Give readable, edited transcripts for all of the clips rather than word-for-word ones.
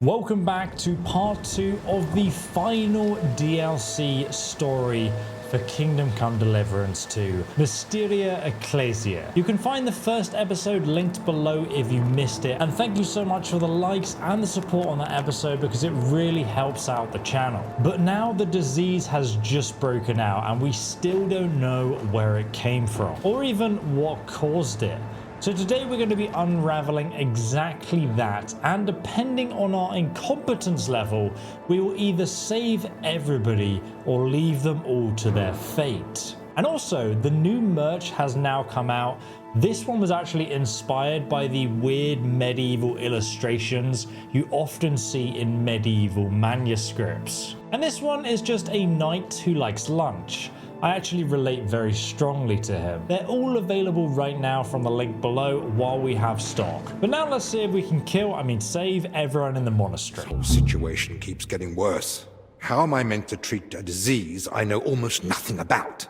Welcome back to part 2 of the final DLC story for Kingdom Come Deliverance 2, Mysteria Ecclesiae. You can find the first episode linked below if you missed it, and thank you so much for the likes and the support on that episode because it really helps out the channel. But now the disease has just broken out and we still don't know where it came from or even what caused it. So today we're going to be unraveling exactly that, and depending on our incompetence level, we will either save everybody or leave them all to their fate. And also, the new merch has now come out. This one was actually inspired by the weird medieval illustrations you often see in medieval manuscripts. And this one is just a knight who likes lunch. I actually relate very strongly to him. They're all available right now from the link below while we have stock. But now let's see if we can save everyone in the monastery. The whole situation keeps getting worse. How am I meant to treat a disease I know almost nothing about?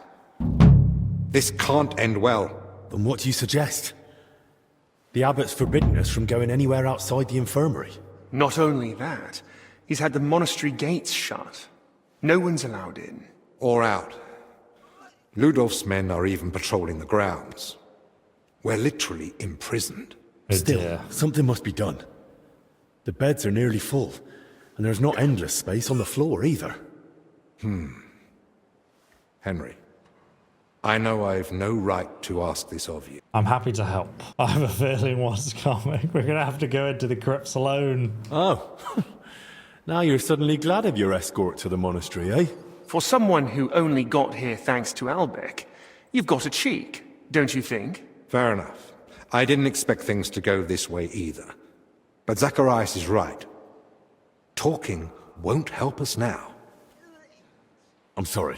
This can't end well. Then what do you suggest? The Abbot's forbidden us from going anywhere outside the infirmary. Not only that, he's had the monastery gates shut. No one's allowed in. Or out. Ludolf's men are even patrolling the grounds. We're literally imprisoned. Still, something must be done. The beds are nearly full, and there's not endless space on the floor either. Henry, I know I've no right to ask this of you. I'm happy to help. I have a feeling what's coming. We're going to have to go into the crypts alone. Oh, now you're suddenly glad of your escort to the monastery, eh? For someone who only got here thanks to Albec, you've got a cheek, don't you think? Fair enough. I didn't expect things to go this way either. But Zacharias is right. Talking won't help us now. I'm sorry.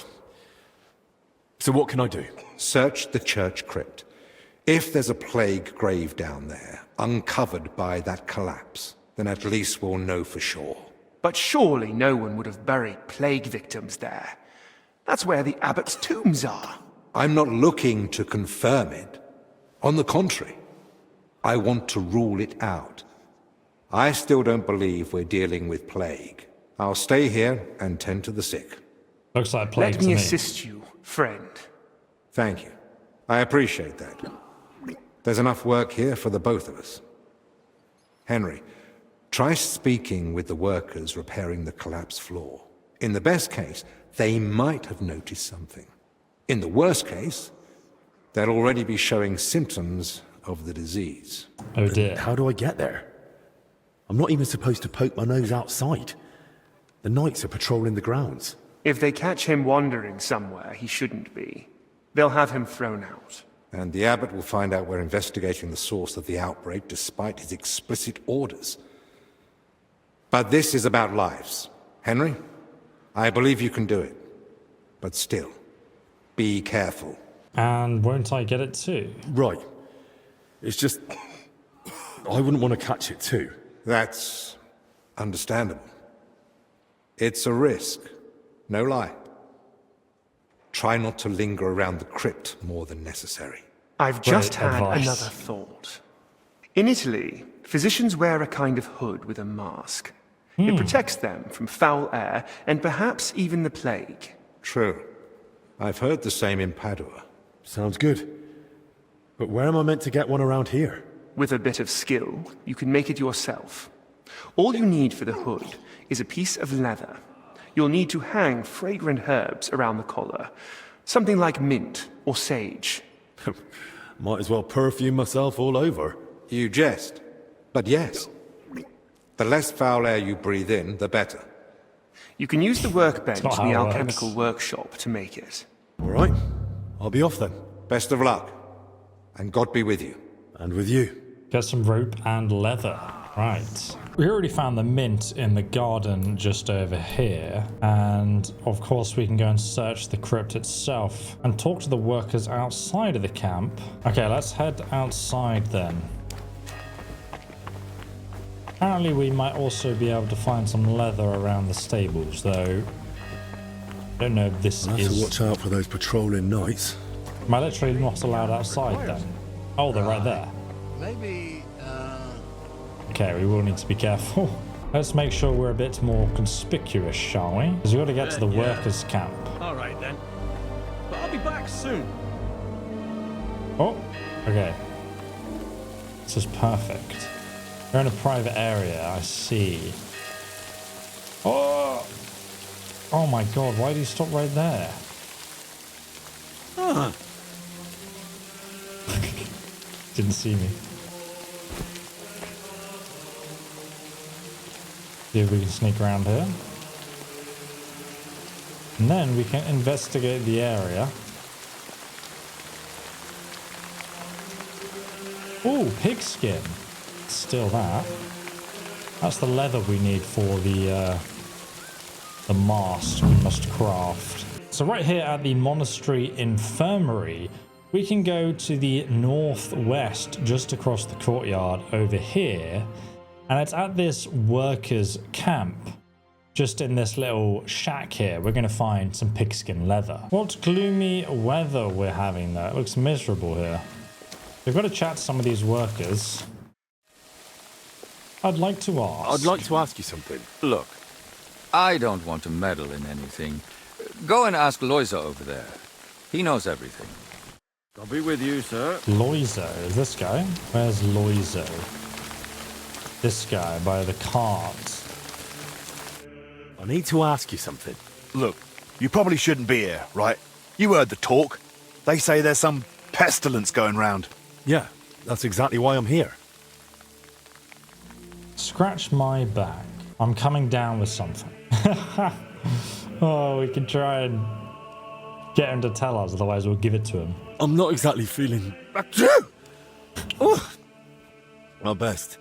So what can I do? Search the church crypt. If there's a plague grave down there, uncovered by that collapse, then at least we'll know for sure. But surely no one would have buried plague victims there. That's where the Abbot's tombs are. I'm not looking to confirm it. On the contrary, I want to rule it out. I still don't believe we're dealing with plague. I'll stay here and tend to the sick. Looks like plague Let to me me. assist you, friend. Thank you. I appreciate that. There's enough work here for the both of us. Henry, try speaking with the workers repairing the collapsed floor. In the best case, they might have noticed something. In the worst case, they'll already be showing symptoms of the disease. Oh dear. How do I get there? I'm not even supposed to poke my nose outside. The knights are patrolling the grounds. If they catch him wandering somewhere he shouldn't be, they'll have him thrown out. And the Abbot will find out we're investigating the source of the outbreak despite his explicit orders. But this is about lives. Henry, I believe you can do it. But still, be careful. And won't I get it too? Right. It's just... I wouldn't want to catch it too. That's understandable. It's a risk, no lie. Try not to linger around the crypt more than necessary. I've just Great had advice. another thought. In Italy, physicians wear a kind of hood with a mask. It protects them from foul air and perhaps even the plague. True. I've heard the same in Padua. Sounds good. But where am I meant to get one around here? With a bit of skill, you can make it yourself. All you need for the hood is a piece of leather. You'll need to hang fragrant herbs around the collar. Something like mint or sage. Might as well perfume myself all over. You jest. But yes. The less foul air you breathe in, the better. You can use the workbench not in the how it alchemical works. workshop to make it. All right. I'll be off then. Best of luck. And God be with you. And with you. Get some rope and leather. Right. We already found the mint in the garden just over here. And of course we can go and search the crypt itself and talk to the workers outside of the camp. Okay, let's head outside then. Apparently we might also be able to find some leather around the stables, though. I don't know if this I'll have to is... watch out for those patrolling knights. Am I literally not allowed outside then? Oh, they're right there. Maybe, Okay, we will need to be careful. Let's make sure we're a bit more conspicuous, shall we? Because we've got to get to the workers' camp. All right, then. But I'll be back soon. Oh, okay. This is perfect. We're in a private area, I see. Oh! Oh my god, why did he stop right there? Huh. Didn't see me. See if we can sneak around here. And then we can investigate the area. Oh, pigskin. Still that. That's the leather we need for the mast we must craft. So right here at the Monastery Infirmary, we can go to the northwest, just across the courtyard over here. And it's at this workers' camp. Just in this little shack here, we're going to find some pigskin leather. What gloomy weather we're having though. It looks miserable here. We've got to chat to some of these workers. I'd like to ask you something. Look, I don't want to meddle in anything. Go and ask Loisa over there. He knows everything. I'll be with you, sir. Loiso, is this guy? Where's Loiso? This guy by the cart. I need to ask you something. Look, you probably shouldn't be here, right? You heard the talk. They say there's some pestilence going round. Yeah, that's exactly why I'm here. Scratch my back. I'm coming down with something. Oh, we can try and get him to tell us, otherwise we'll give it to him. I'm not exactly feeling... My best.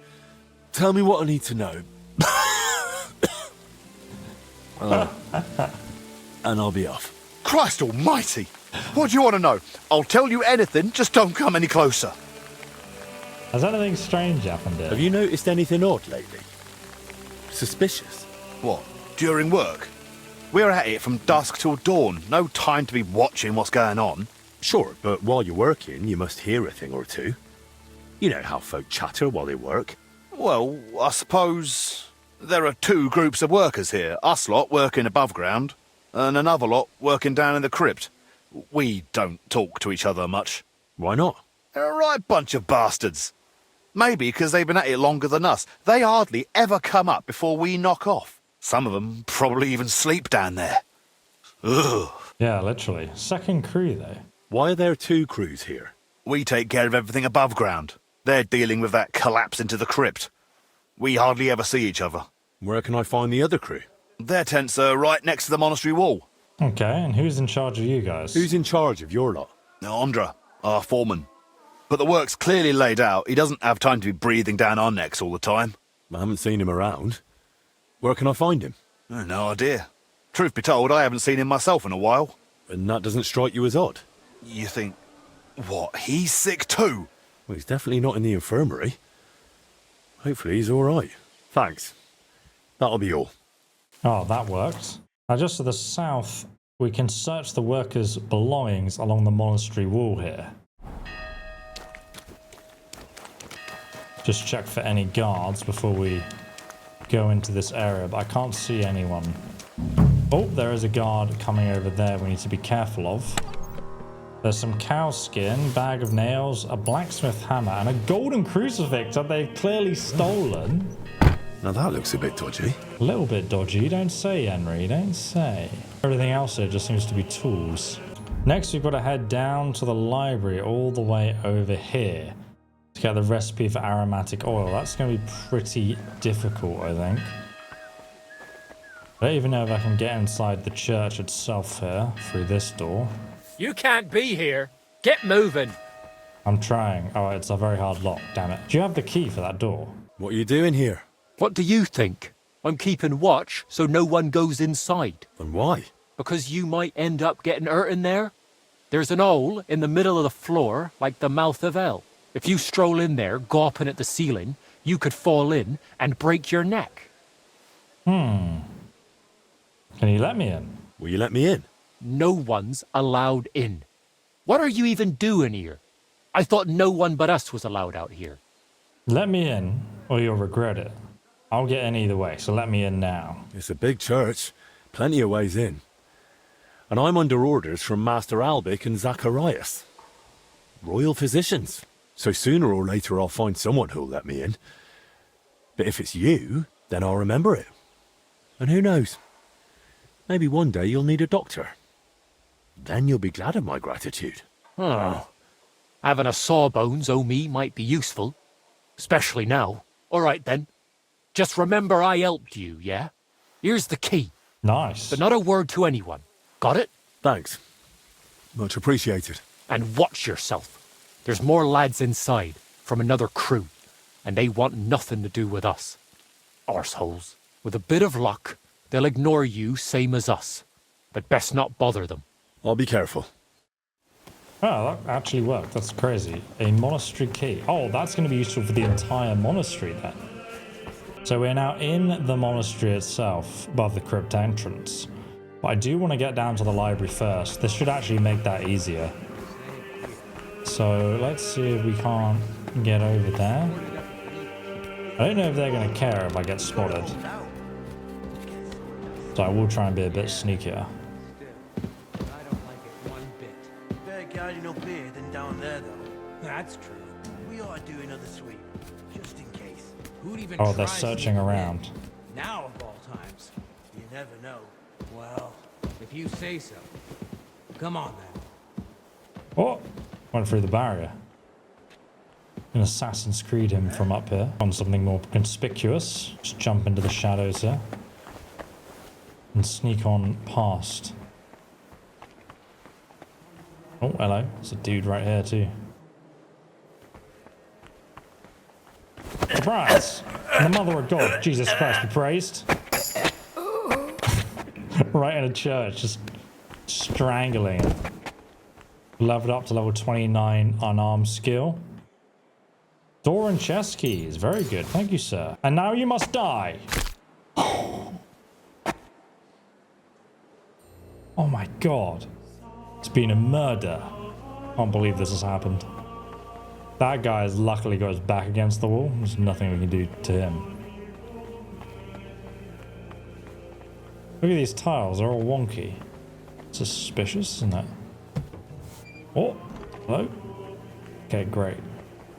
Tell me what I need to know. And I'll be off. Christ almighty! What do you want to know? I'll tell you anything, just don't come any closer. Has anything strange happened here? Have you noticed anything odd lately? Suspicious? What, during work? We're at it from dusk till dawn. No time to be watching what's going on. Sure, but while you're working, you must hear a thing or two. You know how folk chatter while they work. Well, I suppose there are two groups of workers here. Us lot working above ground, and another lot working down in the crypt. We don't talk to each other much. Why not? They're a right bunch of bastards. Maybe because they've been at it longer than us. They hardly ever come up before we knock off. Some of them probably even sleep down there. Ugh. Yeah, literally. Second crew, though. Why are there two crews here? We take care of everything above ground. They're dealing with that collapse into the crypt. We hardly ever see each other. Where can I find the other crew? Their tents are right next to the monastery wall. Okay, and who's in charge of you guys? Who's in charge of your lot? Andra, our foreman. But the work's clearly laid out. He doesn't have time to be breathing down our necks all the time. I haven't seen him around. Where can I find him? No idea. Truth be told, I haven't seen him myself in a while. And that doesn't strike you as odd? You think, what, he's sick too? Well, he's definitely not in the infirmary. Hopefully he's all right. Thanks. That'll be all. Oh, that worked. Now, just to the south, we can search the workers' belongings along the monastery wall here. Just check for any guards before we go into this area, but I can't see anyone. Oh, there is a guard coming over there we need to be careful of. There's some cow skin, bag of nails, a blacksmith hammer, and a golden crucifix that they've clearly stolen. Now that looks a bit dodgy. A little bit dodgy, you don't say, Henry, you don't say. Everything else here just seems to be tools. Next, we've got to head down to the library all the way over here to get the recipe for aromatic oil. That's going to be pretty difficult, I think. I don't even know if I can get inside the church itself here through this door. You can't be here. Get moving. I'm trying. Oh, it's a very hard lock, damn it. Do you have the key for that door? What are you doing here? What do you think? I'm keeping watch so no one goes inside. And why? Because you might end up getting hurt in there. There's an hole in the middle of the floor, like the mouth of hell. If you stroll in there, gawping at the ceiling, you could fall in and break your neck. Can you let me in? Will you let me in? No one's allowed in. What are you even doing here? I thought no one but us was allowed out here. Let me in, or you'll regret it. I'll get in either way, so let me in now. It's a big church, plenty of ways in. And I'm under orders from Master Albic and Zacharias. Royal physicians. So sooner or later I'll find someone who'll let me in. But if it's you, then I'll remember it. And who knows? Maybe one day you'll need a doctor. Then you'll be glad of my gratitude. Oh. Having a sawbones o' me might be useful. Especially now. All right, then. Just remember I helped you, yeah? Here's the key. Nice. But not a word to anyone. Got it? Thanks. Much appreciated. And watch yourself. There's more lads inside, from another crew, and they want nothing to do with us. Arseholes. With a bit of luck, they'll ignore you same as us. But best not bother them. I'll be careful. Oh, that actually worked. That's crazy. A monastery key. Oh, that's going to be useful for the entire monastery then. So we're now in the monastery itself, above the crypt entrance. But I do want to get down to the library first. This should actually make that easier. So let's see if we can't get over there. I don't know if they're going to care if I get spotted. So I will try and be a bit sneakier. I don't like it one bit. Better guarding up here than down there, though. That's true. We ought to do another sweep, just in case. Who'd even Oh, they're try searching sneaking around. in? Now of all times. You never know. Well, if you say so. Come on, then. Oh, went through the barrier. An Assassin's Creed him from up here on something more conspicuous. Just jump into the shadows here. And sneak on past. Oh, hello. There's a dude right here too. Surprise! And the Mother of God, Jesus Christ be praised. Right in a church, just strangling him. Leveled up to level 29 unarmed skill. Door and chest keys, very good, thank you, sir. And now you must die. Oh my god. It's been a murder. Can't believe this has happened. That guy has luckily got his back against the wall. There's nothing we can do to him. Look at these tiles, they're all wonky. Suspicious, isn't it? Oh, hello? Okay, great.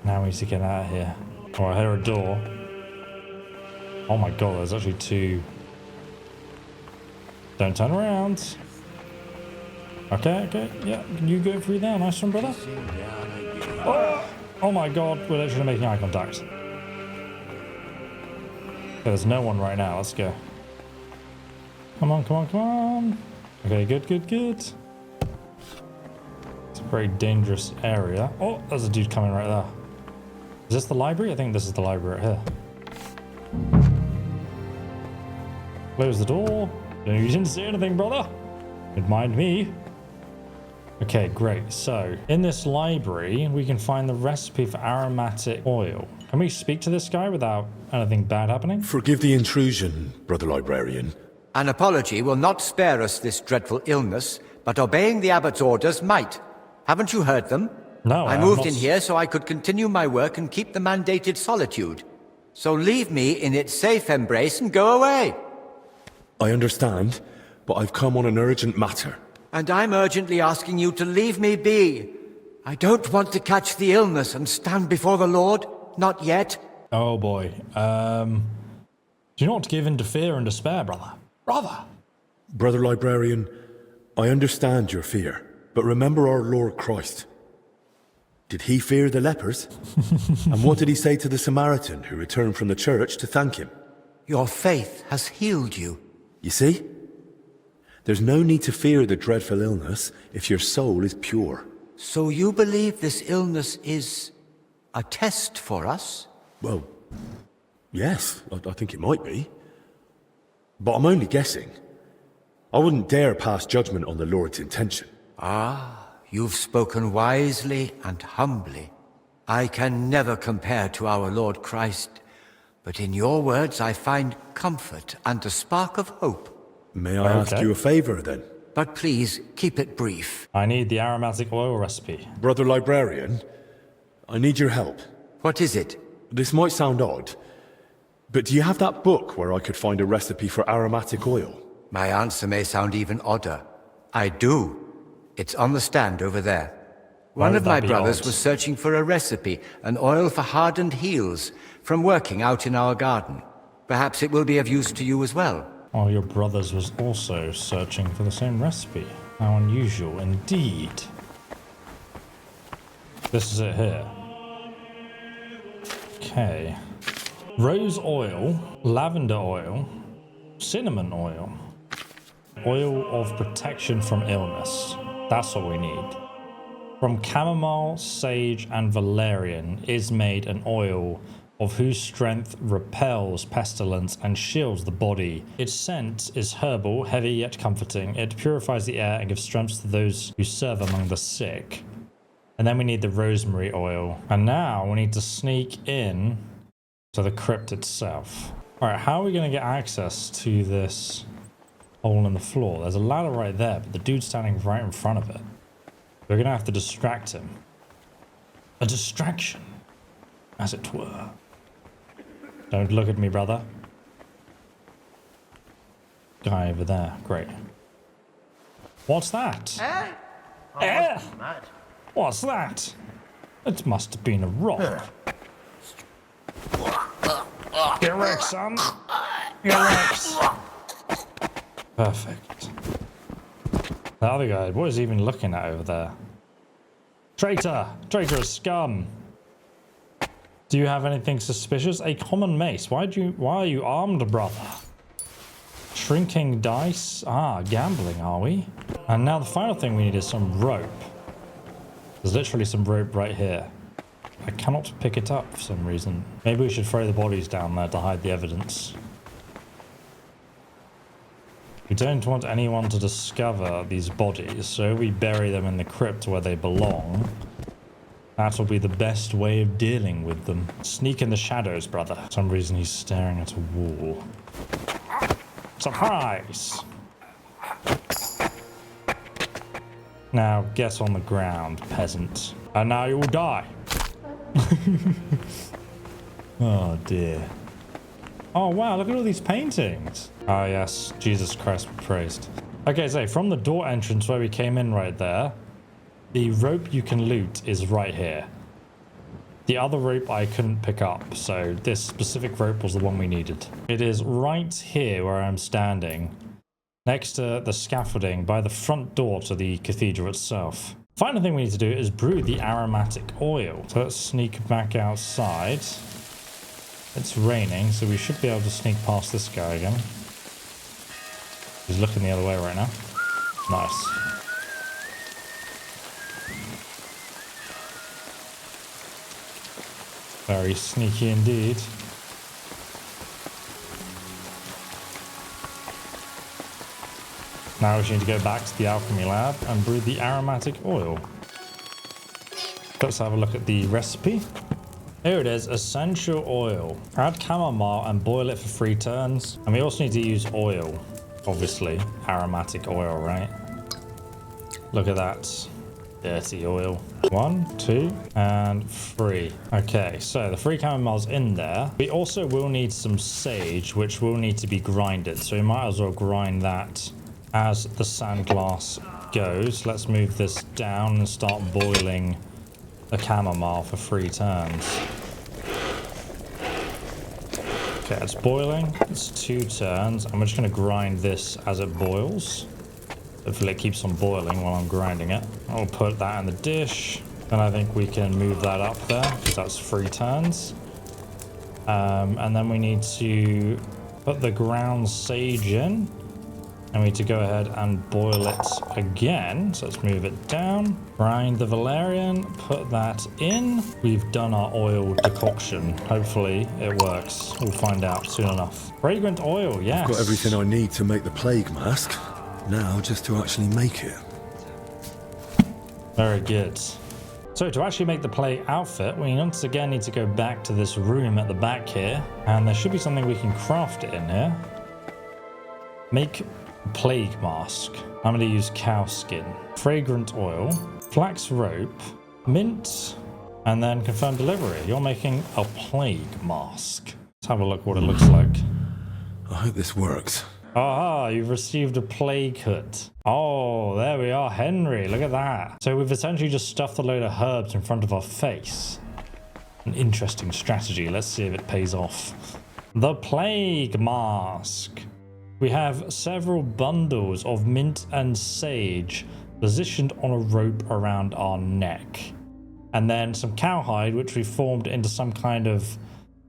Now we need to get out of here. Oh, I hear a door. Oh my god, there's actually two. Don't turn around. Okay, yeah, can you go through there? Nice one, brother. Oh my god, we're literally making eye contact. Okay, there's no one right now, let's go. Come on. Okay, good. It's a very dangerous area. Oh, there's a dude coming right there. Is this the library? I think this is the library right here. Close the door. You didn't see anything, brother. Don't mind me. Okay, great. So, in this library, we can find the recipe for aromatic oil. Can we speak to this guy without anything bad happening? Forgive the intrusion, Brother Librarian. An apology will not spare us this dreadful illness, but obeying the Abbot's orders might. Haven't you heard them? No, I moved in here so I could continue my work and keep the mandated solitude. So leave me in its safe embrace and go away. I understand, but I've come on an urgent matter. And I'm urgently asking you to leave me be. I don't want to catch the illness and stand before the Lord. Not yet. Oh boy. Do not give in to fear and despair, brother. Brother Librarian, I understand your fear, but remember our Lord Christ. Did he fear the lepers? And what did he say to the Samaritan who returned from the church to thank him? Your faith has healed you. You see? There's no need to fear the dreadful illness if your soul is pure. So you believe this illness is a test for us? Well, yes, I think it might be. But I'm only guessing. I wouldn't dare pass judgment on the Lord's intention. Ah, you've spoken wisely and humbly. I can never compare to our Lord Christ, but in your words I find comfort and a spark of hope. May I ask you a favor, then? But please, keep it brief. I need the aromatic oil recipe. Brother Librarian, I need your help. What is it? This might sound odd, But do you have that book where I could find a recipe for aromatic oil? My answer may sound even odder. I do. It's on the stand over there. One of my brothers was searching for a recipe, an oil for hardened heels, from working out in our garden. Perhaps it will be of use to you as well. Oh, your brothers was also searching for the same recipe. How unusual indeed. This is it here. Okay. Rose oil, lavender oil, cinnamon oil, oil of protection from illness. That's what we need. From chamomile, sage, and valerian is made an oil of whose strength repels pestilence and shields the body. Its scent is herbal, heavy yet comforting. It purifies the air and gives strength to those who serve among the sick. And then we need the rosemary oil. And now we need to sneak in to the crypt itself. All right, how are we going to get access to this hole in the floor? There's a ladder right there, but the dude's standing right in front of it. We're going to have to distract him. A distraction, as it were. Don't look at me, brother. Guy over there, great. What's that? What's that? It must have been a rock. Get wrecked, son. Get wrecked. Perfect. The other guy, what is he even looking at over there? Traitor! Traitorous scum! Do you have anything suspicious? A common mace. Why are you armed, brother? Shrinking dice. Ah, gambling, are we? And now the final thing we need is some rope. There's literally some rope right here. I cannot pick it up for some reason. Maybe we should throw the bodies down there to hide the evidence. We don't want anyone to discover these bodies, so we bury them in the crypt where they belong. That'll be the best way of dealing with them. Sneak in the shadows, brother. For some reason he's staring at a wall. Surprise! Now get on the ground, peasant. And now you will die. Oh dear. Oh wow, look at all these paintings. Oh yes, Jesus Christ be praised. Okay, so from the door entrance where we came in right there, the rope you can loot is right here. The other rope I couldn't pick up, so this specific rope was the one we needed. It is right here where I'm standing, next to the scaffolding by the front door to the cathedral itself. Final thing we need to do is brew the aromatic oil. So let's sneak back outside. It's raining, so we should be able to sneak past this guy again. He's looking the other way right now. Nice. Very sneaky indeed. Now we just need to go back to the alchemy lab and brew the aromatic oil. Let's have a look at the recipe. Here it is, essential oil. Add chamomile and boil it for 3 turns. And we also need to use oil, obviously. Aromatic oil, right? Look at that. Dirty oil. 1, 2, and 3. Okay, so the 3 chamomiles in there. We also will need some sage, which will need to be grinded. So we might as well grind that as the sandglass goes. Let's move this down and start boiling the chamomile for 3 turns. Okay, it's boiling. It's 2 turns. I'm just going to grind this as it boils. Hopefully it keeps on boiling while I'm grinding it. I'll put that in the dish. Then I think we can move that up there because that's 3 turns. And then we need to put the ground sage in. And we need to go ahead and boil it again. So let's move it down. Grind the valerian, put that in. We've done our oil decoction. Hopefully it works. We'll find out soon enough. Fragrant oil, yes. I've got everything I need to make the plague mask. Now just to actually make it. Very good. So to actually make the plague outfit, we once again need to go back to this room at the back here. And there should be something we can craft it in here. Make plague mask. I'm going to use cow skin, fragrant oil, flax rope, mint, and then confirm delivery. You're making a plague mask. Let's have a look what it looks like. I hope this works. Aha, you've received a plague hut. Oh, there we are, Henry. Look at that. So we've essentially just stuffed a load of herbs in front of our face. An interesting strategy. Let's see if it pays off. The plague mask. We have several bundles of mint and sage positioned on a rope around our neck. And then some cowhide, which we formed into some kind of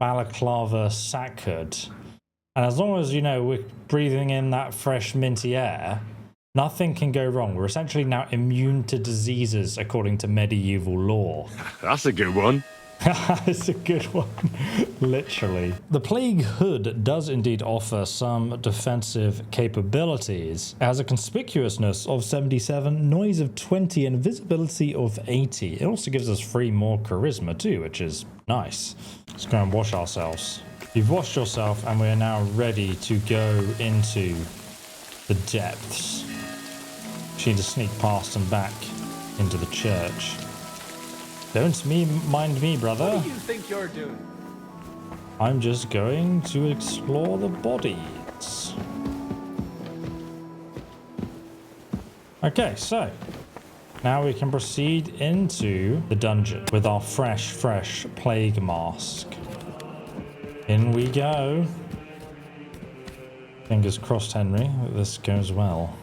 balaclava sack hood. And as long as, you know, we're breathing in that fresh minty air, nothing can go wrong. We're essentially now immune to diseases according to medieval lore. That's a good one. It's a good one, literally. The Plague Hood does indeed offer some defensive capabilities. It has a conspicuousness of 77, noise of 20, and visibility of 80. It also gives us 3 more charisma too, which is nice. Let's go and wash ourselves. You've washed yourself and we are now ready to go into the depths. We need to sneak past and back into the church. Don't mind me, brother. What do you think you're doing? I'm just going to explore the bodies. Okay, so now we can proceed into the dungeon with our fresh plague mask. In we go. Fingers crossed, Henry, that this goes well.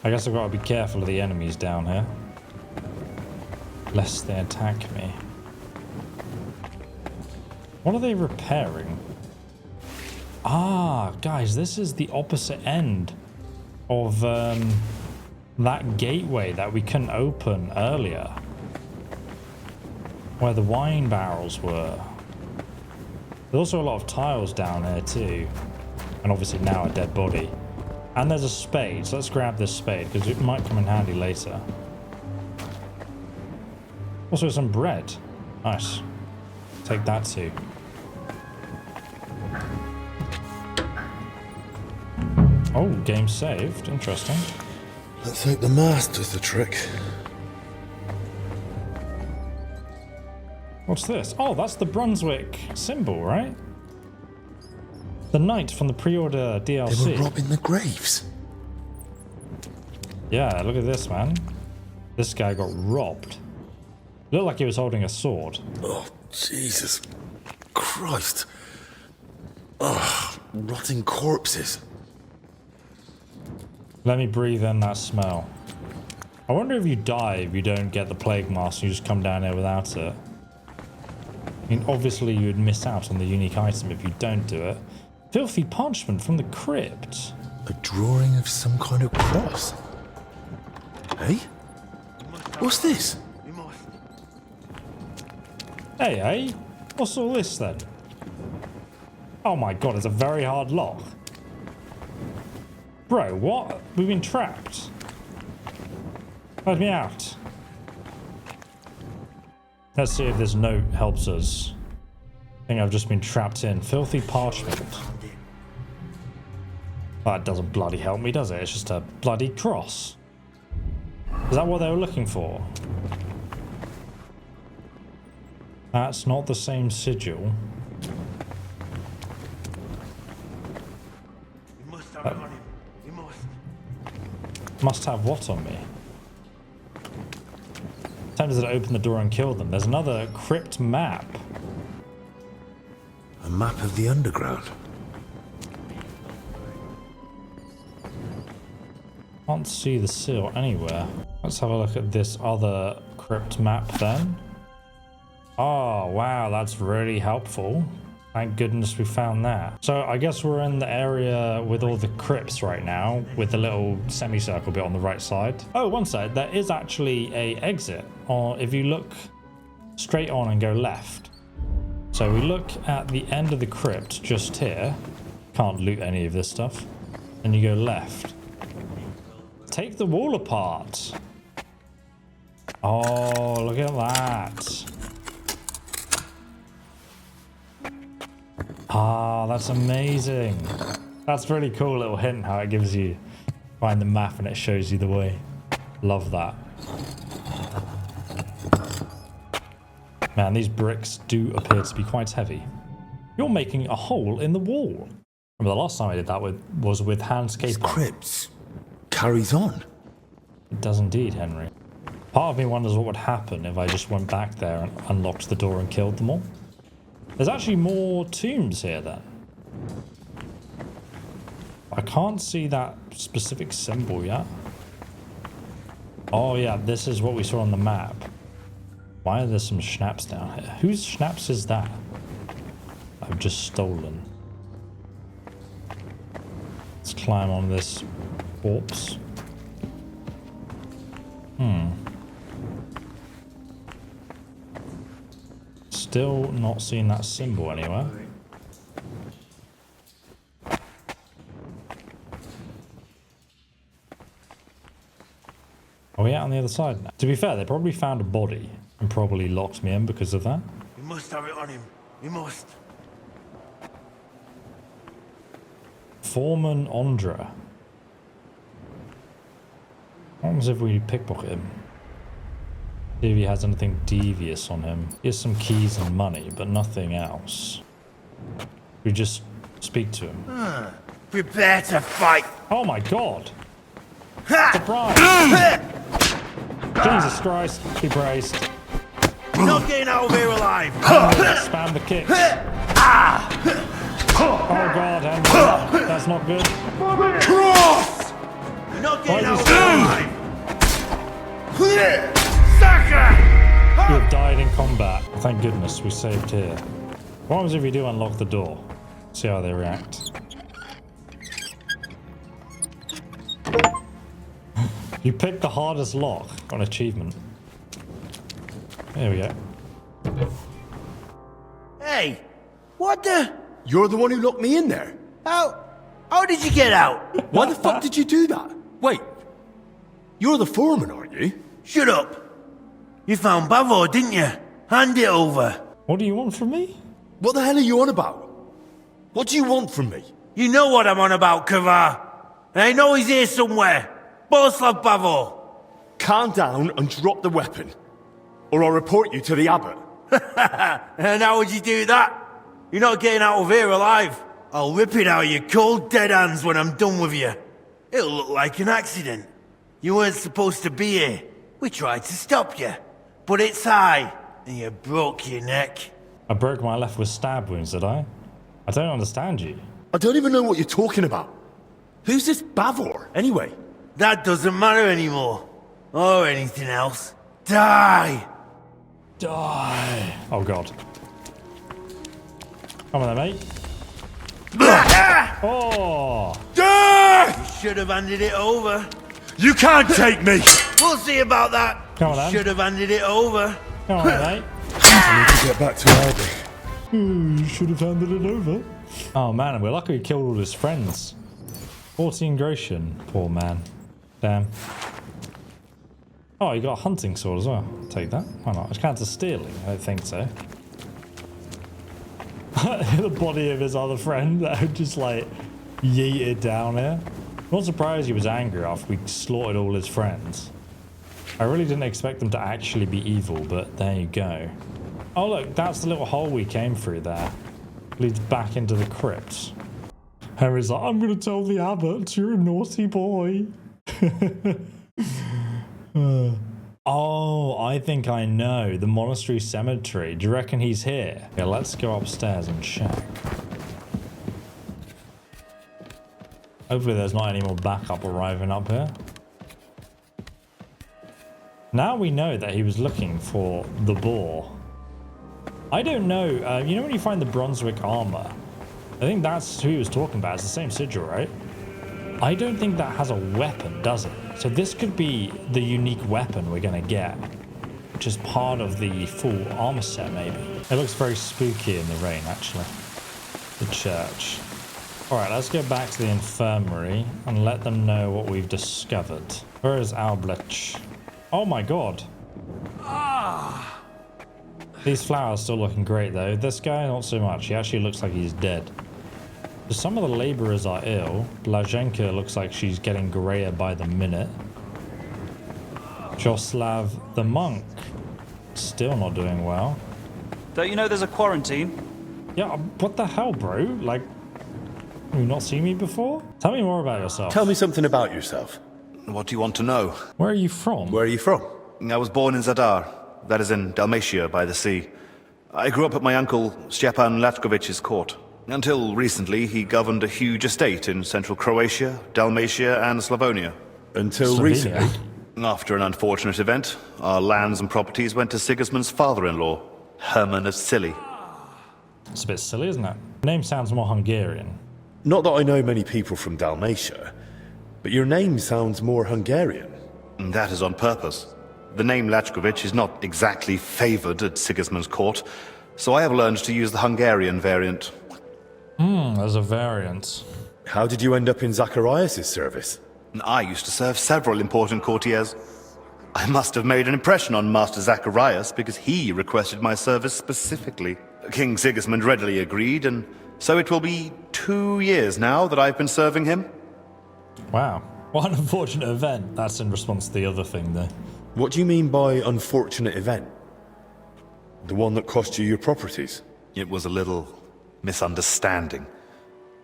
I guess I've got to be careful of the enemies down here, lest they attack me. What are they repairing? Ah, guys, this is the opposite end of that gateway that we couldn't open earlier, where the wine barrels were. There's also a lot of tiles down there too, and obviously now a dead body. And there's a spade, so let's grab this spade because it might come in handy later. Also some bread. Nice. Take that too. Oh, game saved. Interesting. Let's hope the mask does the trick. What's this? Oh, that's the Brunswick symbol, right? The knight from the pre-order DLC. They were robbing the graves. Yeah, look at this, man. This guy got robbed. Looked like he was holding a sword. Oh, Jesus Christ. Ugh, rotting corpses. Let me breathe in that smell. I wonder if you die if you don't get the plague mask, you just come down here without it. I mean, obviously you would miss out on the unique item if you don't do it. Filthy parchment from the crypt. A drawing of some kind of cross. Hey? What's this? Hey, what's all this then? Oh my god, it's a very hard lock. Bro, what? We've been trapped. Let me out. Let's see if this note helps us. I think I've just been trapped in. Filthy parchment. That doesn't bloody help me, does it? It's just a bloody cross. Is that what they were looking for? That's not the same sigil. Must have what on me? Tempted to open the door and kill them. There's another crypt map. A map of the underground. Can't see the seal anywhere. Let's have a look at this other crypt map then. Oh, wow, that's really helpful. Thank goodness we found that. So I guess we're in the area with all the crypts right now, with the little semicircle bit on the right side. Oh, one side, there is actually a exit, or if you look straight on and go left. So we look at the end of the crypt just here. Can't loot any of this stuff. And you go left. Take the wall apart. Oh, look at that. Ah, that's amazing. That's really cool little hint how it gives you, find the map and it shows you the way. Love that. Man, these bricks do appear to be quite heavy. You're making a hole in the wall. Remember the last time I did that was with handscape. Crypt carries on. It does indeed, Henry. Part of me wonders what would happen if I just went back there and unlocked the door and killed them all. There's actually more tombs here then. I can't see that specific symbol yet. Oh yeah, this is what we saw on the map. Why are there some schnapps down here? Whose schnapps is that? I've just stolen. Let's climb on this corpse. Still not seeing that symbol anywhere. Are we out on the other side now? To be fair, they probably found a body and probably locked me in because of that. We must have it on him. We must. Foreman Ondra. What happens if we pickpocket him? See if he has anything devious on him. He has some keys and money, but nothing else. We just speak to him. Prepare to fight. Oh my god! Surprise! Jesus Christ, be praised. You're not getting out of here alive. Spam the kicks. Oh god, Henry, that's not good. Cross! You're not getting out of here alive. You have died in combat. Thank goodness we saved here. What happens if we do unlock the door? See how they react. You picked the hardest lock on achievement. There we go. Hey, what the? You're the one who locked me in there. How did you get out? Why the fuck did you do that? Wait, you're the foreman, aren't you? Shut up. You found Bavor, didn't you? Hand it over. What do you want from me? What the hell are you on about? What do you want from me? You know what I'm on about, Kavar. And I know he's here somewhere. Boleslav Bavor. Calm down and drop the weapon, or I'll report you to the Abbot. And how would you do that? You're not getting out of here alive. I'll rip it out of your cold dead hands when I'm done with you. It'll look like an accident. You weren't supposed to be here. We tried to stop you. But it's high, and you broke your neck. I broke my left with stab wounds, did I? I don't understand you. I don't even know what you're talking about. Who's this Bavor, anyway? That doesn't matter anymore. Or anything else. Die! Die! Oh god. Come on then, mate. Oh! You should have handed it over. You can't take me! We'll see about that. Come on then. Should have handed it over. Come on then, mate. I need to get back to Albert. You should have handed it over. Oh man, we're lucky we killed all his friends. 14 Gratian, poor man. Damn. Oh, you got a hunting sword as well. I'll take that. Why not? It counts as stealing. I don't think so. The body of his other friend that would just like yeeted down here. I'm not surprised he was angry after we slaughtered all his friends. I really didn't expect them to actually be evil, but there you go. Oh look, that's the little hole we came through there. Leads back into the crypt. Henry's like, I'm gonna tell the Abbot you're a naughty boy. Oh, I think I know. The Monastery Cemetery. Do you reckon he's here? Yeah, let's go upstairs and check. Hopefully there's not any more backup arriving up here. Now we know that he was looking for the boar. I don't know. You know when you find the Brunswick armor? I think that's who he was talking about. It's the same sigil, right? I don't think that has a weapon, does it? So this could be the unique weapon we're going to get, which is part of the full armor set, maybe. It looks very spooky in the rain, actually. The church. All right, let's go back to the infirmary and let them know what we've discovered. Where is Albrecht? Oh my god. These flowers still looking great, though. This guy, not so much. He actually looks like he's dead. Some of the laborers are ill. Blaženka looks like she's getting grayer by the minute. Joslav the monk, still not doing well. Don't you know there's a quarantine? Yeah, what the hell, bro? Like, have you not seen me before? Tell me more about yourself. Tell me something about yourself. What do you want to know? Where are you from? Where are you from? I was born in Zadar, that is in Dalmatia by the sea. I grew up at my uncle Stepan Latkovich's court. Until recently, he governed a huge estate in central Croatia, Dalmatia, and Slavonia. Until Slovenia. recently? After an unfortunate event, our lands and properties went to Sigismund's father-in-law, Herman of Scilly. It's a bit silly, isn't it? The name sounds more Hungarian. Not that I know many people from Dalmatia, but your name sounds more Hungarian. And that is on purpose. The name Latkovich is not exactly favored at Sigismund's court, so I have learned to use the Hungarian variant. There's a variant. How did you end up in Zacharias' service? I used to serve several important courtiers. I must have made an impression on Master Zacharias because he requested my service specifically. King Sigismund readily agreed, and so it will be 2 years now that I've been serving him. Wow. What an unfortunate event. That's in response to the other thing, though. What do you mean by unfortunate event? The one that cost you your properties? It was a little misunderstanding,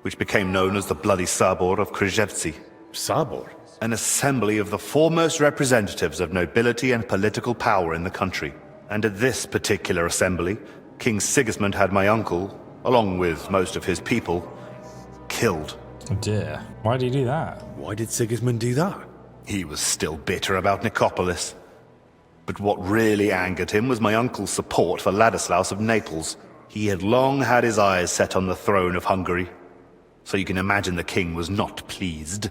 which became known as the Bloody Sabor of Krzewcy. Sabor? An assembly of the foremost representatives of nobility and political power in the country. And at this particular assembly, King Sigismund had my uncle, along with most of his people, killed. Oh dear. Why did he do that? Why did Sigismund do that? He was still bitter about Nicopolis. But what really angered him was my uncle's support for Ladislaus of Naples. He had long had his eyes set on the throne of Hungary, so you can imagine the king was not pleased.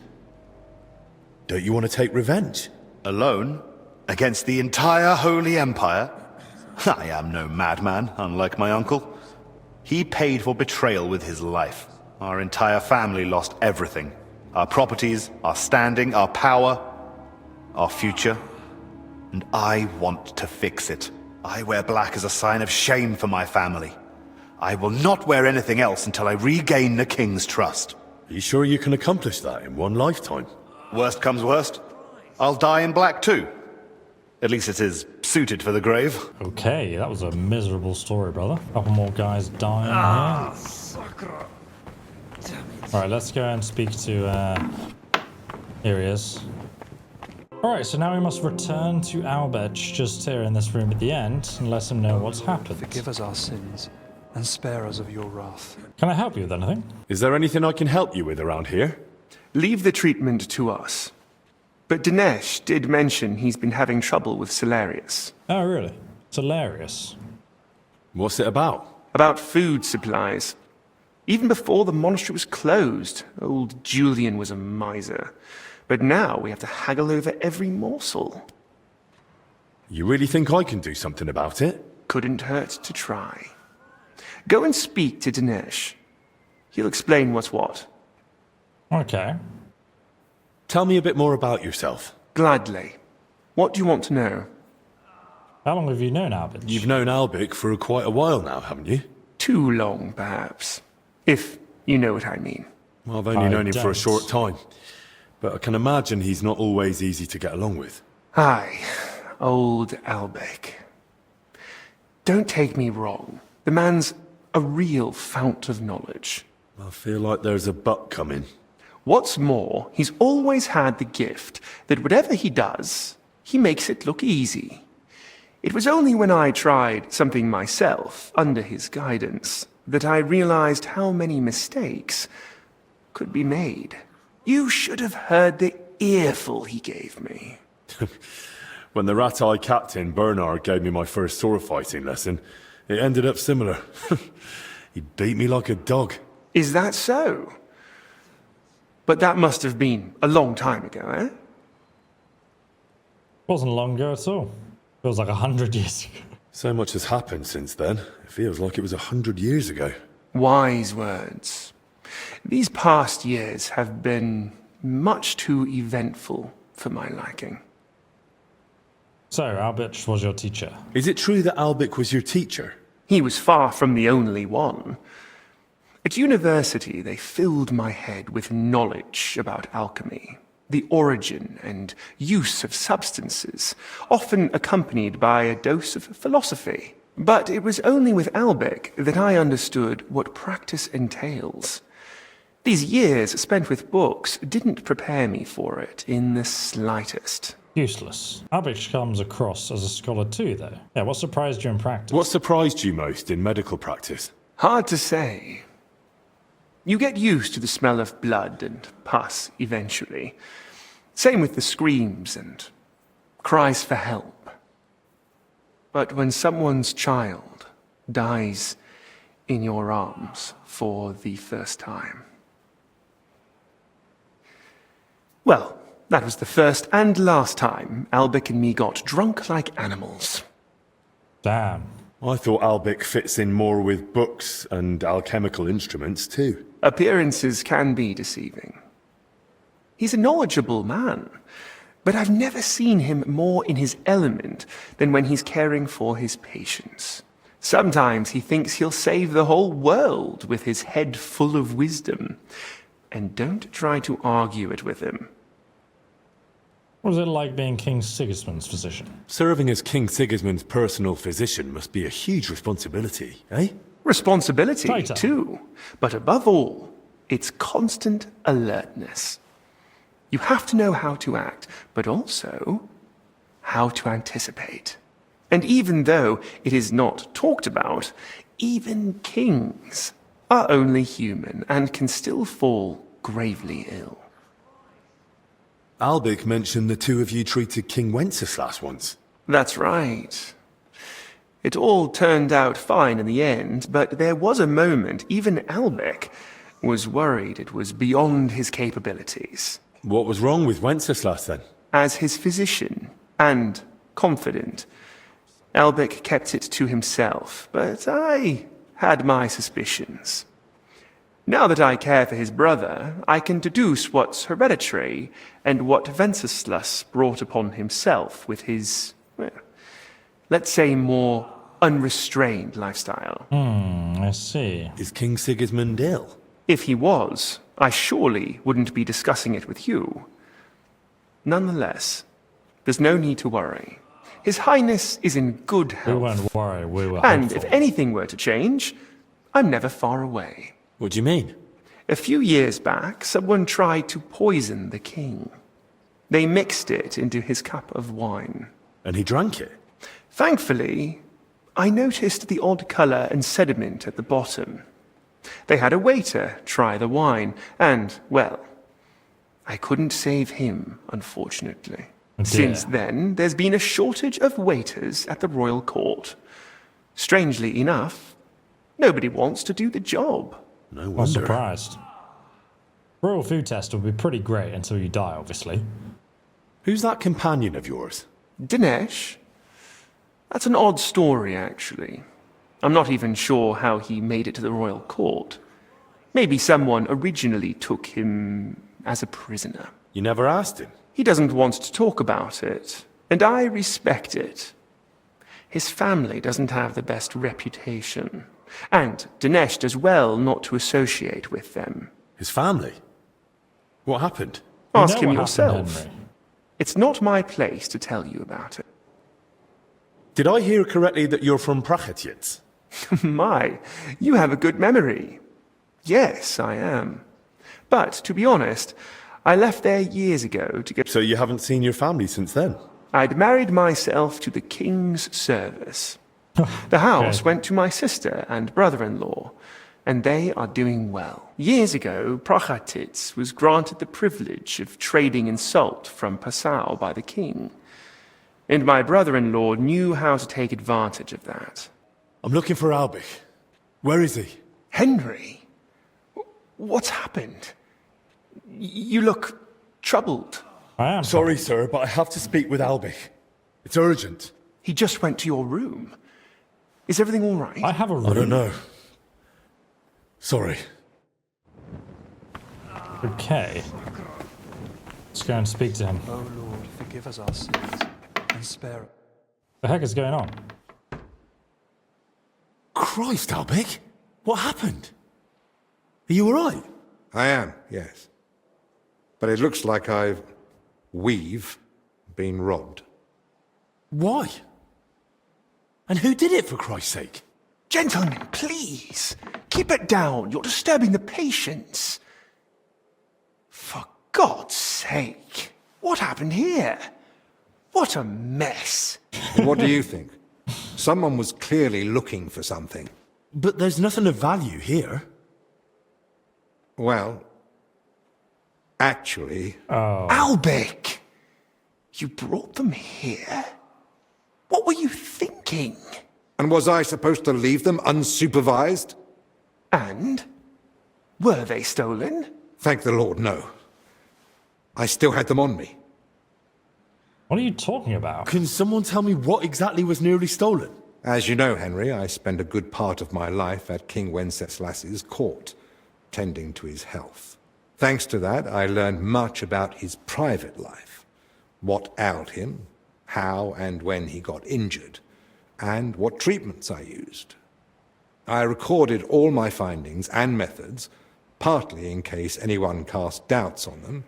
Don't you want to take revenge? Alone? Against the entire Holy Empire? I am no madman, unlike my uncle. He paid for betrayal with his life. Our entire family lost everything. Our properties, our standing, our power, our future. And I want to fix it. I wear black as a sign of shame for my family. I will not wear anything else until I regain the king's trust. Are you sure you can accomplish that in one lifetime? Worst comes worst, I'll die in black too. At least it is suited for the grave. Okay, that was a miserable story, brother. A couple more guys dying here. Alright, let's go and speak to, here he is. Alright, so now we must return to Abbot, just here in this room at the end, and let him know what's happened. Forgive us our sins, and spare us of your wrath. Can I help you with anything? Is there anything I can help you with around here? Leave the treatment to us. But Dinesh did mention he's been having trouble with Salarius. Oh, really? It's hilarious. What's it about? About food supplies. Even before the monastery was closed, old Julian was a miser. But now we have to haggle over every morsel. You really think I can do something about it? Couldn't hurt to try. Go and speak to Dinesh. He'll explain what's what. Okay. Tell me a bit more about yourself. Gladly. What do you want to know? How long have you known Abbot? You've known Albic for quite a while now, haven't you? Too long, perhaps. If you know what I mean. Well, I've only known him for a short time. But I can imagine he's not always easy to get along with. Aye, old Albec. Don't take me wrong. The man's a real fount of knowledge. I feel like there's a but coming. What's more, he's always had the gift that whatever he does, he makes it look easy. It was only when I tried something myself, under his guidance, that I realized how many mistakes could be made. You should have heard the earful he gave me. When the rat-eye captain, Bernard, gave me my first sword fighting lesson, it ended up similar. He beat me like a dog. Is that so? But that must have been a long time ago, eh? Wasn't long ago at all. Feels like 100 years ago. So much has happened since then. It feels like it was 100 years ago. Wise words. These past years have been much too eventful for my liking. So, Albert was your teacher? Is it true that Albic was your teacher? He was far from the only one. At university, they filled my head with knowledge about alchemy, the origin and use of substances, often accompanied by a dose of philosophy. But it was only with Albec that I understood what practice entails. These years spent with books didn't prepare me for it in the slightest. Useless. Abbot comes across as a scholar too, though. Yeah, what surprised you in practice? What surprised you most in medical practice? Hard to say. You get used to the smell of blood and pus eventually. Same with the screams and cries for help. But when someone's child dies in your arms for the first time... Well, that was the first and last time Albec and me got drunk like animals. Damn. I thought Albec fits in more with books and alchemical instruments too. Appearances can be deceiving. He's a knowledgeable man, but I've never seen him more in his element than when he's caring for his patients. Sometimes he thinks he'll save the whole world with his head full of wisdom. And don't try to argue it with him. What was it like being King Sigismund's physician? Serving as King Sigismund's personal physician must be a huge responsibility, eh? Responsibility, Tighter. too. But above all, it's constant alertness. You have to know how to act, but also how to anticipate. And even though it is not talked about, even kings are only human and can still fall gravely ill. Albec mentioned the two of you treated King Wenceslas once. That's right. It all turned out fine in the end, but there was a moment even Albec was worried it was beyond his capabilities. What was wrong with Wenceslas then? As his physician and confidant, Albec kept it to himself, but I had my suspicions. Now that I care for his brother, I can deduce what's hereditary and what Wenceslas brought upon himself with his, well, let's say, more unrestrained lifestyle. I see. Is King Sigismund ill? If he was, I surely wouldn't be discussing it with you. Nonetheless, there's no need to worry. His Highness is in good health. We weren't worried, we were And hopeful. if anything were to change, I'm never far away. What do you mean? A few years back, someone tried to poison the king. They mixed it into his cup of wine. And he drank it? Thankfully, I noticed the odd colour and sediment at the bottom. They had a waiter try the wine, and, well, I couldn't save him, unfortunately. Oh dear. Since then, there's been a shortage of waiters at the royal court. Strangely enough, nobody wants to do the job. No I'm wonder. surprised. Royal food test will be pretty great until you die, obviously. Who's that companion of yours? Dinesh? That's an odd story, actually. I'm not even sure how he made it to the royal court. Maybe someone originally took him as a prisoner. You never asked him? He doesn't want to talk about it, and I respect it. His family doesn't have the best reputation, and Dinesh does well not to associate with them. His family? What happened? Ask You know him what happened, yourself. Henry. It's not my place to tell you about it. Did I hear correctly that you're from Prachetiets? My, you have a good memory. Yes, I am. But, to be honest, I left there years ago to go... So you haven't seen your family since then? I'd married myself to the king's service. The house Okay. went to my sister and brother-in-law, and they are doing well. Years ago, Prachatitz was granted the privilege of trading in salt from Passau by the king. And my brother-in-law knew how to take advantage of that. I'm looking for Albec. Where is he? Henry? What's happened? You look troubled. I am. Sorry, sir, but I have to speak with Albec. It's urgent. He just went to your room. Is everything all right? I have a room. I don't know. Sorry. Okay. Let's go and speak to him. O Lord, forgive us our sins and spare us. The heck is going on? Christ, Albec! What happened? Are you alright? I am, yes. But it looks like we've been robbed. Why? And who did it, for Christ's sake? Gentlemen, please, keep it down. You're disturbing the patients. For God's sake, what happened here? What a mess. What do you think? Someone was clearly looking for something. But there's nothing of value here. Well, actually... Albic! You brought them here? What were you thinking? And was I supposed to leave them unsupervised? And? Were they stolen? Thank the Lord, no. I still had them on me. What are you talking about? Can someone tell me what exactly was nearly stolen? As you know, Henry, I spend a good part of my life at King Wenceslas's court, tending to his health. Thanks to that, I learned much about his private life, what ailed him, how and when he got injured, and what treatments I used. I recorded all my findings and methods, partly in case anyone cast doubts on them,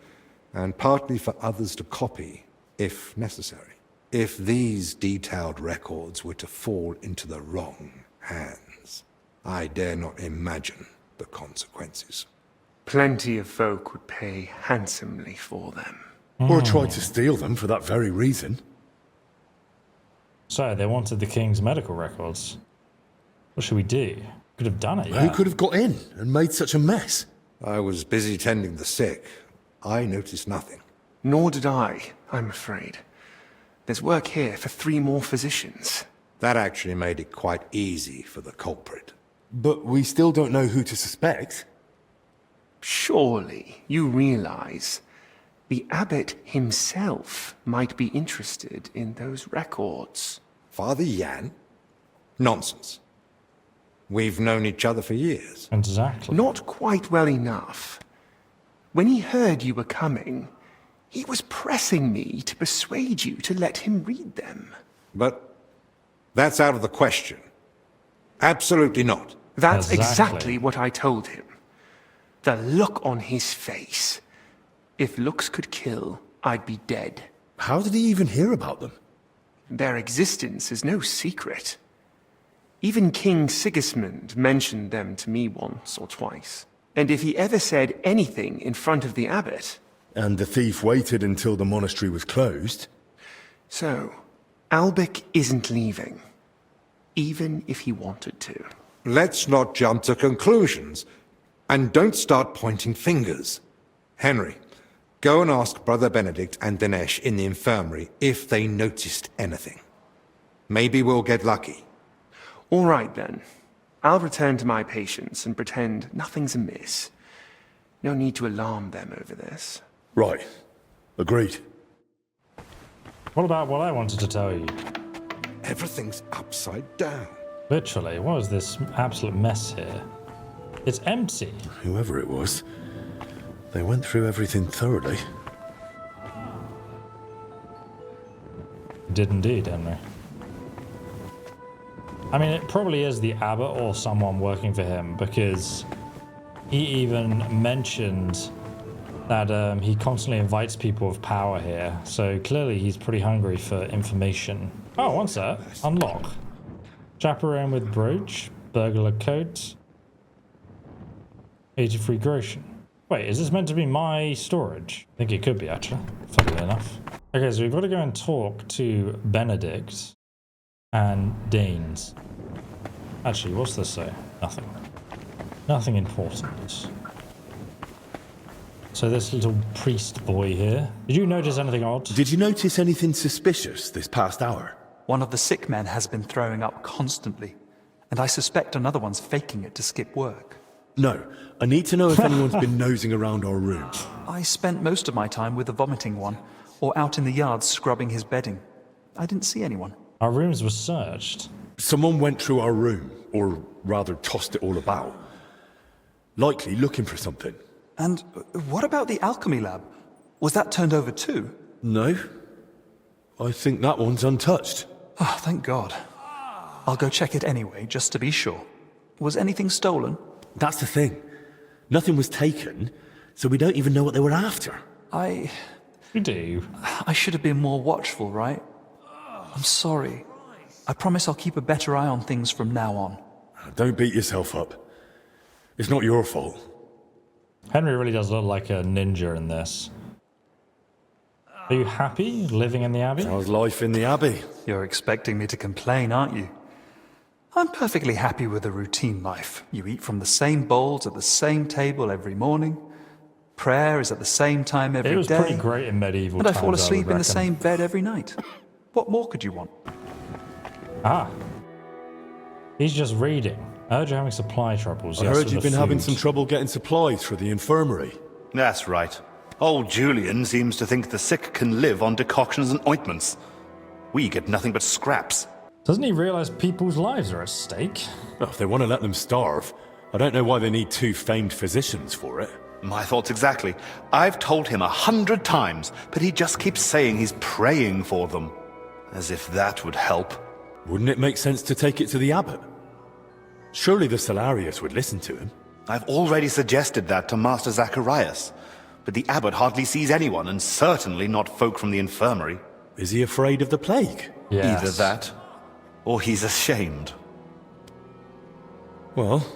and partly for others to copy, if necessary. If these detailed records were to fall into the wrong hands, I dare not imagine the consequences. Plenty of folk would pay handsomely for them. Or tried to steal them for that very reason. So, they wanted the king's medical records. What should we do? Could have done it, yeah. Who could have got in and made such a mess? I was busy tending the sick. I noticed nothing. Nor did I, I'm afraid. There's work here for 3 more physicians. That actually made it quite easy for the culprit. But we still don't know who to suspect. Surely you realize the Abbot himself might be interested in those records. Father Jan? Nonsense. We've known each other for years. Exactly. Not quite well enough. When he heard you were coming, he was pressing me to persuade you to let him read them. But that's out of the question. Absolutely not. That's exactly what I told him. The look on his face. If looks could kill, I'd be dead. How did he even hear about them? Their existence is no secret. Even King Sigismund mentioned them to me once or twice. And if he ever said anything in front of the Abbot... And the thief waited until the monastery was closed? So, Albic isn't leaving. Even if he wanted to. Let's not jump to conclusions. And don't start pointing fingers. Henry, go and ask Brother Benedict and Dinesh in the infirmary if they noticed anything. Maybe we'll get lucky. All right, then. I'll return to my patients and pretend nothing's amiss. No need to alarm them over this. Right. Agreed. What about what I wanted to tell you? Everything's upside down. Literally, what is this absolute mess here? It's empty. Whoever it was, they went through everything thoroughly. Did indeed, Henry. I mean, it probably is the Abbot or someone working for him, because he even mentioned that he constantly invites people of power here, so clearly he's pretty hungry for information. Oh, one sec. Unlock. Chaperone with brooch, burglar coat, 83 groschen. Wait, is this meant to be my storage? I think it could be, actually, funnily enough. Okay, so we've got to go and talk to Benedict and Danes. Actually, what's this say? Nothing. Nothing important. So this little priest boy here. Did you notice anything odd? Did you notice anything suspicious this past hour? One of the sick men has been throwing up constantly, and I suspect another one's faking it to skip work. No, I need to know if anyone's been nosing around our room. I spent most of my time with the vomiting one, or out in the yard scrubbing his bedding. I didn't see anyone. Our rooms were searched. Someone went through our room, or rather tossed it all about. Likely looking for something. And what about the alchemy lab? Was that turned over too? No. I think that one's untouched. Oh, thank God. I'll go check it anyway, just to be sure. Was anything stolen? That's the thing. Nothing was taken, so we don't even know what they were after. We do. I should have been more watchful, right? I'm sorry. I promise I'll keep a better eye on things from now on. Don't beat yourself up. It's not your fault. Henry really does look like a ninja in this. Are you happy living in the Abbey? How's life in the Abbey? You're expecting me to complain, aren't you? I'm perfectly happy with a routine life. You eat from the same bowls at the same table every morning. Prayer is at the same time every day. It was pretty great in medieval times. And I fall would asleep in the reckon. same bed every night. What more could you want? Ah. He's just reading. I heard you're having supply troubles. I Yes, heard with you've the been having food. some trouble getting supplies for the infirmary. That's right. Old Julian seems to think the sick can live on decoctions and ointments. We get nothing but scraps. Doesn't he realise people's lives are at stake? Well, if they want to let them starve, I don't know why they need 2 famed physicians for it. My thoughts exactly. I've told him 100 times, but he just keeps saying he's praying for them. As if that would help. Wouldn't it make sense to take it to the Abbot? Surely the Salarius would listen to him. I've already suggested that to Master Zacharias, but the Abbot hardly sees anyone, and certainly not folk from the infirmary. Is he afraid of the plague? Yes. Either that, or he's ashamed. Well,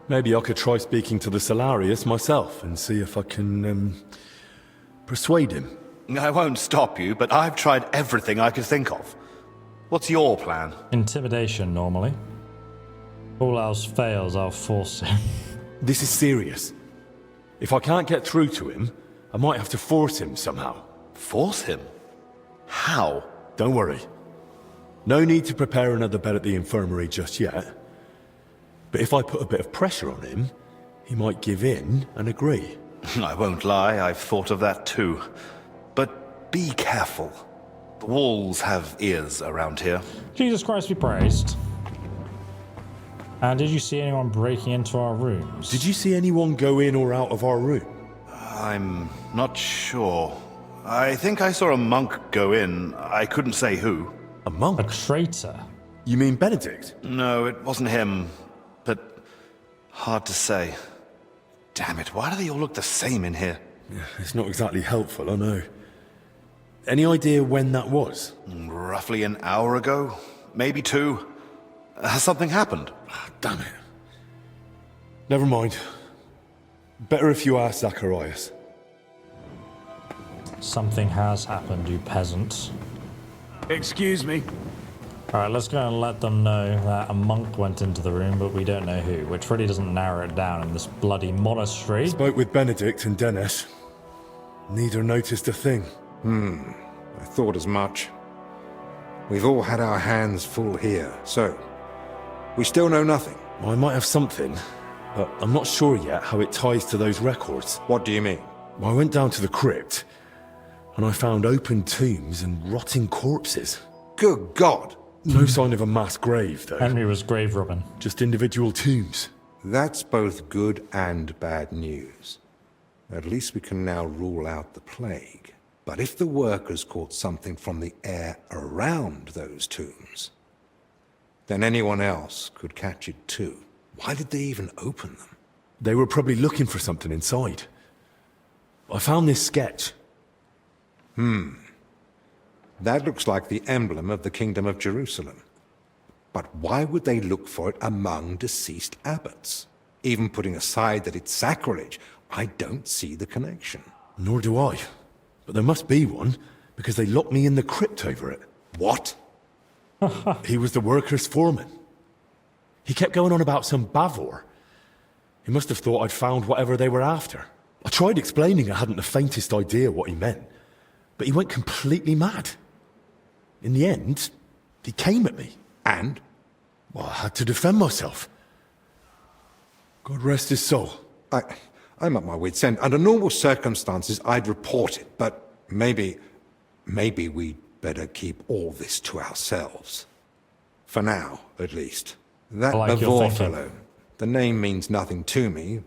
maybe I could try speaking to the Salarius myself and see if I can, persuade him. I won't stop you, but I've tried everything I could think of. What's your plan? Intimidation, normally. All else fails, I'll force him. This is serious. If I can't get through to him, I might have to force him somehow. Force him? How? Don't worry. No need to prepare another bed at the infirmary just yet. But if I put a bit of pressure on him, he might give in and agree. I won't lie, I've thought of that too. But be careful. The walls have ears around here. Jesus Christ be praised. And did you see anyone breaking into our rooms? Did you see anyone go in or out of our room? I'm not sure. I think I saw a monk go in. I couldn't say who. A monk? A traitor? You mean Benedict? No, it wasn't him. But hard to say. Damn it, why do they all look the same in here? It's not exactly helpful, I know. Any idea when that was? Roughly an hour ago, maybe 2. Has something happened? Damn it. Never mind. Better if you ask Zacharias. Something has happened, you peasant. Excuse me. Alright, let's go and let them know that a monk went into the room, but we don't know who, which really doesn't narrow it down in this bloody monastery. Spoke with Benedict and Dennis. Neither noticed a thing. I thought as much. We've all had our hands full here, so we still know nothing. I might have something, but I'm not sure yet how it ties to those records. What do you mean? I went down to the crypt, and I found open tombs and rotting corpses. Good God! No sign of a mass grave, though. Henry was grave robbing. Just individual tombs. That's both good and bad news. At least we can now rule out the plague. But if the workers caught something from the air around those tombs, then anyone else could catch it too. Why did they even open them? They were probably looking for something inside. I found this sketch. That looks like the emblem of the Kingdom of Jerusalem. But why would they look for it among deceased abbots? Even putting aside that it's sacrilege, I don't see the connection. Nor do I. But there must be one, because they locked me in the crypt over it. What? He was the workers' foreman. He kept going on about some Bavor. He must have thought I'd found whatever they were after. I tried explaining I hadn't the faintest idea what he meant, but he went completely mad. In the end, he came at me. And? Well, I had to defend myself. God rest his soul. I'm at my wit's end. Under normal circumstances, I'd report it, but maybe we'd better keep all this to ourselves. For now, at least. That I like your Bavor thinking. fellow, the name means nothing to me,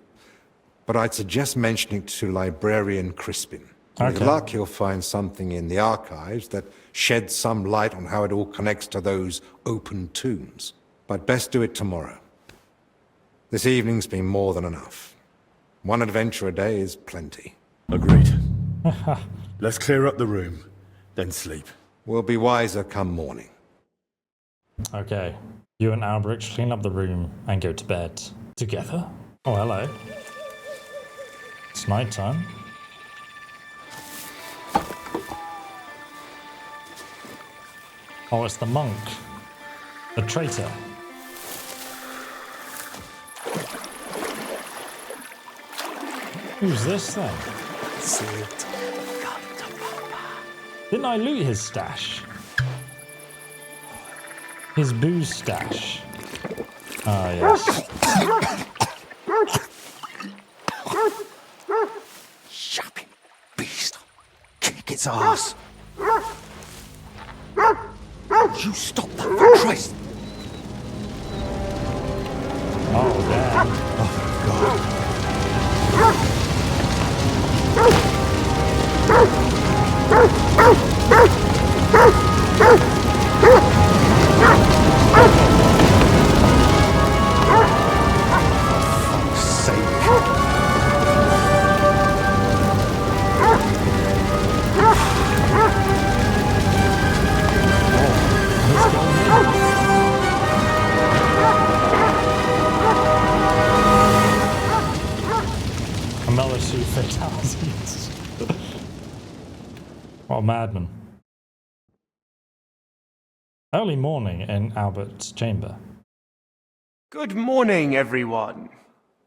but I'd suggest mentioning it to librarian Crispin. With Okay. luck, he'll find something in the archives that sheds some light on how it all connects to those open tombs. But best do it tomorrow. This evening's been more than enough. One adventure a day is plenty. Agreed. Let's clear up the room, then sleep. We'll be wiser come morning. Okay. You and Albert clean up the room and go to bed. Together? Oh, hello. It's nighttime. Oh, it's the monk. The traitor. Who's this then? Didn't I loot his stash? His booze stash. Ah, yes. Shut him, beast. Kick its ass. You stop that, for Christ. Oh, damn. Oh, God. Another 2 fatalities. What a madman. Early morning in Albert's chamber. Good morning, everyone.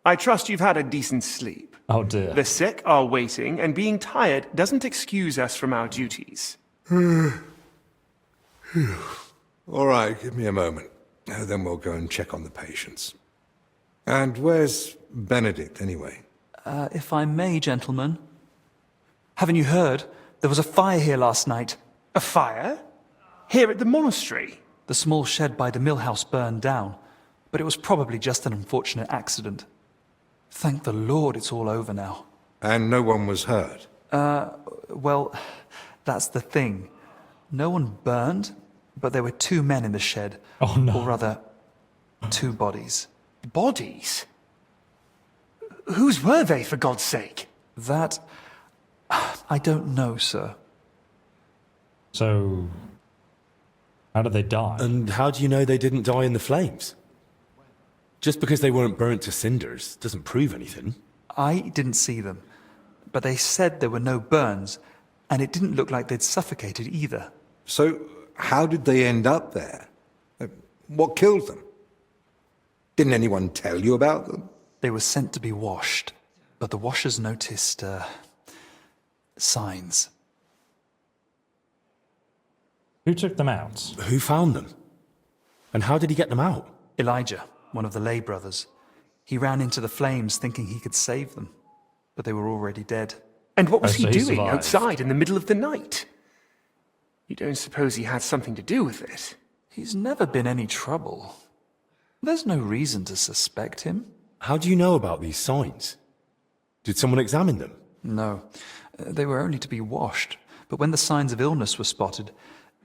I trust you've had a decent sleep. Oh dear. The sick are waiting, and being tired doesn't excuse us from our duties. All right, give me a moment. Then we'll go and check on the patients. And where's Benedict, anyway? If I may, gentlemen. Haven't you heard? There was a fire here last night. A fire? Here at the monastery? The small shed by the mill house burned down, but it was probably just an unfortunate accident. Thank the Lord it's all over now. And no one was hurt? Well, that's the thing. No one burned, but there were 2 men in the shed. Oh no. Or rather, 2 bodies. Bodies? Whose were they, for God's sake? That... I don't know, sir. So, how did they die? And how do you know they didn't die in the flames? Just because they weren't burnt to cinders doesn't prove anything. I didn't see them, but they said there were no burns, and it didn't look like they'd suffocated either. So, how did they end up there? What killed them? Didn't anyone tell you about them? They were sent to be washed, but the washers noticed, signs. Who took them out? Who found them? And how did he get them out? Elijah, one of the lay brothers. He ran into the flames thinking he could save them, but they were already dead. And what was Oh, he so he doing survived. outside in the middle of the night? You don't suppose he had something to do with it? He's never been any trouble. There's no reason to suspect him. How do you know about these signs? Did someone examine them? No, they were only to be washed, but when the signs of illness were spotted,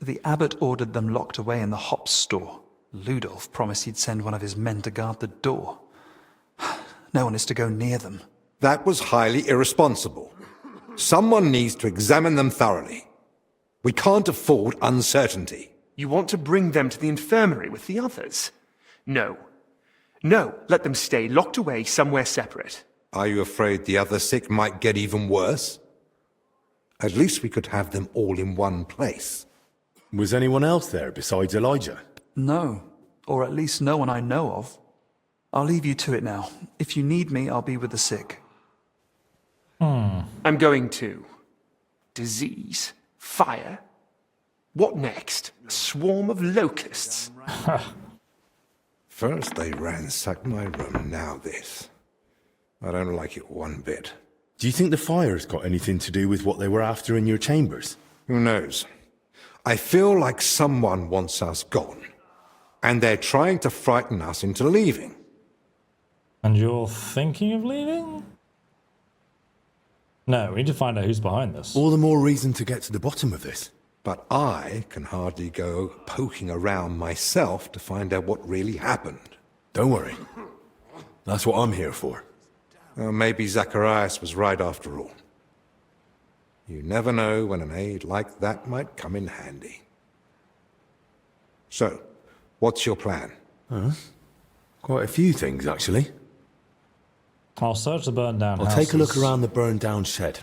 the abbot ordered them locked away in the hops store. Ludolf promised he'd send one of his men to guard the door. No one is to go near them. That was highly irresponsible. Someone needs to examine them thoroughly. We can't afford uncertainty. You want to bring them to the infirmary with the others? No. No, let them stay locked away somewhere separate. Are you afraid the other sick might get even worse? At least we could have them all in one place. Was anyone else there besides Elijah? No, or at least no one I know of. I'll leave you to it now. If you need me, I'll be with the sick. I'm going to. Disease? Fire? What next? A swarm of locusts? First they ransacked my room, now this. I don't like it one bit. Do you think the fire's got anything to do with what they were after in your chambers? Who knows? I feel like someone wants us gone. And they're trying to frighten us into leaving. And you're thinking of leaving? No, we need to find out who's behind this. All the more reason to get to the bottom of this. But I can hardly go poking around myself to find out what really happened. Don't worry. That's what I'm here for. Maybe Zacharias was right after all. You never know when an aid like that might come in handy. So, What's your plan? Quite a few things, actually. I'll search the burned down I'll houses. take a look around the burned down shed.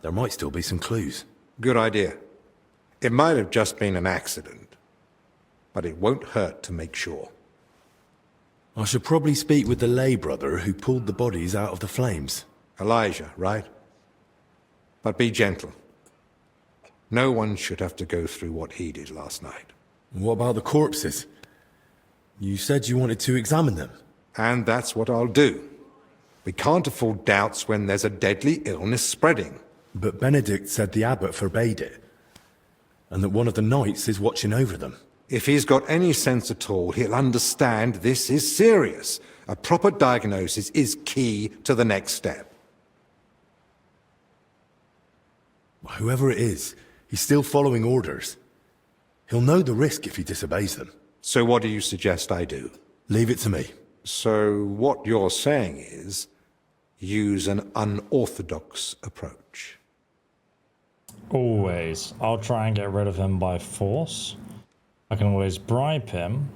There might still be some clues. Good idea. It might have just been an accident, but it won't hurt to make sure. I should probably speak with the lay brother who pulled the bodies out of the flames. Elijah, right? But be gentle. No one should have to go through what he did last night. What about the corpses? You said you wanted to examine them. And that's what I'll do. We can't afford doubts when there's a deadly illness spreading. But Benedict said the abbot forbade it, and that one of the knights is watching over them. If he's got any sense at all, he'll understand this is serious. A proper diagnosis is key to the next step. Whoever it is, he's still following orders. He'll know the risk if he disobeys them. So what do you suggest I do? Leave it to me. So what you're saying is, use an unorthodox approach. Always. I'll try and get rid of him by force. I can always bribe him.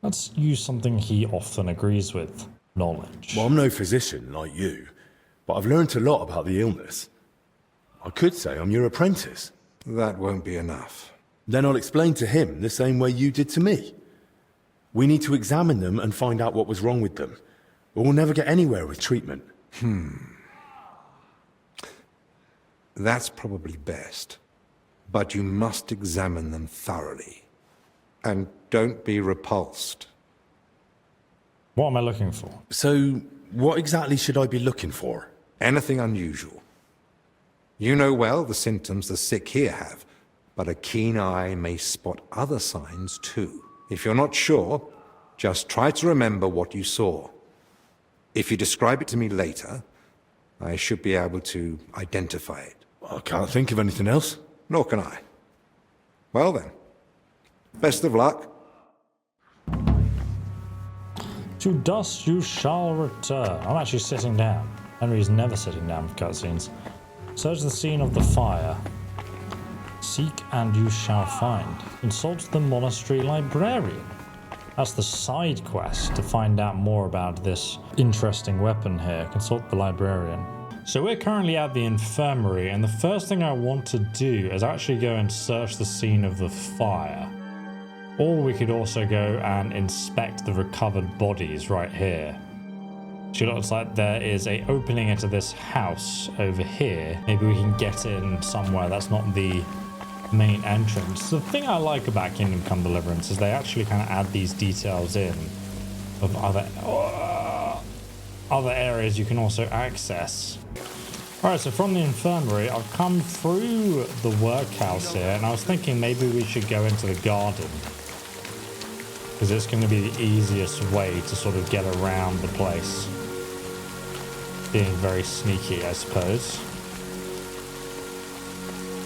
Let's use something he often agrees with. Knowledge. Well, I'm no physician like you, but I've learned a lot about the illness. I could say I'm your apprentice. That won't be enough. Then I'll explain to him the same way you did to me. We need to examine them and find out what was wrong with them, or we'll never get anywhere with treatment. That's probably best. But you must examine them thoroughly. And don't be repulsed. What am I looking for? So, what exactly should I be looking for? Anything unusual. You know well the symptoms the sick here have, but a keen eye may spot other signs too. If you're not sure, just try to remember what you saw. If you describe it to me later, I should be able to identify it. I can't think of anything else. Nor can I. Well then, best of luck. To dust you shall return. I'm actually sitting down. Henry's never sitting down for cutscenes. Search the scene of the fire. Seek and you shall find. Consult the monastery librarian. That's the side quest to find out more about this interesting weapon here. Consult the librarian. So we're currently at the infirmary, and the first thing I want to do is actually go and search the scene of the fire. Or we could also go and inspect the recovered bodies right here. It looks like there is an opening into this house over here. Maybe we can get in somewhere that's not the main entrance. The thing I like about Kingdom Come Deliverance is they actually kind of add these details in of other areas you can also access. Alright, so from the infirmary, I've come through the workhouse here, and I was thinking maybe we should go into the garden, because it's going to be the easiest way to sort of get around the place. Being very sneaky, I suppose.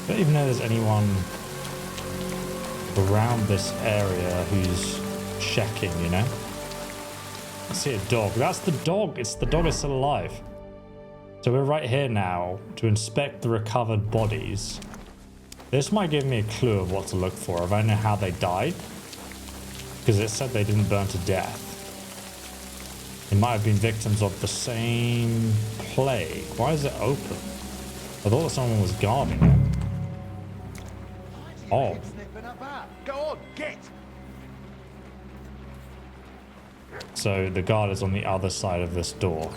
I don't even know there's anyone around this area who's checking, you know? I see a dog. That's the dog. It's the dog is still alive. So we're right here now to inspect the recovered bodies. This might give me a clue of what to look for, if I know how they died. Because it said they didn't burn to death. They might have been victims of the same plague. Why is it open? I thought someone was guarding it. Oh. Go on, get! So the guard is on the other side of this door.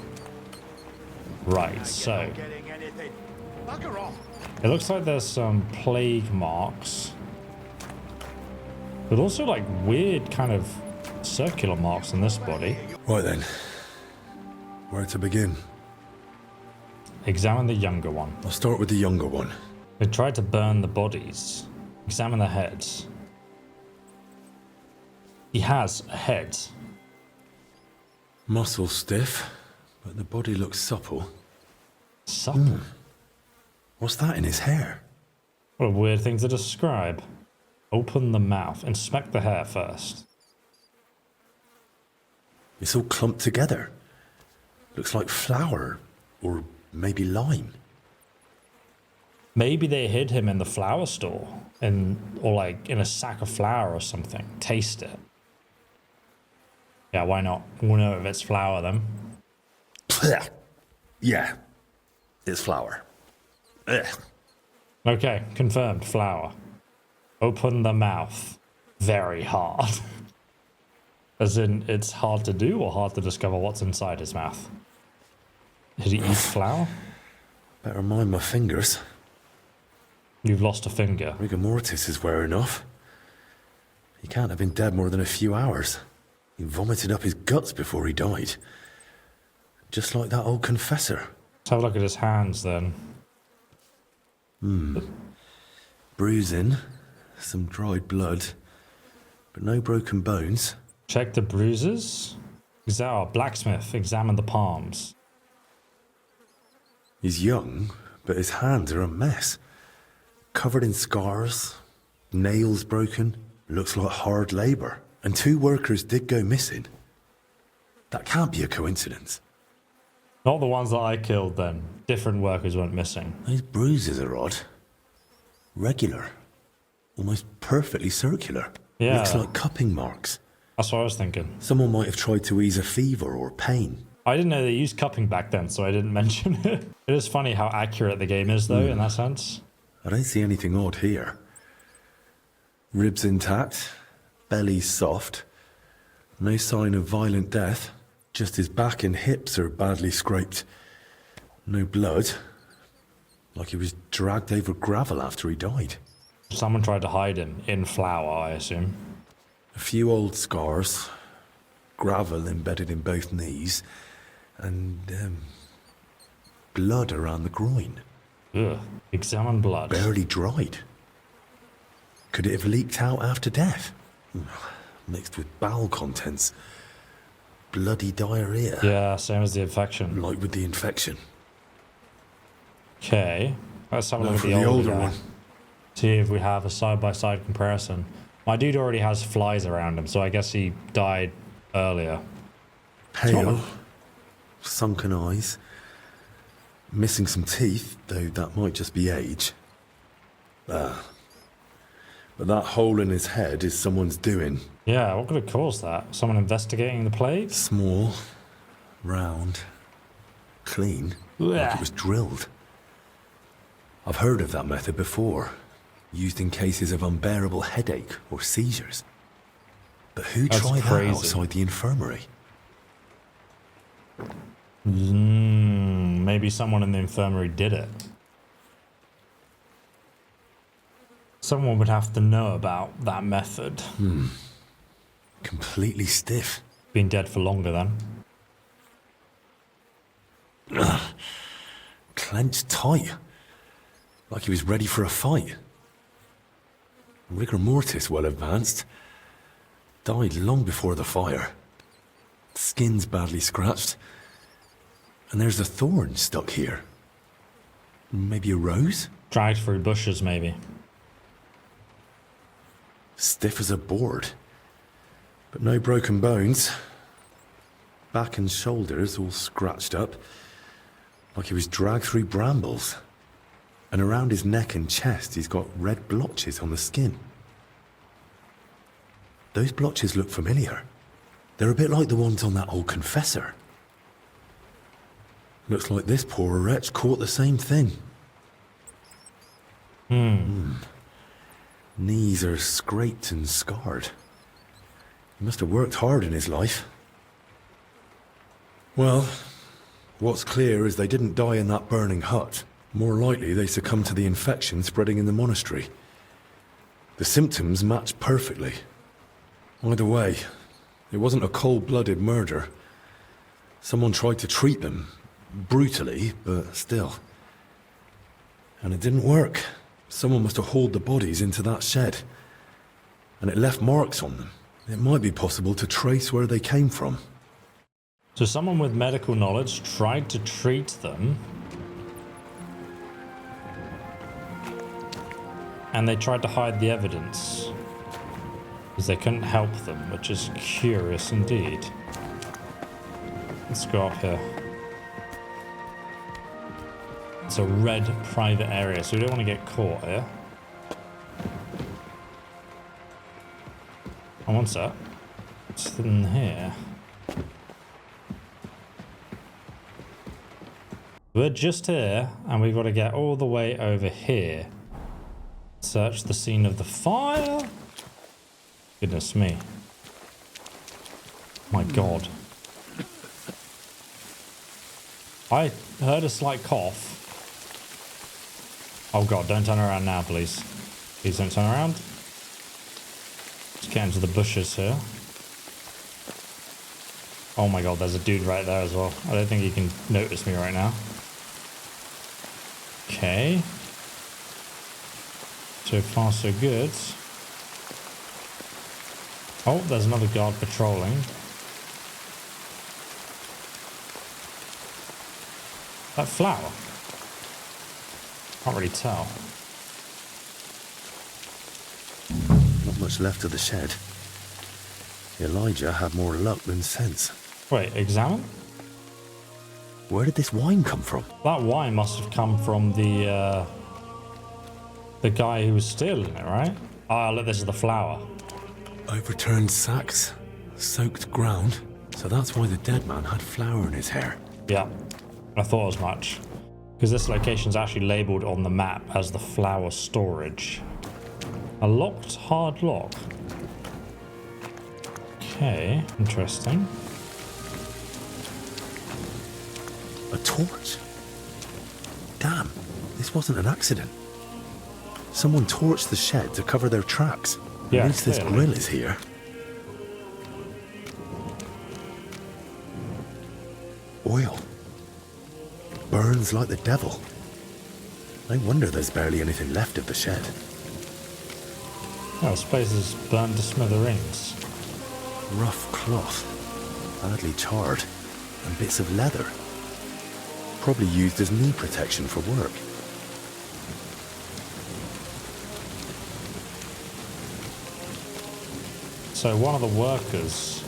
Right, so it looks like there's some plague marks, but also like weird kind of circular marks on this body. Right then, where to begin? Examine the younger one. I'll start with the younger one. They tried to burn the bodies. Examine the heads. He has a head. Muscle stiff, but the body looks supple. Supple? What's that in his hair? What a weird thing to describe. Open the mouth. Inspect the hair first. It's all clumped together. Looks like flour, or maybe lime. Maybe they hid him in the flower store, or like in a sack of flour or something. Taste it. Yeah, why not? We'll know if it's flour then. Yeah, it's flour. Ugh. Okay, confirmed. Flour. Open the mouth. Very hard. As in, it's hard to do or hard to discover what's inside his mouth? Did he eat flour? Better mind my fingers. You've lost a finger. Rigor mortis is wearing off. He can't have been dead more than a few hours. He vomited up his guts before he died. Just like that old confessor. Let's have a look at his hands then. Bruising, some dried blood, but no broken bones. Check the bruises. Blacksmith, examine the palms. He's young, but his hands are a mess. Covered in scars, nails broken, looks like hard labor. And 2 workers did go missing. That can't be a coincidence. Not the ones that I killed then. Different workers went missing. Those bruises are odd. Regular. Almost perfectly circular. Yeah. Looks like cupping marks. That's what I was thinking. Someone might have tried to ease a fever or pain. I didn't know they used cupping back then, so I didn't mention it. It is funny how accurate the game is, though, in that sense. I don't see anything odd here. Ribs intact, belly soft, no sign of violent death. Just his back and hips are badly scraped. No blood. Like he was dragged over gravel after he died. Someone tried to hide him in flour, I assume. A few old scars, gravel embedded in both knees, and blood around the groin. Ugh. Examine blood. Barely dried. Could it have leaked out after death? Mixed with bowel contents. Bloody diarrhea. Yeah, same as the infection. Like with the infection. Okay. Let's have a No, look at for the the older older guy. one. See if we have a side-by-side comparison. My dude already has flies around him, so I guess he died earlier. Pale. Sunken eyes. Missing some teeth, though that might just be age. But that hole in his head is someone's doing. Yeah, what could have caused that? Someone investigating the plague? Small, round, clean, like it was drilled. I've heard of that method before, used in cases of unbearable headache or seizures. But who That's tried crazy. that outside the infirmary? Maybe someone in the infirmary did it. Someone would have to know about that method. Completely stiff. Been dead for longer then. Clenched tight. Like he was ready for a fight. Rigor mortis well advanced. Died long before the fire. Skin's badly scratched. And there's a thorn stuck here. Maybe a rose? Dragged through bushes, maybe. Stiff as a board. But no broken bones. Back and shoulders all scratched up. Like he was dragged through brambles. And around his neck and chest he's got red blotches on the skin. Those blotches look familiar. They're a bit like the ones on that old confessor. Looks like this poor wretch caught the same thing. Knees are scraped and scarred. He must have worked hard in his life. Well, what's clear is they didn't die in that burning hut. More likely they succumbed to the infection spreading in the monastery. The symptoms match perfectly. Either way, it wasn't a cold-blooded murder. Someone tried to treat them, brutally, but still. And it didn't work. Someone must have hauled the bodies into that shed. And it left marks on them. It might be possible to trace where they came from. So someone with medical knowledge tried to treat them. And they tried to hide the evidence. Because they couldn't help them, which is curious indeed. Let's go up here. It's a red private area, so we don't want to get caught here. Oh, one sec. What's in here? We're just here, and we've got to get all the way over here. Search the scene of the fire. Goodness me. My God. I heard a slight cough. Oh God, don't turn around now, please. Please don't turn around. Let's get into the bushes here. Oh my God, there's a dude right there as well. I don't think he can notice me right now. Okay. So far, so good. Oh, there's another guard patrolling. That flower? Can't really tell. Not much left of the shed. Elijah had more luck than sense. Wait, examine? Where did this wine come from? That wine must have come from the guy who was stealing it, right? Ah, look, this is the flower. Overturned sacks, soaked ground. So that's why the dead man had flour in his hair. Yeah, I thought as much. Because this location's actually labelled on the map as the flower storage. A locked hard lock. Okay, interesting. A torch? Damn, this wasn't an accident. Someone torched the shed to cover their tracks. Yeah, at least this grill is here. Oil. Burns like the devil. No wonder there's barely anything left of the shed. Oh, this place is burned to smithereens. Rough cloth, badly charred, and bits of leather. Probably used as knee protection for work. So one of the workers,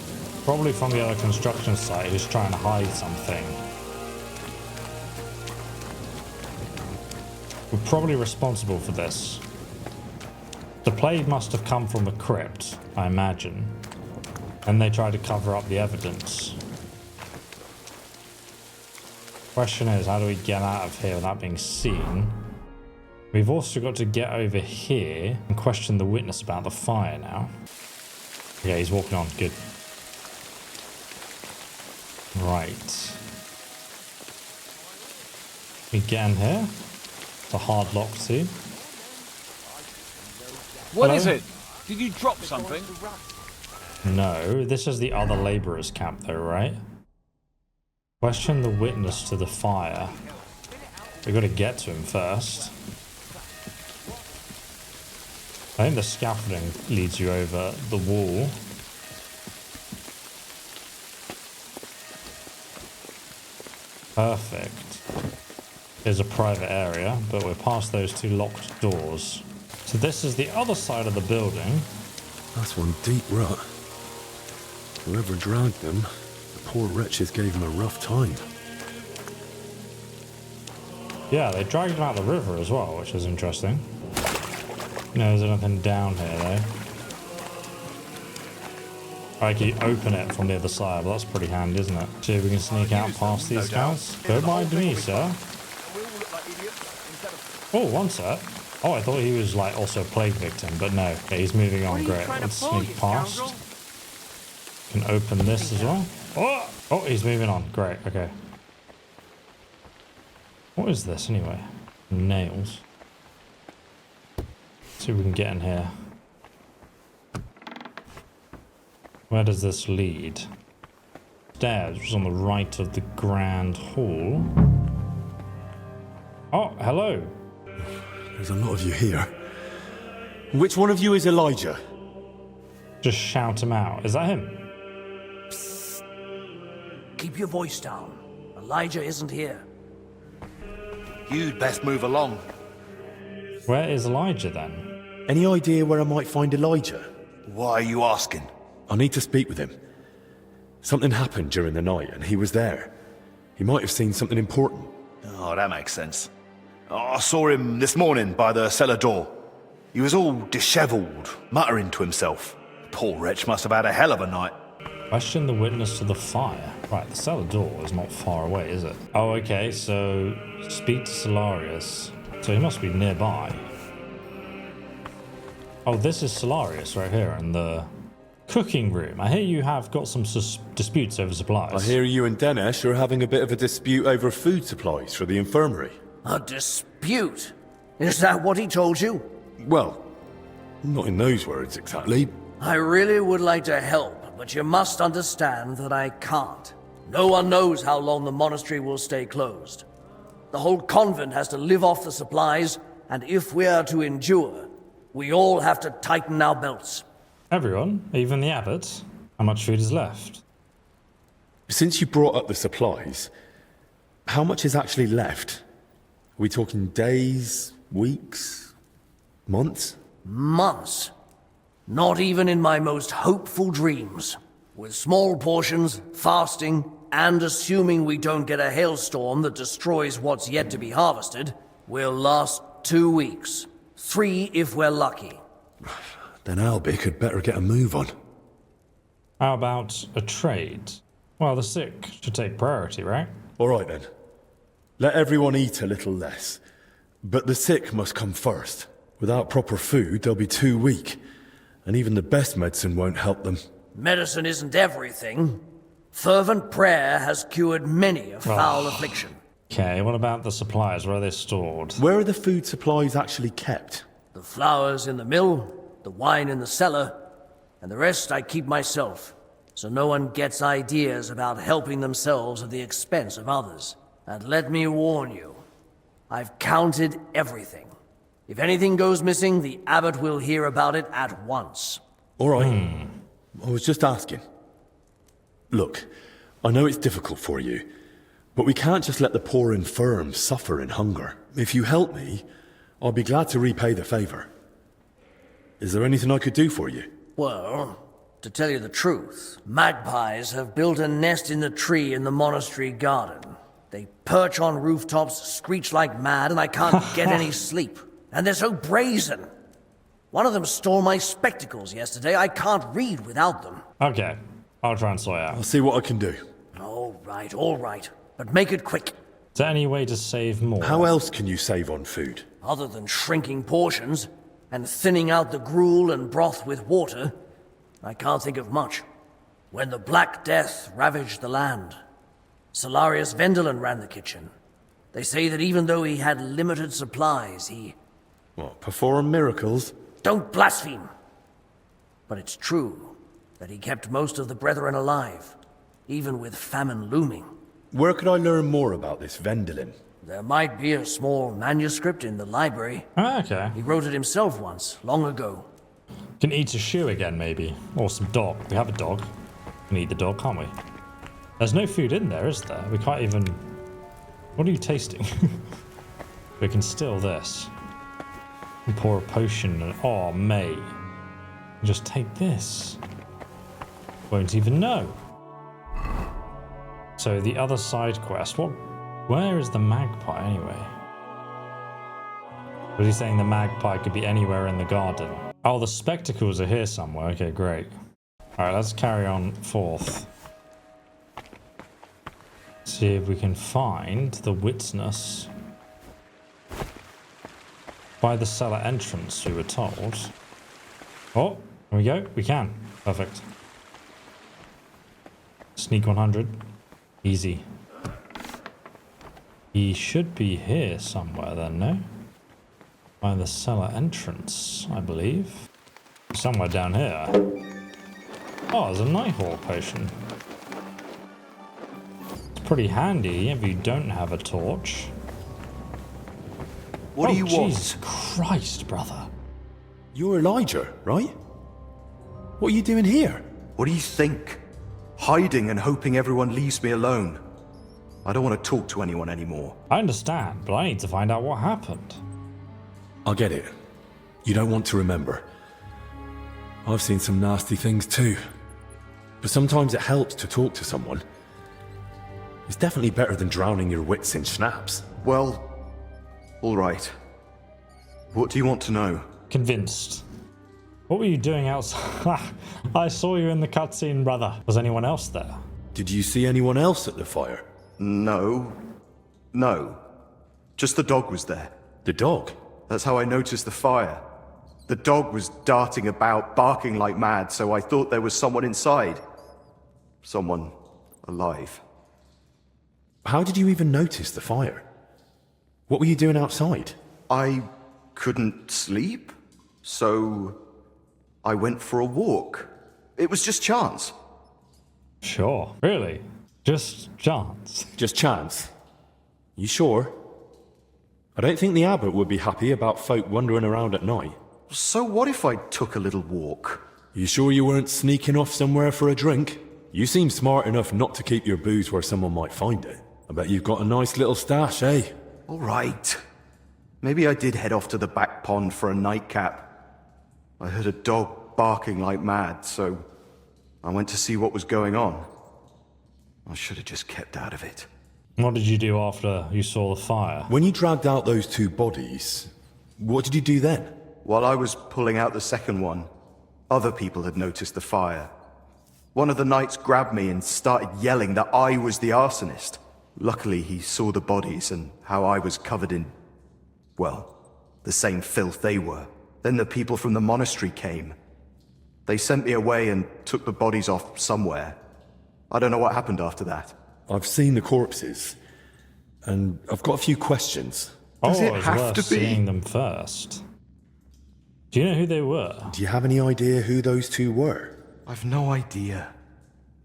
probably from the other construction site, who's trying to hide something, were probably responsible for this. The plague must have come from the crypt, I imagine, and they tried to cover up the evidence. Question is, how do we get out of here without being seen? We've also got to get over here and question the witness about the fire now. Yeah, he's walking on. Good. Right. We get in here. It's a hard lock too. What Hello? is it? Did you drop something? No, this is the other laborers' camp though, right? Question the witness to the fire. We've got to get to him first. I think the scaffolding leads you over the wall. Perfect. There's a private area, but we're past those two locked doors. So this is the other side of the building. That's one deep rut. Whoever dragged them, the poor wretches gave him a rough time. Yeah, they dragged him out the river as well, which is interesting. No, there's nothing down here though. I can open it from the other side, but that's pretty handy, isn't it? See if we can sneak out past these guys. Don't mind me, sir. Oh, one sec. Oh, I thought he was like also a plague victim, but no. Okay, he's moving on. Great. Let's sneak past. Can open this as well. Oh! Oh, he's moving on. Great. Okay. What is this anyway? Nails. See if we can get in here. Where does this lead? Stairs, which is on the right of the grand hall. Oh, hello. There's a lot of you here. Which one of you is Elijah? Just shout him out. Is that him? Keep your voice down. Elijah isn't here. You'd best move along. Where is Elijah then? Any idea where I might find Elijah? Why are you asking? I need to speak with him. Something happened during the night and he was there. He might have seen something important. Oh, that makes sense. I saw him this morning by the cellar door. He was all dishevelled, muttering to himself. Poor wretch must have had a hell of a night. Question the witness to the fire. Right, the cellar door is not far away, is it? Oh, okay, so speak to Solarius. So he must be nearby. Oh, this is Solarius right here in the cooking room. I hear you have got some disputes over supplies. I hear you and Denesh are having a bit of a dispute over food supplies for the infirmary. A dispute? Is that what he told you? Well, not in those words exactly. I really would like to help, but you must understand that I can't. No one knows how long the monastery will stay closed. The whole convent has to live off the supplies, and if we are to endure, we all have to tighten our belts. Everyone? Even the Abbot? How much food is left? Since you brought up the supplies, how much is actually left? Are we talking days, weeks, months? Months. Not even in my most hopeful dreams. With small portions, fasting, and assuming we don't get a hailstorm that destroys what's yet to be harvested, we'll last 2 weeks. 3 if we're lucky. Then Albic had better get a move on. How about a trade? Well, the sick should take priority, right? All right then. Let everyone eat a little less. But the sick must come first. Without proper food, they'll be too weak. And even the best medicine won't help them. Medicine isn't everything. Fervent prayer has cured many a foul affliction. Okay, what about the supplies? Where are they stored? Where are the food supplies actually kept? The flowers in the mill, the wine in the cellar, and the rest I keep myself, so no one gets ideas about helping themselves at the expense of others. And let me warn you, I've counted everything. If anything goes missing, the Abbot will hear about it at once. All right. I was just asking. Look, I know it's difficult for you, but we can't just let the poor infirm suffer in hunger. If you help me, I'll be glad to repay the favor. Is there anything I could do for you? Well, to tell you the truth, magpies have built a nest in the tree in the monastery garden. They perch on rooftops, screech like mad, and I can't get any sleep. And they're so brazen. One of them stole my spectacles yesterday. I can't read without them. Okay, I'll try and sort it out. I'll see what I can do. All right. But make it quick. Is there any way to save more? How else can you save on food? Other than shrinking portions and thinning out the gruel and broth with water, I can't think of much. When the Black Death ravaged the land, Solarius Vendelin ran the kitchen. They say that even though he had limited supplies, he... What, perform miracles? Don't blaspheme! But it's true that he kept most of the brethren alive, even with famine looming. Where could I learn more about this Vendelin? There might be a small manuscript in the library. Ah, okay. He wrote it himself once, long ago. Can eat a shoe again, maybe. Or some dog. We have a dog. We can eat the dog, can't we? There's no food in there, is there? We can't even... What are you tasting? We can still this. And pour a potion and... Oh, mate. Just take this. Won't even know. So the other side quest. Where is the magpie anyway? Was he saying the magpie could be anywhere in the garden? Oh, the spectacles are here somewhere. Okay, great. Alright, let's carry on forth. See if we can find the witness by the cellar entrance, we were told. Oh, here we go. We can. Perfect. Sneak 100. Easy. He should be here somewhere then, no? By the cellar entrance, I believe. Somewhere down here. Oh, there's a Nighthawk potion. It's pretty handy if you don't have a torch. What do you want? Jesus Christ, brother. You're Elijah, right? What are you doing here? What do you think? Hiding and hoping everyone leaves me alone. I don't want to talk to anyone anymore. I understand, but I need to find out what happened. I get it. You don't want to remember. I've seen some nasty things too. But sometimes it helps to talk to someone. It's definitely better than drowning your wits in schnapps. Well, All right. What do you want to know? Convinced. What were you doing outside? I saw you in the cutscene, brother. Was anyone else there? Did you see anyone else at the fire? No. Just the dog was there. The dog? That's how I noticed the fire. The dog was darting about, barking like mad, so I thought there was someone inside. Someone alive. How did you even notice the fire? What were you doing outside? I couldn't sleep, so I went for a walk. It was just chance. Sure. Really? Just chance? Just chance? You sure? I don't think the Abbot would be happy about folk wandering around at night. So what if I took a little walk? You sure you weren't sneaking off somewhere for a drink? You seem smart enough not to keep your booze where someone might find it. I bet you've got a nice little stash, eh? All right. Maybe I did head off to the back pond for a nightcap. I heard a dog barking like mad, so I went to see what was going on. I should have just kept out of it. What did you do after you saw the fire? When you dragged out those 2 bodies, what did you do then? While I was pulling out the second one, other people had noticed the fire. One of the knights grabbed me and started yelling that I was the arsonist. Luckily, he saw the bodies and how I was covered in, well, the same filth they were. Then the people from the monastery came. They sent me away and took the bodies off somewhere. I don't know what happened after that. I've seen the corpses, and I've got a few questions. Does it it's have worth to be? seeing them first. Do you know who they were? Do you have any idea who those 2 were? I've no idea.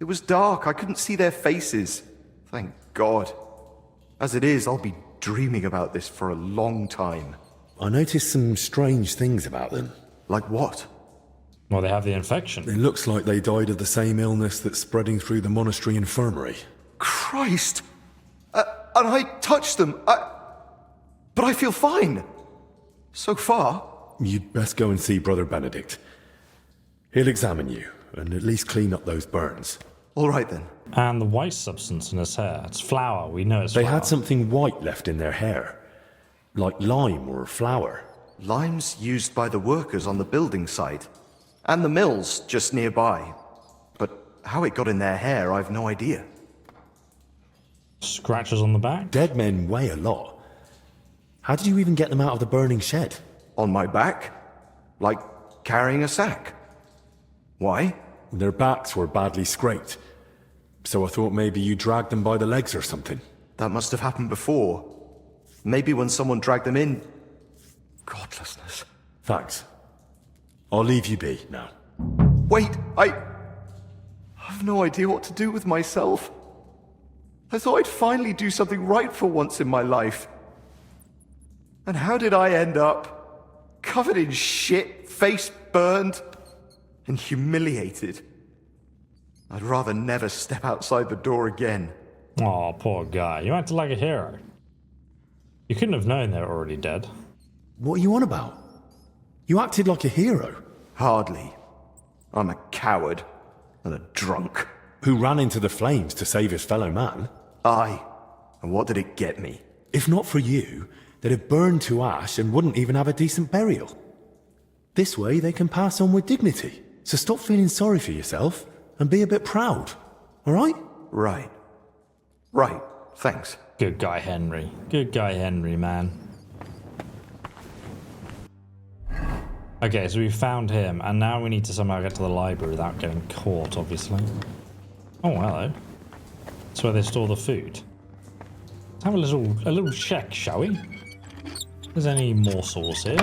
It was dark. I couldn't see their faces. Thank God. As it is, I'll be dreaming about this for a long time. I noticed some strange things about them. Like what? Well, they have the infection. It looks like they died of the same illness that's spreading through the monastery infirmary. Christ! And I touched them. But I feel fine. So far. You'd best go and see Brother Benedict. He'll examine you, and at least clean up those burns. All right then. And the white substance in his hair. It's flour. We know it's They flour. had something white left in their hair. Like lime or flour. Lime's used by the workers on the building site. And the mills just nearby. But how it got in their hair, I've no idea. Scratches on the back? Dead men weigh a lot. How did you even get them out of the burning shed? On my back? Like carrying a sack. Why? Their backs were badly scraped. So I thought maybe you dragged them by the legs or something. That must have happened before. Maybe when someone dragged them in. Godlessness. Thanks. I'll leave you be now. Wait, I've no idea what to do with myself. I thought I'd finally do something right for once in my life. And how did I end up? Covered in shit, face burned, and humiliated. I'd rather never step outside the door again. Oh, poor guy. You acted like a hero. You couldn't have known they were already dead. What are you on about? You acted like a hero. Hardly. I'm a coward and a drunk. Who ran into the flames to save his fellow man. Aye. And what did it get me? If not for you, they'd have burned to ash and wouldn't even have a decent burial. This way they can pass on with dignity. So stop feeling sorry for yourself and be a bit proud. All right? Right. Right. Thanks. Good guy, Henry. Good guy, Henry, man. Okay, so we found him, and now we need to somehow get to the library without getting caught, obviously. Oh, hello. That's where they store the food. Let's have a little check, shall we? If there's any morsels here.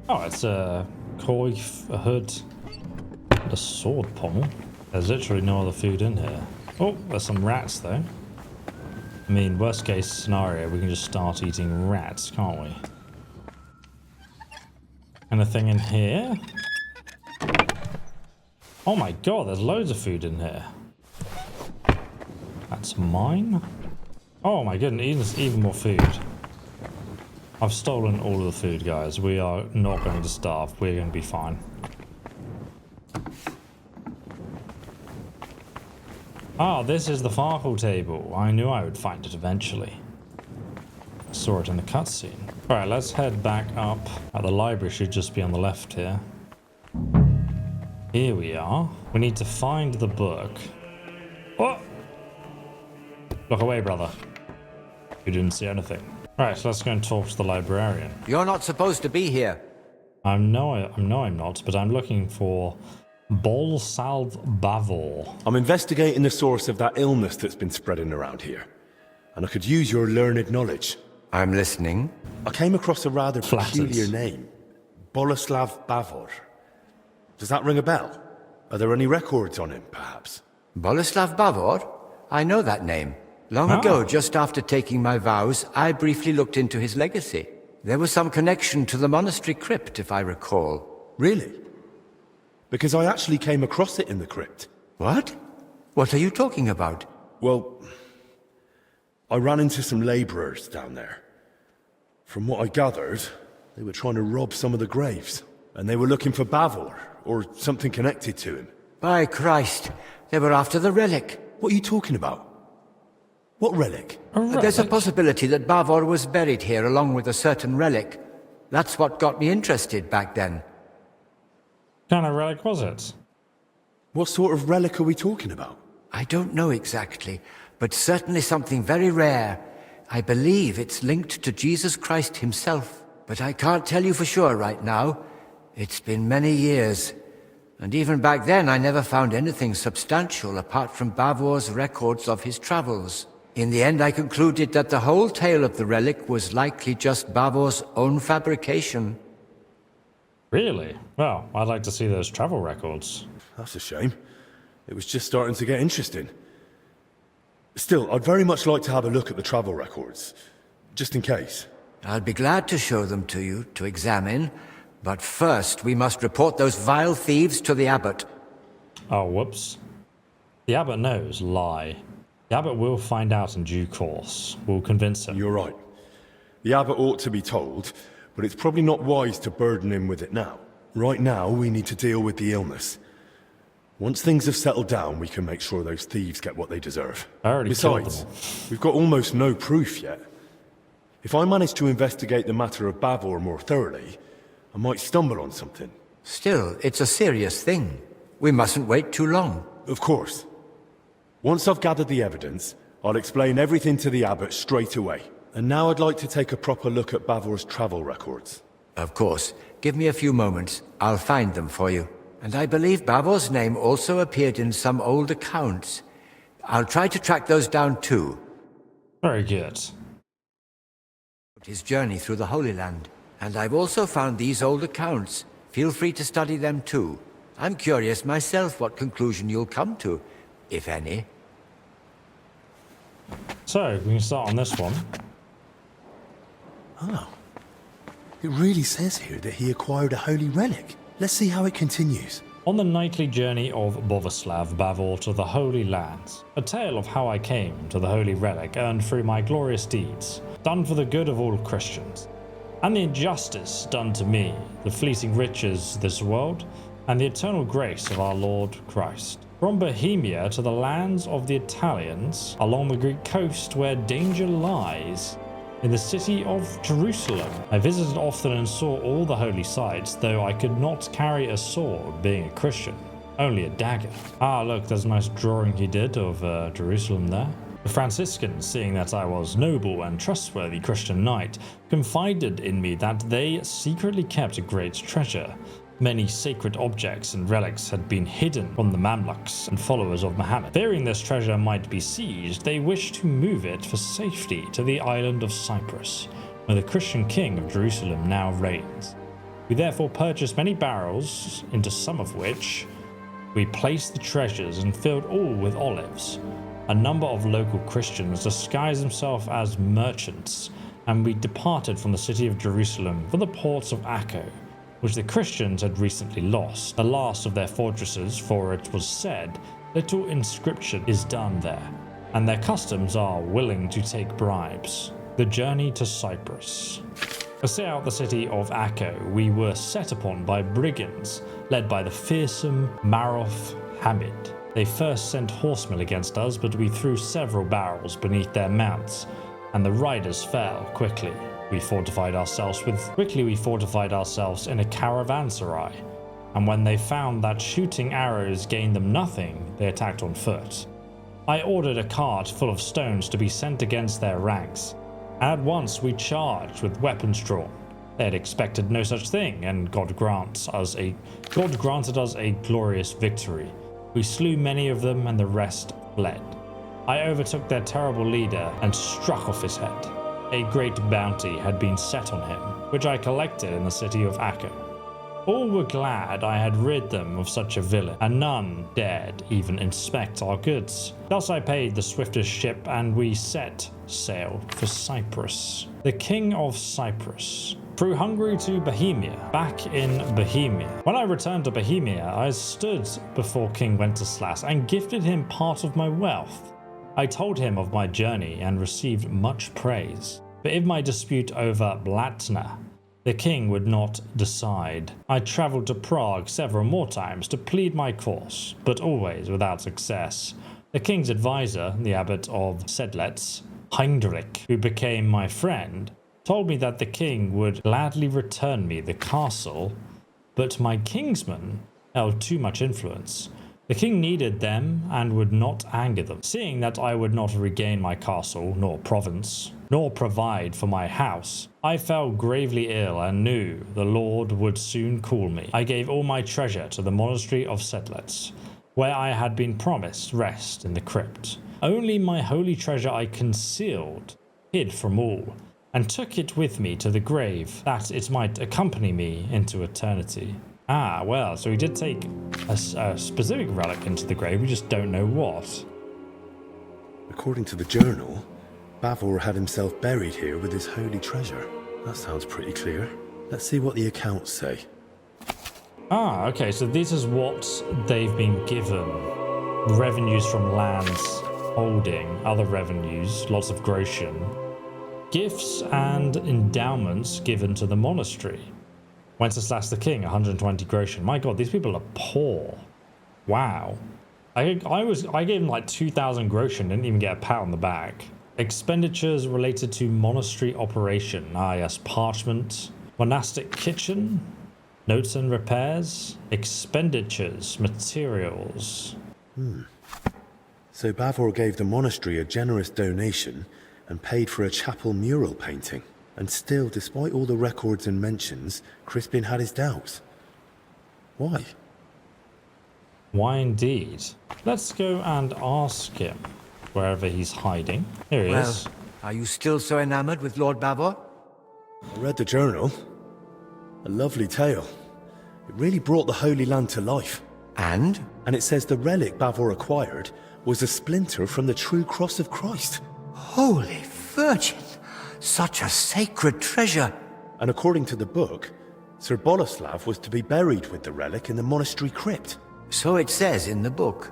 Oh, it's a coif, a hood, and a sword pommel. There's literally no other food in here. Oh, there's some rats, though. I mean, worst case scenario, we can just start eating rats, can't we? Anything in here? Oh my god, there's loads of food in here. That's mine? Oh my goodness, even more food. I've stolen all of the food, guys. We are not going to starve. We're going to be fine. Ah, this is the Farkle table. I knew I would find it eventually. Saw it in the cutscene. Alright, let's head back up. The library should just be on the left here. Here we are. We need to find the book. Oh! Look away, brother. You didn't see anything. Right, let's go and talk to the librarian. You're not supposed to be here. I'm not, but I'm looking for Boleslav Bavor. I'm investigating the source of that illness that's been spreading around here. And I could use your learned knowledge. I'm listening. I came across a rather Flattered. peculiar name. Boleslav Bavor. Does that ring a bell? Are there any records on him, perhaps? Boleslav Bavor? I know that name. Long ago, just after taking my vows, I briefly looked into his legacy. There was some connection to the monastery crypt, if I recall. Really? Because I actually came across it in the crypt. What? What are you talking about? Well, I ran into some labourers down there. From what I gathered, they were trying to rob some of the graves. And they were looking for Bavor, or something connected to him. By Christ, they were after the relic. What are you talking about? What relic? There's a possibility that Bavor was buried here along with a certain relic. That's what got me interested back then. What kind of relic was it? What sort of relic are we talking about? I don't know exactly, but certainly something very rare. I believe it's linked to Jesus Christ himself, but I can't tell you for sure right now. It's been many years, and even back then I never found anything substantial apart from Bavor's records of his travels. In the end, I concluded that the whole tale of the relic was likely just Bavor's own fabrication. Really? Well, I'd like to see those travel records. That's a shame. It was just starting to get interesting. Still, I'd very much like to have a look at the travel records, just in case. I'll be glad to show them to you, to examine, but first we must report those vile thieves to the Abbot. Oh, whoops. The Abbot knows, lie. The Abbot will find out in due course. We'll convince him. You're right. The Abbot ought to be told, but it's probably not wise to burden him with it now. Right now, we need to deal with the illness. Once things have settled down, we can make sure those thieves get what they deserve. I already killed them. Besides, we've got almost no proof yet. If I manage to investigate the matter of Bavor more thoroughly, I might stumble on something. Still, it's a serious thing. We mustn't wait too long. Of course. Once I've gathered the evidence, I'll explain everything to the Abbot straight away. And now I'd like to take a proper look at Bavor's travel records. Of course. Give me a few moments. I'll find them for you. And I believe Bavor's name also appeared in some old accounts. I'll try to track those down too. Very good. His journey through the Holy Land. And I've also found these old accounts. Feel free to study them too. I'm curious myself what conclusion you'll come to, if any. So, we can start on this one. Oh. It really says here that he acquired a holy relic. Let's see how it continues. On the nightly journey of Boleslav Bavor to the Holy Lands, a tale of how I came to the Holy Relic earned through my glorious deeds, done for the good of all Christians, and the injustice done to me, the fleeting riches of this world, and the eternal grace of our Lord Christ. From Bohemia to the lands of the Italians, along the Greek coast where danger lies, in the city of Jerusalem, I visited often and saw all the holy sites, though I could not carry a sword, being a Christian, only a dagger. Ah, look, there's a nice drawing he did of Jerusalem there. The Franciscans, seeing that I was noble and trustworthy Christian knight, confided in me that they secretly kept a great treasure. Many sacred objects and relics had been hidden from the Mamluks and followers of Muhammad. Fearing this treasure might be seized, they wished to move it for safety to the island of Cyprus, where the Christian king of Jerusalem now reigns. We therefore purchased many barrels, into some of which we placed the treasures and filled all with olives. A number of local Christians disguised themselves as merchants, and we departed from the city of Jerusalem for the ports of Acco, which the Christians had recently lost, the last of their fortresses, for it was said, little inscription is done there, and their customs are willing to take bribes. The journey to Cyprus. To set out the city of Acco, we were set upon by brigands, led by the fearsome Marof Hamid. They first sent horsemen against us, but we threw several barrels beneath their mounts, and the riders fell quickly. We fortified ourselves in a caravanserai, and when they found that shooting arrows gained them nothing, they attacked on foot. I ordered a cart full of stones to be sent against their ranks, and at once we charged with weapons drawn. They had expected no such thing, and God granted us a glorious victory. We slew many of them, and the rest fled. I overtook their terrible leader and struck off his head. A great bounty had been set on him, which I collected in the city of Acre. All were glad I had rid them of such a villain, and none dared even inspect our goods. Thus I paid the swiftest ship, and we set sail for Cyprus. The King of Cyprus. Through Hungary to Bohemia, back in Bohemia. When I returned to Bohemia, I stood before King Wenceslas and gifted him part of my wealth. I told him of my journey and received much praise. But in my dispute over Blatna, the king would not decide. I travelled to Prague several more times to plead my cause, but always without success. The king's advisor, the Abbot of Sedlec, Heinrich, who became my friend, told me that the king would gladly return me the castle, but my kinsmen held too much influence. The king needed them and would not anger them. Seeing that I would not regain my castle, nor province, nor provide for my house, I fell gravely ill and knew the Lord would soon call me. I gave all my treasure to the Monastery of Sedlec, where I had been promised rest in the Crypt. Only my holy treasure I concealed, hid from all, and took it with me to the grave, that it might accompany me into eternity. Ah, well, so he did take a specific relic into the grave, we just don't know what. According to the journal, Bavor had himself buried here with his holy treasure. That sounds pretty clear. Let's see what the accounts say. Ah, okay, so this is what they've been given. Revenues from lands, holding, other revenues, lots of groschen. Gifts and endowments given to the monastery. Wenceslas the king, 120 groschen. My god, these people are poor. Wow. I gave him like 2,000 groschen, didn't even get a pat on the back. Expenditures related to monastery operation. Ah yes, parchment. Monastic kitchen. Notes and repairs. Expenditures. Materials. So Bavor gave the monastery a generous donation and paid for a chapel mural painting. And still, despite all the records and mentions, Crispin had his doubts. Why? Why indeed? Let's go and ask him, wherever he's hiding. Here he is. Are you still so enamored with Lord Bavor? I read the journal. A lovely tale. It really brought the Holy Land to life. And? And it says the relic Bavor acquired was a splinter from the true cross of Christ. Holy Virgin! Such a sacred treasure! And according to the book, Sir Boleslav was to be buried with the relic in the monastery crypt. So it says in the book.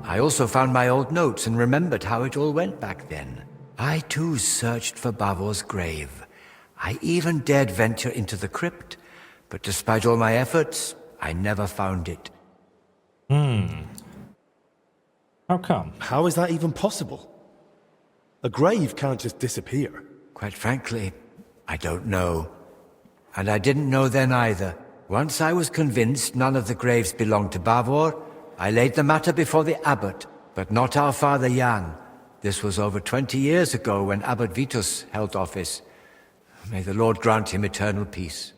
I also found my old notes and remembered how it all went back then. I too searched for Bavor's grave. I even dared venture into the crypt, but despite all my efforts, I never found it. How come? How is that even possible? A grave can't just disappear. Quite frankly, I don't know. And I didn't know then either. Once I was convinced none of the graves belonged to Bavor, I laid the matter before the Abbot, but not our Father Jan. This was over 20 years ago when Abbot Vitus held office. May the Lord grant him eternal peace.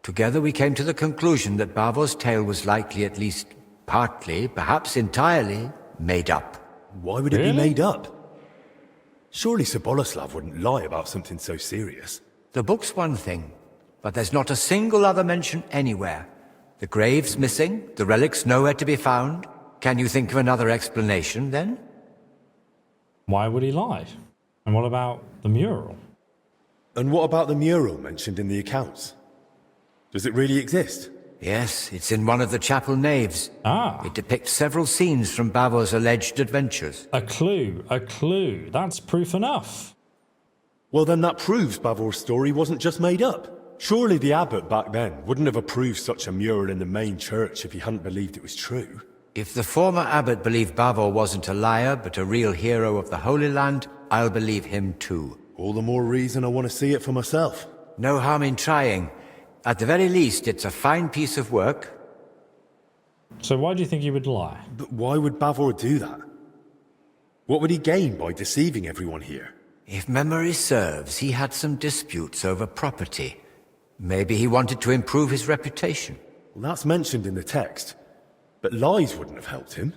Together we came to the conclusion that Bavor's tale was likely at least partly, perhaps entirely, made up. Why would it be made up? Surely Sir Boleslav wouldn't lie about something so serious. The book's one thing, but there's not a single other mention anywhere. The grave's missing, the relic's nowhere to be found. Can you think of another explanation, then? Why would he lie? And what about the mural? And what about the mural mentioned in the accounts? Does it really exist? Yes, it's in one of the chapel naves. Ah. It depicts several scenes from Bavor's alleged adventures. A clue, a clue. That's proof enough. Well, then that proves Bavor's story wasn't just made up. Surely the abbot back then wouldn't have approved such a mural in the main church if he hadn't believed it was true. If the former abbot believed Bavor wasn't a liar, but a real hero of the Holy Land, I'll believe him too. All the more reason I want to see it for myself. No harm in trying. At the very least, it's a fine piece of work. So why do you think he would lie? But why would Bavor do that? What would he gain by deceiving everyone here? If memory serves, he had some disputes over property. Maybe he wanted to improve his reputation. Well, that's mentioned in the text. But lies wouldn't have helped him.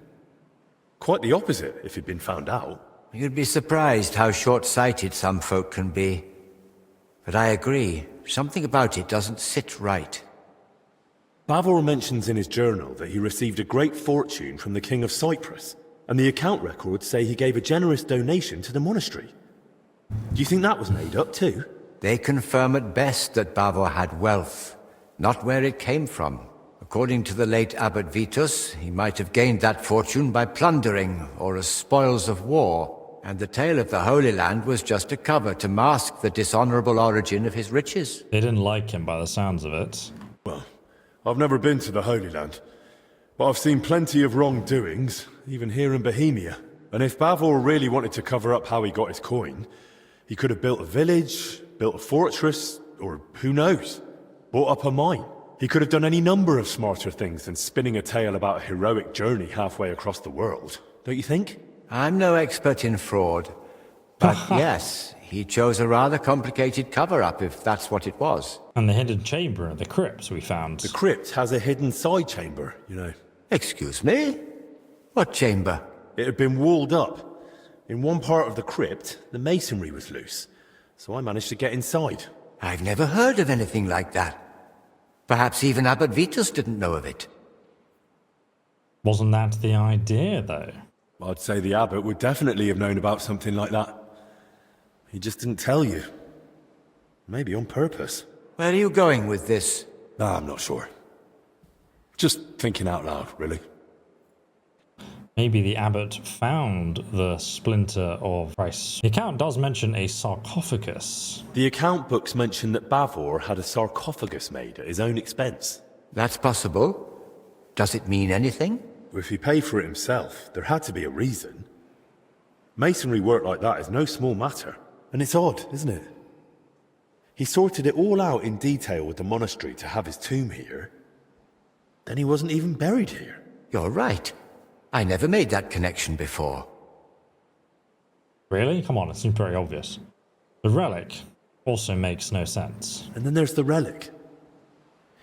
Quite the opposite, if he'd been found out. You'd be surprised how short-sighted some folk can be. But I agree, something about it doesn't sit right. Bavor mentions in his journal that he received a great fortune from the King of Cyprus, and the account records say he gave a generous donation to the monastery. Do you think that was made up too? They confirm at best that Bavor had wealth, not where it came from. According to the late Abbot Vitus, he might have gained that fortune by plundering or as spoils of war, and the tale of the Holy Land was just a cover to mask the dishonorable origin of his riches. They didn't like him by the sounds of it. Well, I've never been to the Holy Land, but I've seen plenty of wrongdoings, even here in Bohemia. And if Bavor really wanted to cover up how he got his coin, he could have built a village, built a fortress, or who knows, bought up a mine. He could have done any number of smarter things than spinning a tale about a heroic journey halfway across the world, don't you think? I'm no expert in fraud, but yes, he chose a rather complicated cover-up if that's what it was. And the hidden chamber, the crypt we found. The crypt has a hidden side chamber, you know. Excuse me? What chamber? It had been walled up. In one part of the crypt, the masonry was loose, so I managed to get inside. I've never heard of anything like that. Perhaps even Abbot Vitus didn't know of it. Wasn't that the idea, though? I'd say the abbot would definitely have known about something like that. He just didn't tell you. Maybe on purpose. Where are you going with this? I'm not sure. Just thinking out loud, really. Maybe the abbot found the splinter of Christ. The account does mention a sarcophagus. The account books mention that Bavor had a sarcophagus made at his own expense. That's possible. Does it mean anything? If he paid for it himself, there had to be a reason. Masonry work like that is no small matter. And it's odd, isn't it? He sorted it all out in detail with the monastery to have his tomb here. Then he wasn't even buried here. You're right. I never made that connection before. Really? Come on, it seems very obvious. The relic also makes no sense. And then there's the relic.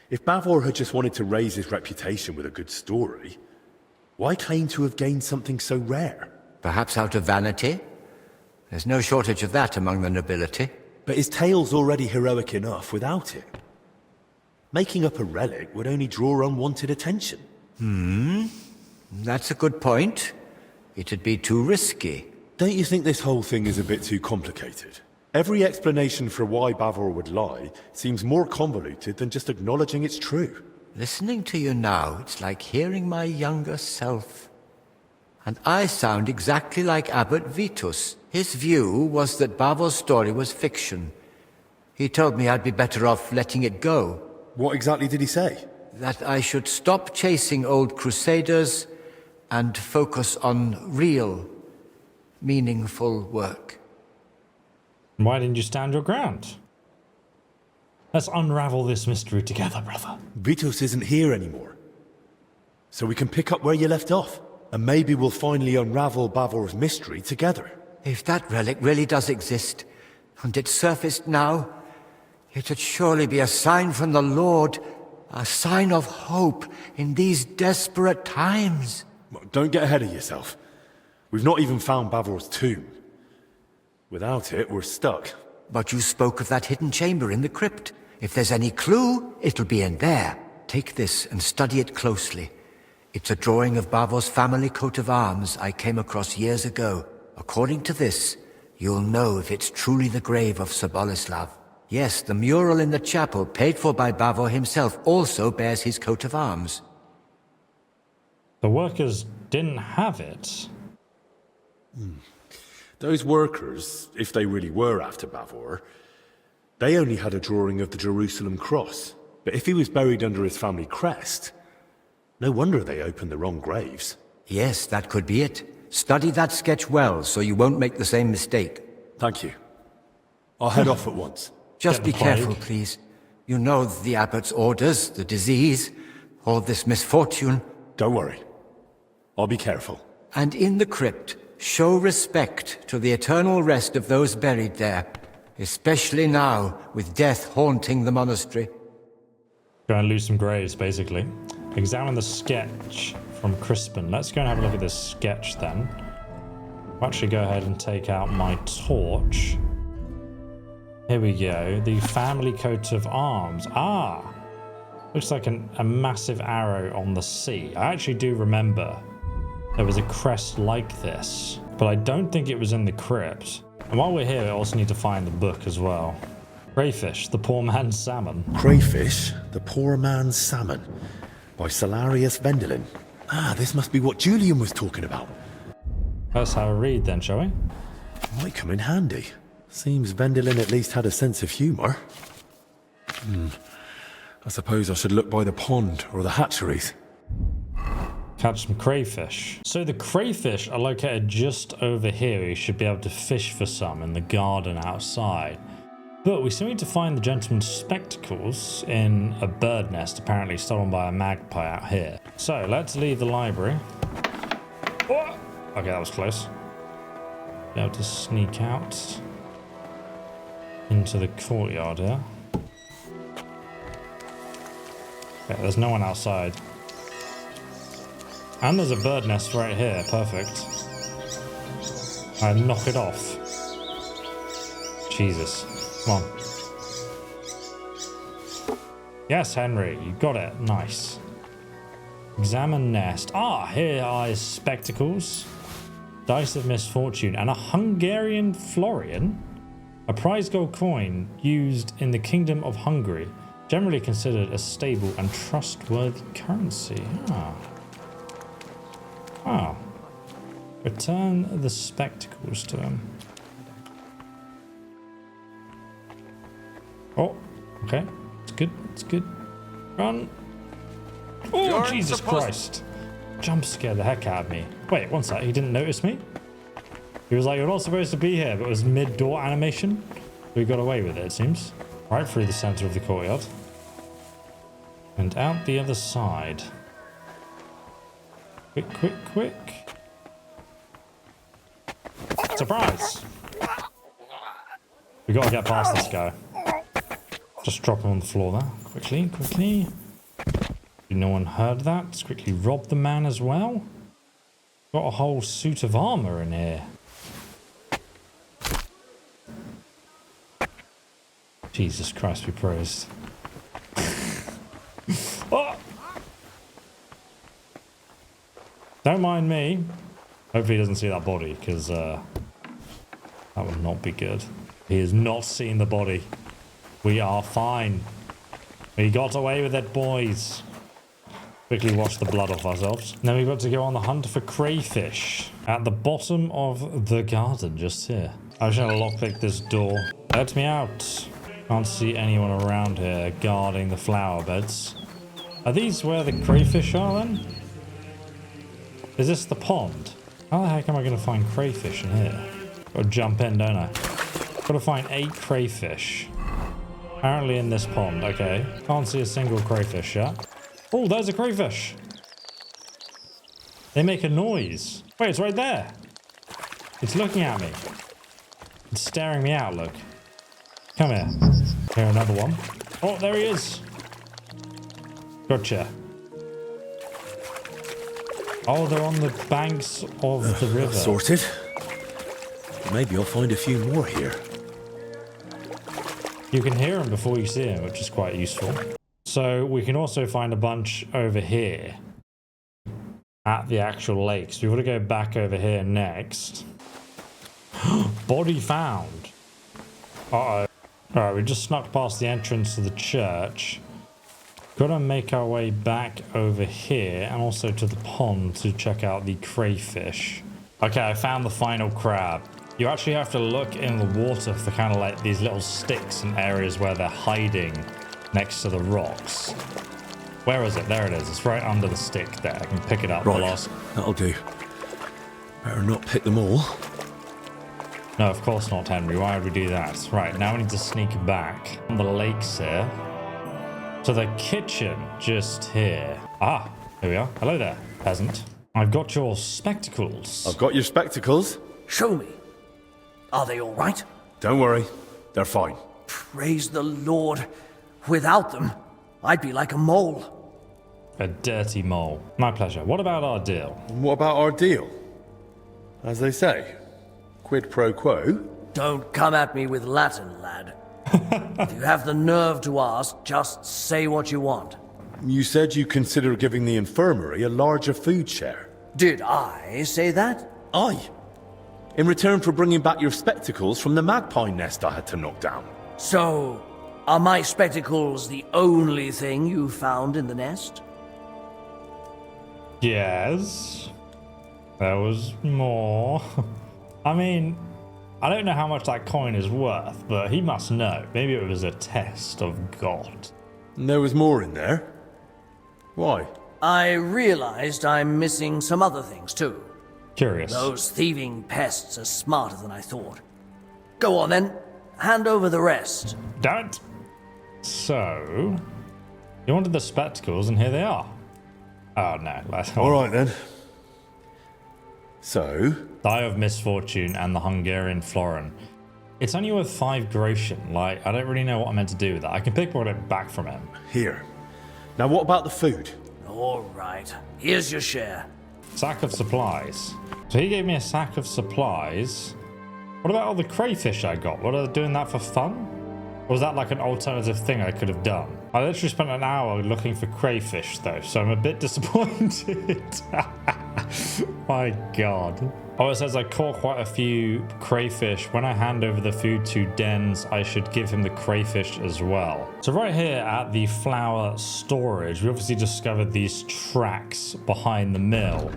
If Bavor had just wanted to raise his reputation with a good story, why claim to have gained something so rare? Perhaps out of vanity? There's no shortage of that among the nobility. But his tale's already heroic enough without it. Making up a relic would only draw unwanted attention. That's a good point. It'd be too risky. Don't you think this whole thing is a bit too complicated? Every explanation for why Bavor would lie seems more convoluted than just acknowledging it's true. Listening to you now, it's like hearing my younger self. And I sound exactly like Abbot Vitus. His view was that Bavor's story was fiction. He told me I'd be better off letting it go. What exactly did he say? That I should stop chasing old crusaders and focus on real, meaningful work. Why didn't you stand your ground? Let's unravel this mystery together, brother. Vitus isn't here anymore. So we can pick up where you left off. And maybe we'll finally unravel Bavor's mystery together. If that relic really does exist, and it surfaced now, it'd surely be a sign from the Lord, a sign of hope in these desperate times. Don't get ahead of yourself. We've not even found Bavor's tomb. Without it, we're stuck. But you spoke of that hidden chamber in the crypt. If there's any clue, it'll be in there. Take this and study it closely. It's a drawing of Bavor's family coat of arms I came across years ago. According to this, you'll know if it's truly the grave of Sir Boleslav. Yes, the mural in the chapel, paid for by Bavor himself, also bears his coat of arms. The workers didn't have it. Those workers, if they really were after Bavor, they only had a drawing of the Jerusalem cross. But if he was buried under his family crest, no wonder they opened the wrong graves. Yes, that could be it. Study that sketch well, so you won't make the same mistake. Thank you. I'll head off at once. Just be careful, please. You know the Abbot's orders, the disease, all this misfortune. Don't worry. I'll be careful. And in the crypt, show respect to the eternal rest of those buried there, especially now, with death haunting the monastery. Go and lose some graves, basically. Examine the sketch from Crispin. Let's go and have a look at this sketch then. I'll actually go ahead and take out my torch. Here we go. The family coat of arms. Ah! Looks like a massive arrow on the sea. I actually do remember there was a crest like this, but I don't think it was in the crypt. And while we're here, we also need to find the book as well. Crayfish, the poor man's salmon. Crayfish, the poor man's salmon, by Salarius Vendelin. Ah, this must be what Julian was talking about. Let's have a read then, shall we? Might come in handy. Seems Vendelin at least had a sense of humour. I suppose I should look by the pond or the hatcheries. Catch some crayfish. So the crayfish are located just over here. You should be able to fish for some in the garden outside. But we still need to find the gentleman's spectacles in a bird nest, apparently stolen by a magpie out here. So let's leave the library. Oh! Okay, that was close. Be able to sneak out into the courtyard here. Okay, there's no one outside. And there's a bird nest right here. Perfect. I knock it off. Jesus. Come on. Yes, Henry, you got it. Nice. Examine nest. Ah, here are his spectacles. Dice of misfortune and a Hungarian Florian. A prize gold coin used in the Kingdom of Hungary. Generally considered a stable and trustworthy currency. Ah. Return the spectacles to him. Oh, okay. It's good. It's good. Run. Oh, Jesus Christ. Jump scared the heck out of me. Wait, one sec. He didn't notice me? He was like, you're not supposed to be here, but it was mid-door animation. We got away with it, it seems. Right through the center of the courtyard. And out the other side. Quick, quick, quick. Surprise! We gotta get past this guy. Just drop him on the floor there. Quickly, quickly. No one heard that. Let's quickly rob the man as well. Got a whole suit of armor in here. Jesus Christ, be praised. Oh! Don't mind me. Hopefully he doesn't see that body, because that would not be good. He has not seen the body. We are fine. We got away with it, boys. Quickly wash the blood off ourselves. Now we've got to go on the hunt for crayfish at the bottom of the garden, just here. I just want to lockpick this door. Let me out. Can't see anyone around here guarding the flower beds. Are these where the crayfish are then? Is this the pond? How the heck am I going to find crayfish in here? Gotta jump in, don't I? Gotta find 8 crayfish. Apparently in this pond, okay. Can't see a single crayfish yet. Oh, there's a crayfish. They make a noise. Wait, it's right there. It's looking at me. It's staring me out, look. Come here. Here, another one. Oh, there he is. Gotcha. Oh, they're on the banks of the river. Sorted. Maybe I'll find a few more here. You can hear them before you see them, which is quite useful. So we can also find a bunch over here at the actual lake. So we've got to go back over here next. Body found. Uh-oh. Alright, we just snuck past the entrance to the church. Gotta make our way back over here and also to the pond to check out the crayfish. Okay, I found the final crab. You actually have to look in the water for kind of like these little sticks and areas where they're hiding next to the rocks. Where is it? There it is. It's right under the stick there. I can pick it up. Right, that'll do. Better not pick them all. No, of course not, Henry. Why would we do that? Right, now we need to sneak back on the lakes here. To the kitchen, just here. Ah, here we are. Hello there, peasant. I've got your spectacles. I've got your spectacles. Show me. Are they all right? Don't worry, they're fine. Praise the Lord. Without them, I'd be like a mole. A dirty mole. My pleasure. What about our deal? And what about our deal? As they say, quid pro quo. Don't come at me with Latin, lad. If you have the nerve to ask, just say what you want. You said you consider giving the infirmary a larger food share. Did I say that? Aye. In return for bringing back your spectacles from the magpie nest I had to knock down. So, are my spectacles the only thing you found in the nest? Yes. There was more. I mean, I don't know how much that coin is worth, but he must know. Maybe it was a test of God. There was more in there. Why? I realized I'm missing some other things too. Curious. Those thieving pests are smarter than I thought. Go on then, hand over the rest. Don't. So, you wanted the spectacles, and here they are. Oh no. All right then. So? Die of Misfortune and the Hungarian Florin. It's only worth 5 groschen. Like, I don't really know what I'm meant to do with that. I can pick it back from him. Here. Now what about the food? All right, here's your share. Sack of supplies. So he gave me a sack of supplies. What about all the crayfish I got? What are they doing that for fun? Or was that like an alternative thing I could have done? I literally spent an hour looking for crayfish though, so I'm a bit disappointed. My god. Oh, it says I caught quite a few crayfish. When I hand over the food to Dens, I should give him the crayfish as well. So right here at the flour storage, we obviously discovered these tracks behind the mill.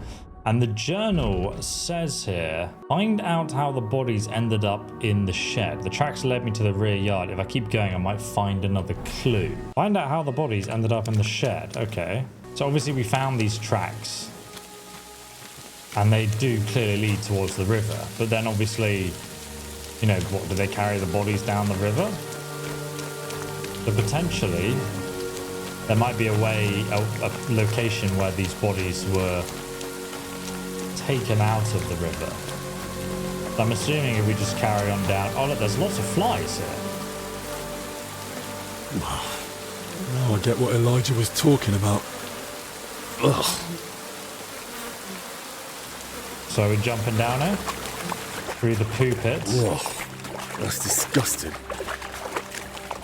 And the journal says here, find out how the bodies ended up in the shed. The tracks led me to the rear yard. If I keep going, I might find another clue. Find out how the bodies ended up in the shed. Okay. So obviously we found these tracks. And they do clearly lead towards the river. But then obviously, you know, what, do they carry the bodies down the river? So potentially, there might be a way, a location where these bodies were taken out of the river. So I'm assuming if we just carry on down... Oh look, there's lots of flies here. Now I get what Elijah was talking about. Ugh. So we're jumping down here? Through the poo pits? Ugh. That's disgusting.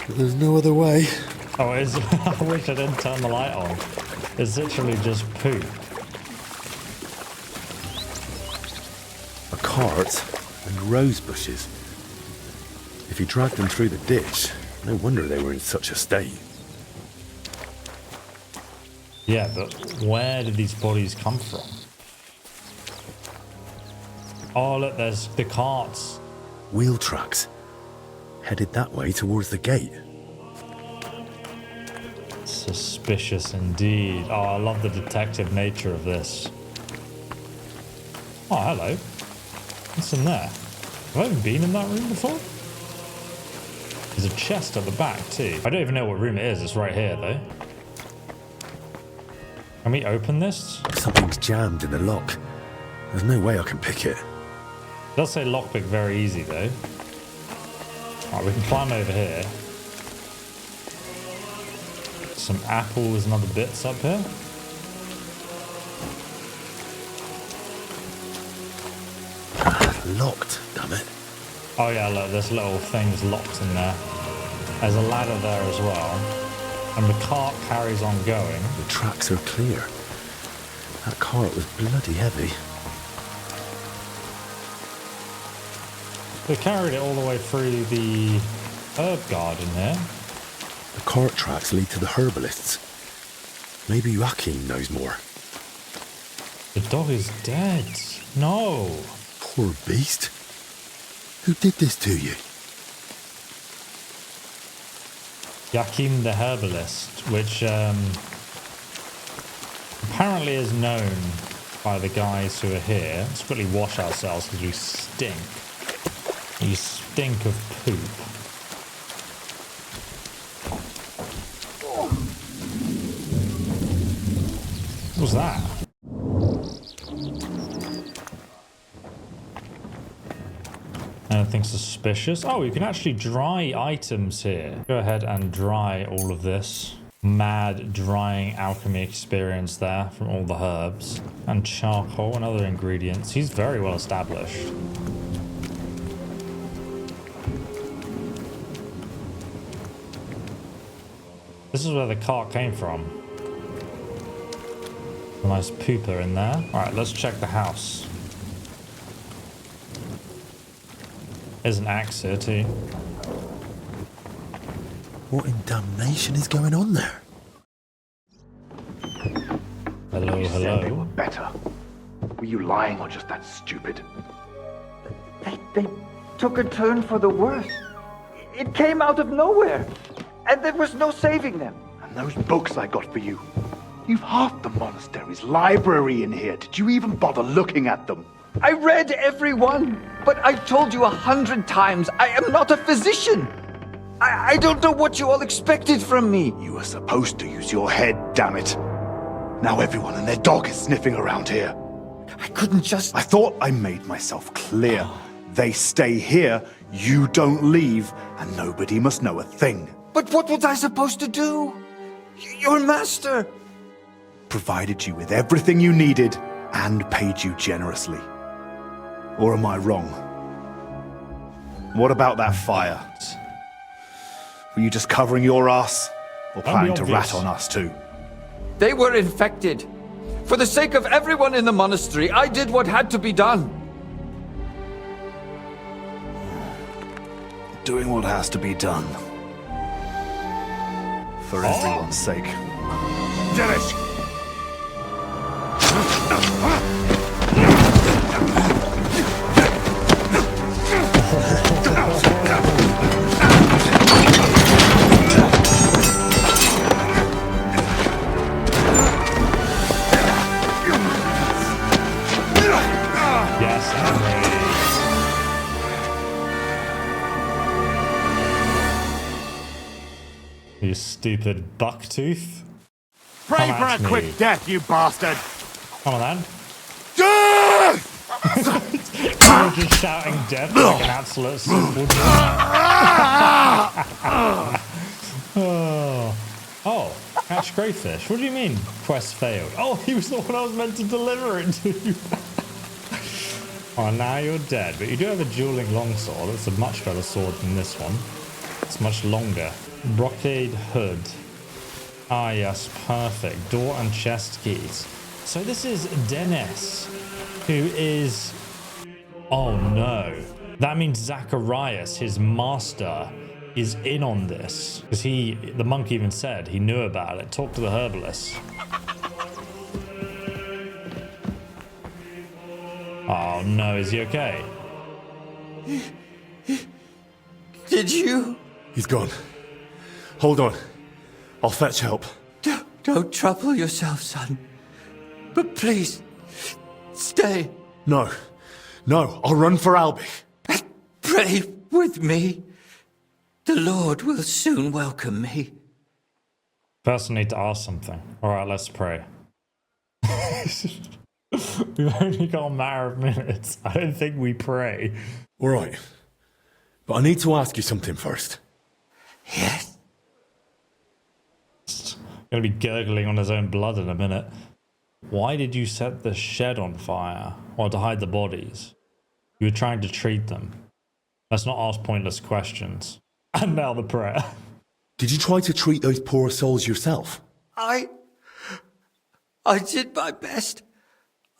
But there's no other way. Oh, it is. I wish I didn't turn the light on. It's literally just poo. A cart and rose bushes. If he dragged them through the ditch, no wonder they were in such a state. Yeah, but where did these bodies come from? Oh, look, there's the carts. Wheel tracks. Headed that way towards the gate. Suspicious indeed. Oh, I love the detective nature of this. Oh, hello. What's in there? Have I even been in that room before? There's a chest at the back too. I don't even know what room it is. It's right here though. Can we open this? Something's jammed in the lock. There's no way I can pick it. It does say lockpick very easy though. Alright, we can climb over here. Some apples and other bits up here. Locked, damn it. Oh yeah, look, there's little things locked in there. There's a ladder there as well. And the cart carries on going. The tracks are clear. That cart was bloody heavy. They carried it all the way through the herb garden here. The cart tracks lead to the herbalists. Maybe Joachim knows more. The dog is dead. No. Poor beast. Who did this to you? Joachim the herbalist, which apparently is known by the guys who are here. Let's quickly wash ourselves because we stink. You stink of poop. What was that? Anything suspicious? Oh, you can actually dry items here. Go ahead and dry all of this. Mad drying alchemy experience there from all the herbs. And charcoal and other ingredients. He's very well established. This is where the cart came from. A nice pooper in there. Alright, let's check the house. There's an axe here too. What in damnation is going on there? Hello, You said they were hello. better. Were you lying or just that stupid? They took a turn for the worse. It came out of nowhere, and there was no saving them. And those books I got for you. You've half the monastery's library in here. Did you even bother looking at them? I read every one, but I told you 100 times I am not a physician. I don't know what you all expected from me. You were supposed to use your head, damn it. Now everyone and their dog is sniffing around here. I couldn't just... I thought I made myself clear. They stay here, you don't leave, and nobody must know a thing. But what was I supposed to do? Your master... Provided you with everything you needed and paid you generously. Or am I wrong? What about that fire? Were you just covering your ass? Or planning to rat on us too? They were infected. For the sake of everyone in the monastery, I did what had to be done. Doing what has to be done. For everyone's sake. Dennis! Yes, Henry. You stupid bucktooth. Pray Come for at a me. quick death, you bastard! Come on then. You're just shouting death like an absolute simple Oh, catch crayfish. What do you mean, quest failed? Oh, he was the one I was meant to deliver it to. Oh, now you're dead. But you do have a dueling longsword. It's a much better sword than this one. It's much longer. Brocade hood. Ah, yes, perfect. Door and chest keys. So this is Dennis, who is... Oh, no. That means Zacharias, his master, is in on this. Because the monk even said he knew about it. Talk to the herbalist. Oh, no. Is he okay? Did you? He's gone. Hold on. I'll fetch help. Don't trouble yourself, son. But please, stay. No. No, I'll run for Albie. Pray with me. The Lord will soon welcome me. First, I need to ask something. All right, let's pray. We've only got a matter of minutes. I don't think we pray. All right. But I need to ask you something first. Yes? Gonna be gurgling on his own blood in a minute. Why did you set the shed on fire? Or to hide the bodies? You were trying to treat them. Let's not ask pointless questions. And now the prayer. Did you try to treat those poor souls yourself? I did my best.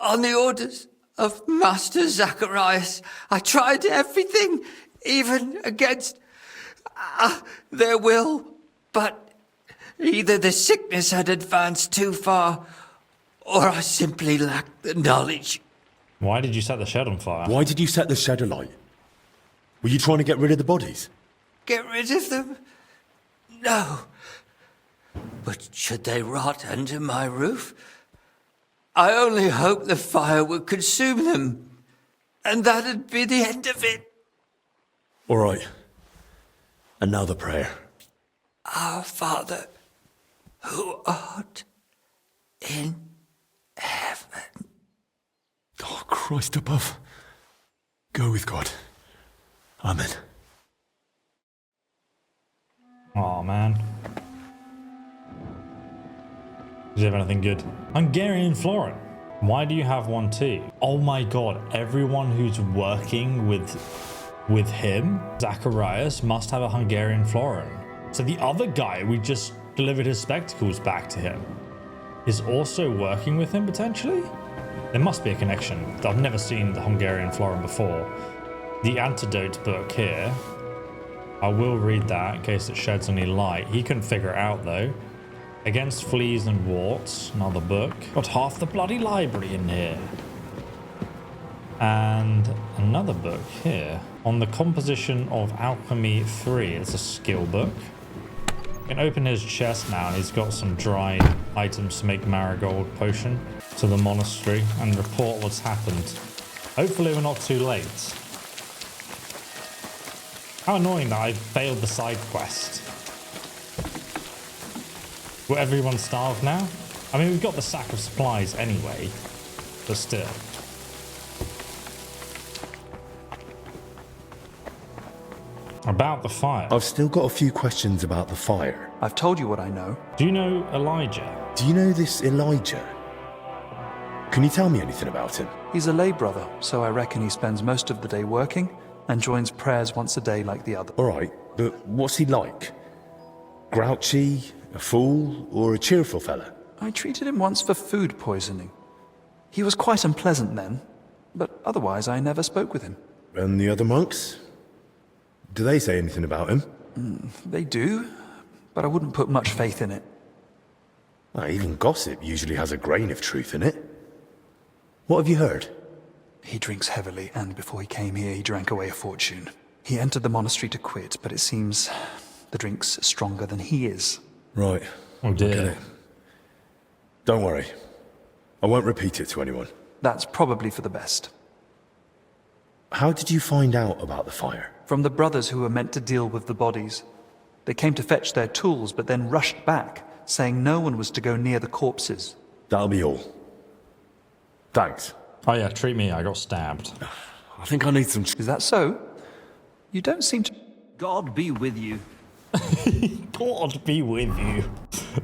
On the orders of Master Zacharias, I tried everything, even against their will. But either the sickness had advanced too far, or I simply lacked the knowledge. Why did you set the shed on fire? Why did you set the shed alight? Were you trying to get rid of the bodies? Get rid of them? No. But should they rot under my roof? I only hoped the fire would consume them, and that'd be the end of it. All right. And now the prayer. Our Father, who art in heaven. Oh, Christ above. Go with God. Amen. Oh man. Does he have anything good? Hungarian florin. Why do you have one too? Oh my god, everyone who's working with him, Zacharias, must have a Hungarian florin. So the other guy, we just delivered his spectacles back to him, is also working with him potentially? There must be a connection. I've never seen the Hungarian florin before. The antidote book here, I will read that in case it sheds any light. He couldn't figure it out though. Against Fleas and Warts, another book. Got half the bloody library in here. And another book here. On the Composition of Alchemy 3, it's a skill book. You can open his chest now and he's got some dry items to make marigold potion. To the monastery and report what's happened. Hopefully we're not too late. How annoying that I failed the side quest. Will everyone starve now? I mean, we've got the sack of supplies anyway, but still. About the fire. I've still got a few questions about the fire. I've told you what I know. Do you know Elijah? Do you know this Elijah? Can you tell me anything about him? He's a lay brother, so I reckon he spends most of the day working and joins prayers once a day like the other. All right, but what's he like? Grouchy, a fool, or a cheerful fella? I treated him once for food poisoning. He was quite unpleasant then, but otherwise I never spoke with him. And the other monks? Do they say anything about him? They do, but I wouldn't put much faith in it. Even gossip usually has a grain of truth in it. What have you heard? He drinks heavily, and before he came here, he drank away a fortune. He entered the monastery to quit, but it seems the drink's stronger than he is. Right. Oh dear. I get it. Don't worry. I won't repeat it to anyone. That's probably for the best. How did you find out about the fire? From the brothers who were meant to deal with the bodies. They came to fetch their tools, but then rushed back, saying no one was to go near the corpses. That'll be all. Thanks. Oh yeah, treat me, I got stabbed. I think I need some... Is that so? You don't seem to... God be with you. God be with you.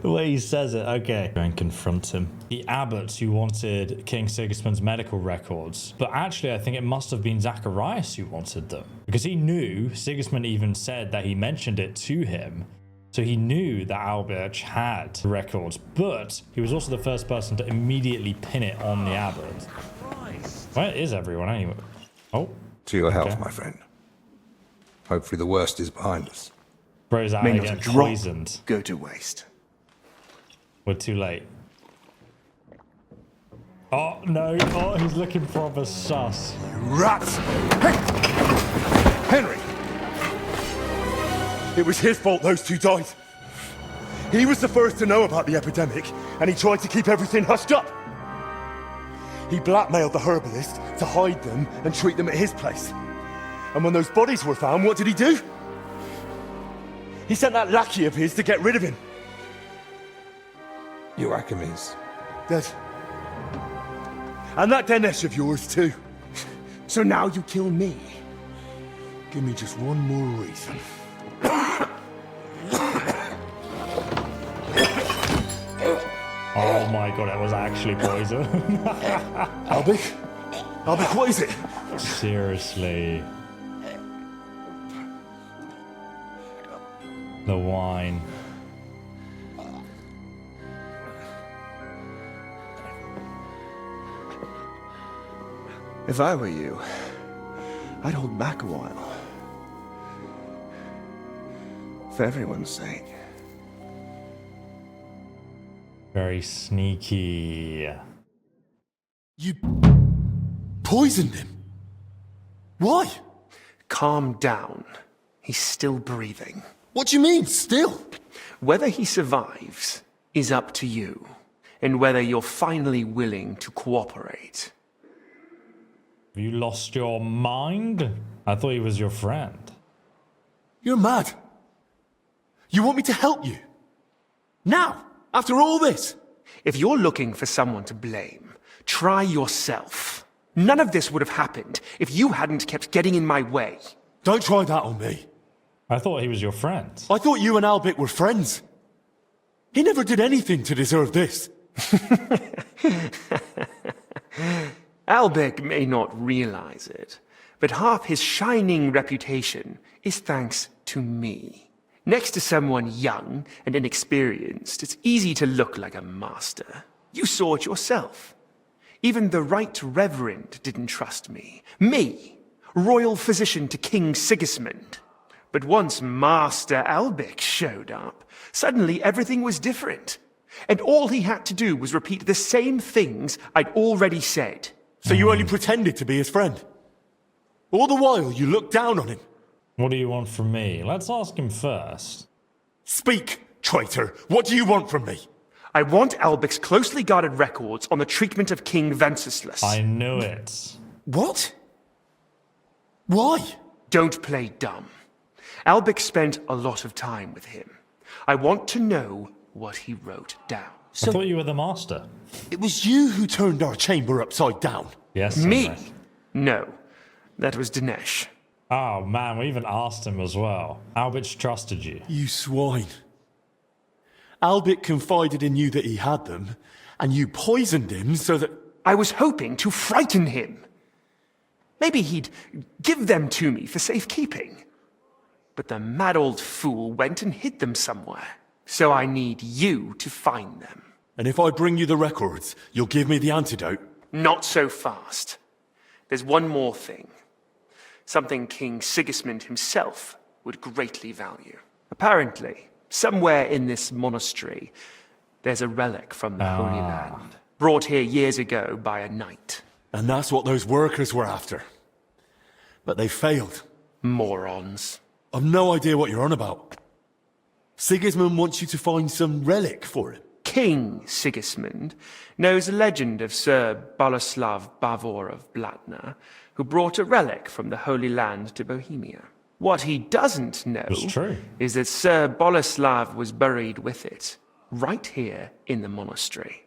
The way he says it, okay. Go and confront him. The Abbot who wanted King Sigismund's medical records. But actually, I think it must have been Zacharias who wanted them. Because he knew, Sigismund even said that he mentioned it to him. So he knew that Albert had the records. But he was also the first person to immediately pin it on the Abbot. Where is everyone anyway? Oh. To your health, my friend. Hopefully the worst is behind us. Bro's out May again, not a drop poisoned. go to waste. We're too late. Oh, no. Oh, he's looking proper sus. Rats! Hey! Henry! It was his fault those two died. He was the first to know about the epidemic, and he tried to keep everything hushed up. He blackmailed the herbalist to hide them and treat them at his place. And when those bodies were found, what did he do? He sent that lackey of his to get rid of him. Joachim's dead. And that Dinesh of yours too. So now you kill me. Give me just one more reason. Oh my god, that was actually poison. Albert? Albert, what is it? Seriously. The wine. If I were you, I'd hold back a while. For everyone's sake. Very sneaky. You poisoned him? Why? Calm down. He's still breathing. What do you mean, still? Whether he survives is up to you, and whether you're finally willing to cooperate. Have you lost your mind? I thought he was your friend. You're mad. You want me to help you? Now? After all this? If you're looking for someone to blame, try yourself. None of this would have happened if you hadn't kept getting in my way. Don't try that on me. I thought he was your friend. I thought you and Abbot were friends. He never did anything to deserve this. Abbot may not realize it, but half his shining reputation is thanks to me. Next to someone young and inexperienced, it's easy to look like a master. You saw it yourself. Even the Right Reverend didn't trust me. Me, royal physician to King Sigismund. But once Master Abbot showed up, suddenly everything was different. And all he had to do was repeat the same things I'd already said. So you only pretended to be his friend? All the while you looked down on him? What do you want from me? Let's ask him first. Speak, traitor. What do you want from me? I want Albic's closely guarded records on the treatment of King Wenceslas. I knew it. What? Why? Don't play dumb. Albic spent a lot of time with him. I want to know what he wrote down. I thought you were the master. It was you who turned our chamber upside down. Yes. Me? No. That was Dinesh. Oh man, we even asked him as well. Albert trusted you. You swine. Abbot confided in you that he had them, and you poisoned him so that... I was hoping to frighten him. Maybe he'd give them to me for safekeeping. But the mad old fool went and hid them somewhere. So I need you to find them. And if I bring you the records, you'll give me the antidote? Not so fast. There's one more thing. Something King Sigismund himself would greatly value. Apparently, somewhere in this monastery, there's a relic from the Holy Land, brought here years ago by a knight. And that's what those workers were after. But they failed. Morons. I've no idea what you're on about. Sigismund wants you to find some relic for him. King Sigismund knows a legend of Sir Boleslav Bavor of Blatna, who brought a relic from the Holy Land to Bohemia. What he doesn't know is that Sir Boleslav was buried with it, right here in the monastery.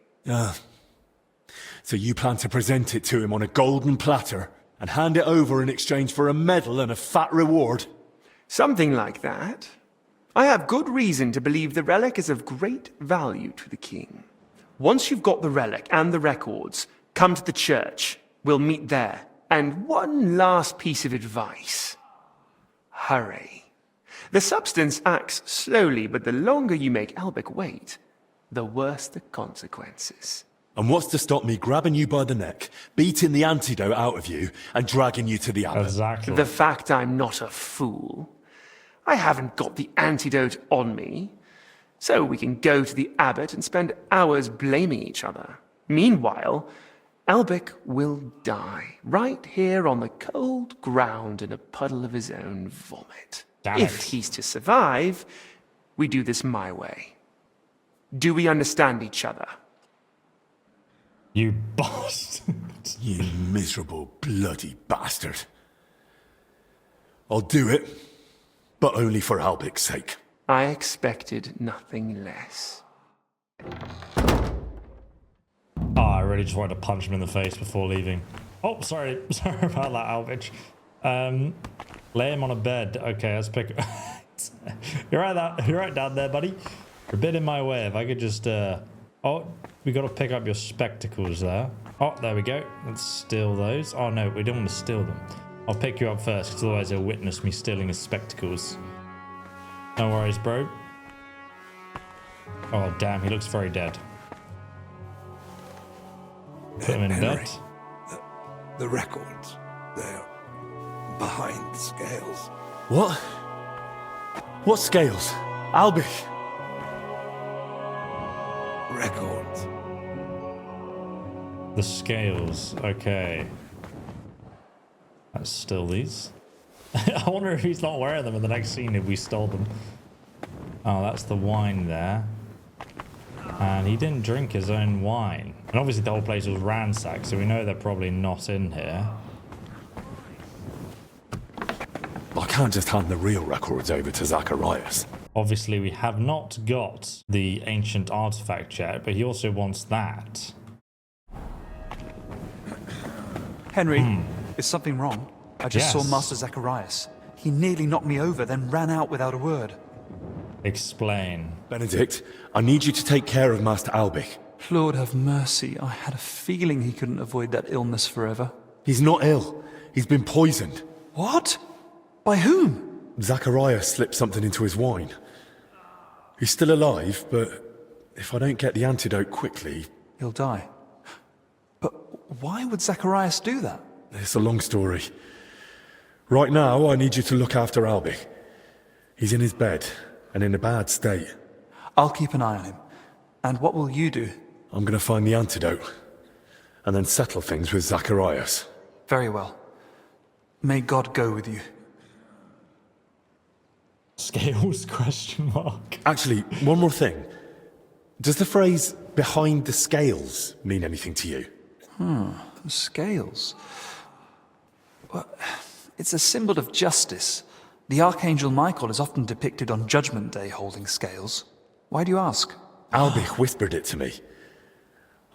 So you plan to present it to him on a golden platter and hand it over in exchange for a medal and a fat reward? Something like that. I have good reason to believe the relic is of great value to the king. Once you've got the relic and the records, come to the church. We'll meet there. And one last piece of advice. Hurry. The substance acts slowly, but the longer you make Albic wait, the worse the consequences. And what's to stop me grabbing you by the neck, beating the antidote out of you, and dragging you to the Abbot? Exactly. The fact I'm not a fool. I haven't got the antidote on me, so we can go to the Abbot and spend hours blaming each other. Meanwhile, Albic will die right here on the cold ground in a puddle of his own vomit. If he's to survive, we do this my way. Do we understand each other? You bastard. You miserable bloody bastard. I'll do it, but only for Albic's sake. I expected nothing less. Oh, I really just wanted to punch him in the face before leaving. Oh, sorry. Sorry about that, Alvich. Lay him on a bed. Okay, let's pick... You're right down there, buddy. You're a bit in my way. If I could just... Oh, we got to pick up your spectacles there. Oh, there we go. Let's steal those. Oh, no, we don't want to steal them. I'll pick you up first, because otherwise he'll witness me stealing his spectacles. No worries, bro. Oh, damn, he looks very dead. Put him in Henry, bed. The records, they're behind the scales. What? What scales? Albic? Records. The scales, okay. Let's steal these. I wonder if he's not wearing them in the next scene if we stole them. Oh, that's the wine there. And he didn't drink his own wine. And obviously the whole place was ransacked, so we know they're probably not in here. I can't just hand the real records over to Zacharias. Obviously, we have not got the ancient artifact yet, but he also wants that. Henry, is something wrong? I just saw Yes. Master Zacharias. He nearly knocked me over, then ran out without a word. Explain. Benedict, I need you to take care of Master Albic. Lord have mercy, I had a feeling he couldn't avoid that illness forever. He's not ill. He's been poisoned. What? By whom? Zacharias slipped something into his wine. He's still alive, but if I don't get the antidote quickly... He'll die. But why would Zacharias do that? It's a long story. Right now, I need you to look after Albic. He's in his bed, and in a bad state. I'll keep an eye on him. And what will you do? I'm going to find the antidote, and then settle things with Zacharias. Very well. May God go with you. Scales, question mark. Actually, one more thing. Does the phrase, behind the scales, mean anything to you? Scales. Well, it's a symbol of justice. The Archangel Michael is often depicted on Judgment Day holding scales. Why do you ask? Albic whispered it to me.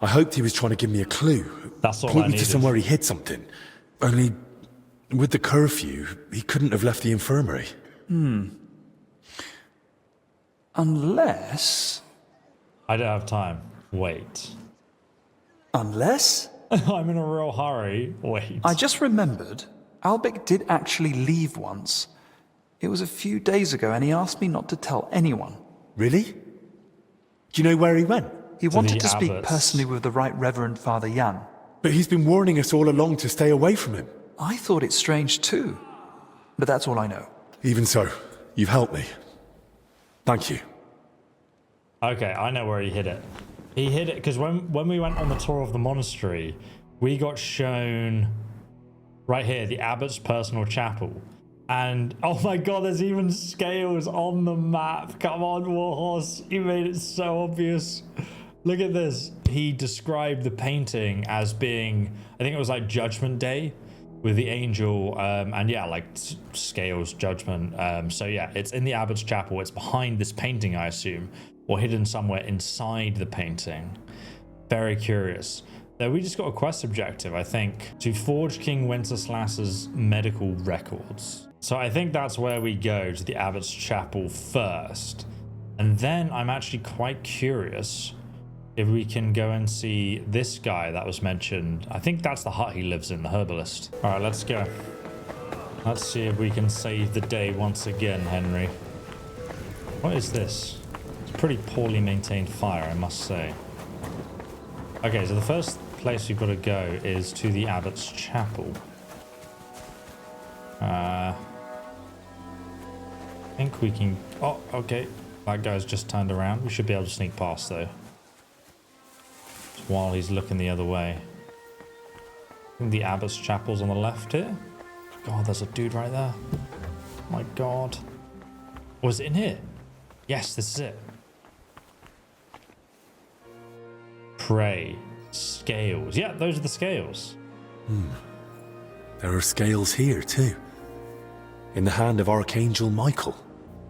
I hoped he was trying to give me a clue. That's all I Point me to needed. somewhere he hid something. Only, with the curfew, he couldn't have left the infirmary. Unless... I don't have time. Wait. Unless? I'm in a real hurry. Wait. I just remembered, Albic did actually leave once. It was a few days ago, and he asked me not to tell anyone. Really? Do you know where he went? He wanted the to speak Abbots. personally with the Right Reverend Father Jan. But he's been warning us all along to stay away from him. I thought it strange too. But that's all I know. Even so, you've helped me. Thank you. Okay, I know where he hid it. He hid it because when we went on the tour of the monastery, we got shown right here, the Abbot's personal chapel. And oh my god, there's even scales on the map. Come on, Warhorse. You made it so obvious. Look at this. He described the painting as being, I think it was like Judgment Day with the angel, and yeah, like scales, judgment. So yeah, it's in the Abbot's chapel. It's behind this painting, I assume, or hidden somewhere inside the painting. Very curious. Though we just got a quest objective, I think, to forge King Wenceslas's medical records. So I think that's where we go, to the Abbot's chapel first. And then I'm actually quite curious if we can go and see this guy that was mentioned. I think that's the hut he lives in, the herbalist. All right, let's go. Let's see if we can save the day once again, Henry. What is this? It's a pretty poorly maintained fire, I must say. Okay, so the first place we've got to go is to the Abbot's chapel. I think we can... Oh, okay. That guy's just turned around. We should be able to sneak past, though. Just while he's looking the other way. I think the Abbot's chapel's on the left here. God, there's a dude right there. My God. Was it in here? Yes, this is it. Pray. Scales. Yeah, those are the scales. There are scales here, too. In the hand of Archangel Michael.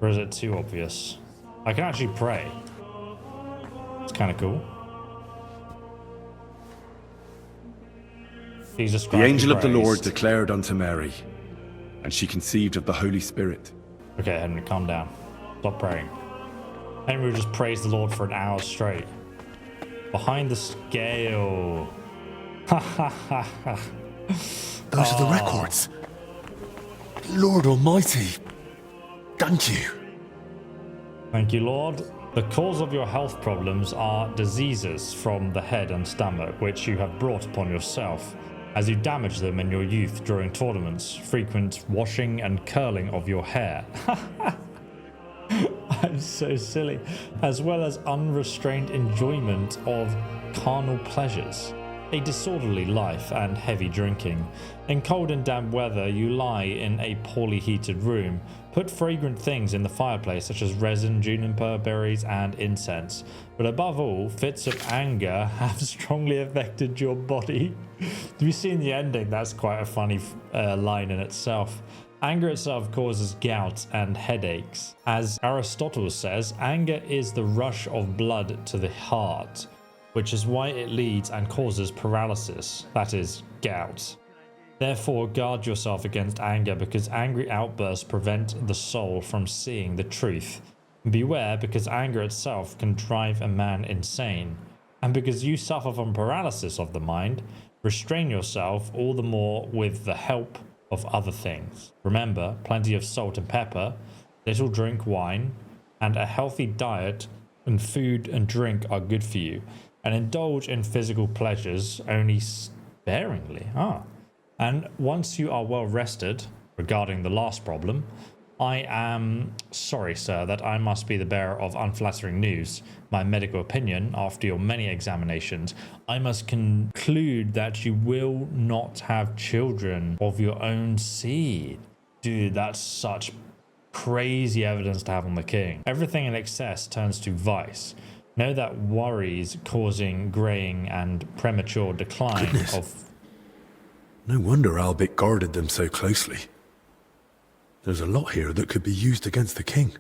Or is it too obvious? I can actually pray. It's kind of cool. Jesus Christ. The angel be of the Lord praised. declared unto Mary, and she conceived of the Holy Spirit. Okay, Henry, calm down. Stop praying. Henry just praised the Lord for an hour straight. Behind the scale. Ha ha ha ha. Those are the records. Lord Almighty. Thank you. Thank you, Lord. The cause of your health problems are diseases from the head and stomach, which you have brought upon yourself, as you damaged them in your youth during tournaments, frequent washing and curling of your hair. I'm so silly. As well as unrestrained enjoyment of carnal pleasures, a disorderly life and heavy drinking. In cold and damp weather, you lie in a poorly heated room. Put fragrant things in the fireplace, such as resin, juniper, berries, and incense. But above all, fits of anger have strongly affected your body. Have you seen the ending? That's quite a funny line in itself. Anger itself causes gout and headaches. As Aristotle says, anger is the rush of blood to the heart, which is why it leads and causes paralysis, that is, gout. Therefore, guard yourself against anger, because angry outbursts prevent the soul from seeing the truth. Beware, because anger itself can drive a man insane. And because you suffer from paralysis of the mind, restrain yourself all the more with the help of other things. Remember, plenty of salt and pepper, little drink wine, and a healthy diet and food and drink are good for you. And indulge in physical pleasures only sparingly. And once you are well rested, regarding the last problem, I am sorry, sir, that I must be the bearer of unflattering news. My medical opinion, after your many examinations, I must conclude that you will not have children of your own seed. Dude, that's such crazy evidence to have on the king. Everything in excess turns to vice. Know that worries causing graying and premature decline of... No wonder Albert guarded them so closely. There's a lot here that could be used against the king.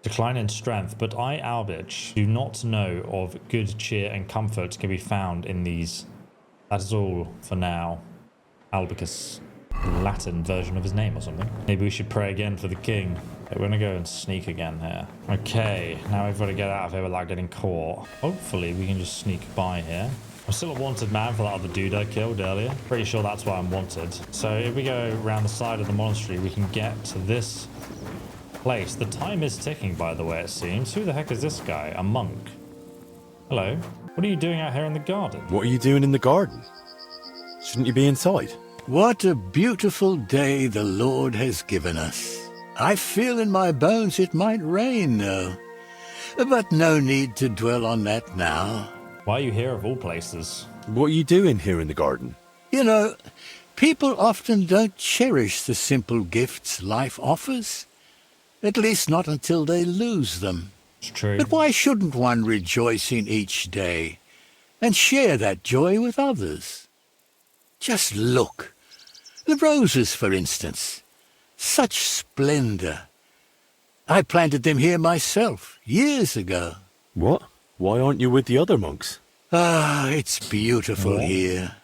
Decline in strength, but I, Albert, do not know of good cheer and comfort can be found in these. That is all for now. Albicus, Latin version of his name or something. Maybe we should pray again for the king. We're gonna go and sneak again here. Okay, now we've got to get out of here without getting caught. Hopefully we can just sneak by here. I'm still a wanted man for that other dude I killed earlier. Pretty sure that's why I'm wanted. So if we go around the side of the monastery, we can get to this place. The time is ticking, by the way, it seems. Who the heck is this guy? A monk. Hello. What are you doing out here in the garden? What are you doing in the garden? Shouldn't you be inside? What a beautiful day the Lord has given us. I feel in my bones it might rain, though. But no need to dwell on that now. Why are you here of all places? What are you doing here in the garden? You know, people often don't cherish the simple gifts life offers. At least not until they lose them. It's true. But why shouldn't one rejoice in each day and share that joy with others? Just look. The roses, for instance. Such splendor. I planted them here myself, years ago. What? Why aren't you with the other monks? Ah, it's beautiful here.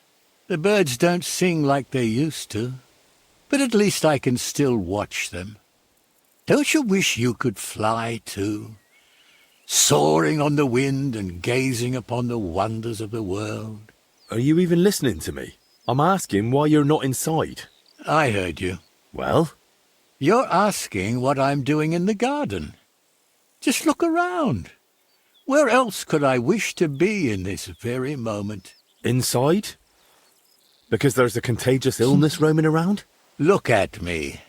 The birds don't sing like they used to, but at least I can still watch them. Don't you wish you could fly too? Soaring on the wind and gazing upon the wonders of the world. Are you even listening to me? I'm asking why you're not inside. I heard you. Well? You're asking what I'm doing in the garden. Just look around. Where else could I wish to be in this very moment? Inside? Because there's a contagious illness roaming around? Look at me.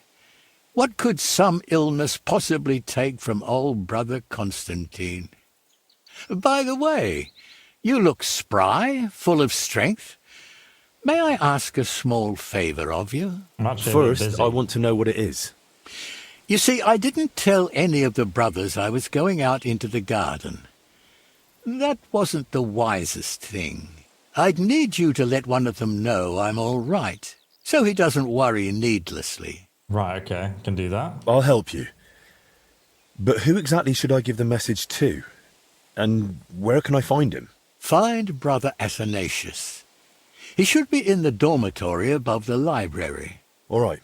What could some illness possibly take from old Brother Constantine? By the way, you look spry, full of strength. May I ask a small favor of you? First, I want to know what it is. You see, I didn't tell any of the brothers I was going out into the garden. That wasn't the wisest thing. I'd need you to let one of them know I'm all right, so he doesn't worry needlessly. Right, okay, can do that. I'll help you. But who exactly should I give the message to? And where can I find him? Find Brother Athanasius. He should be in the dormitory above the library. All right.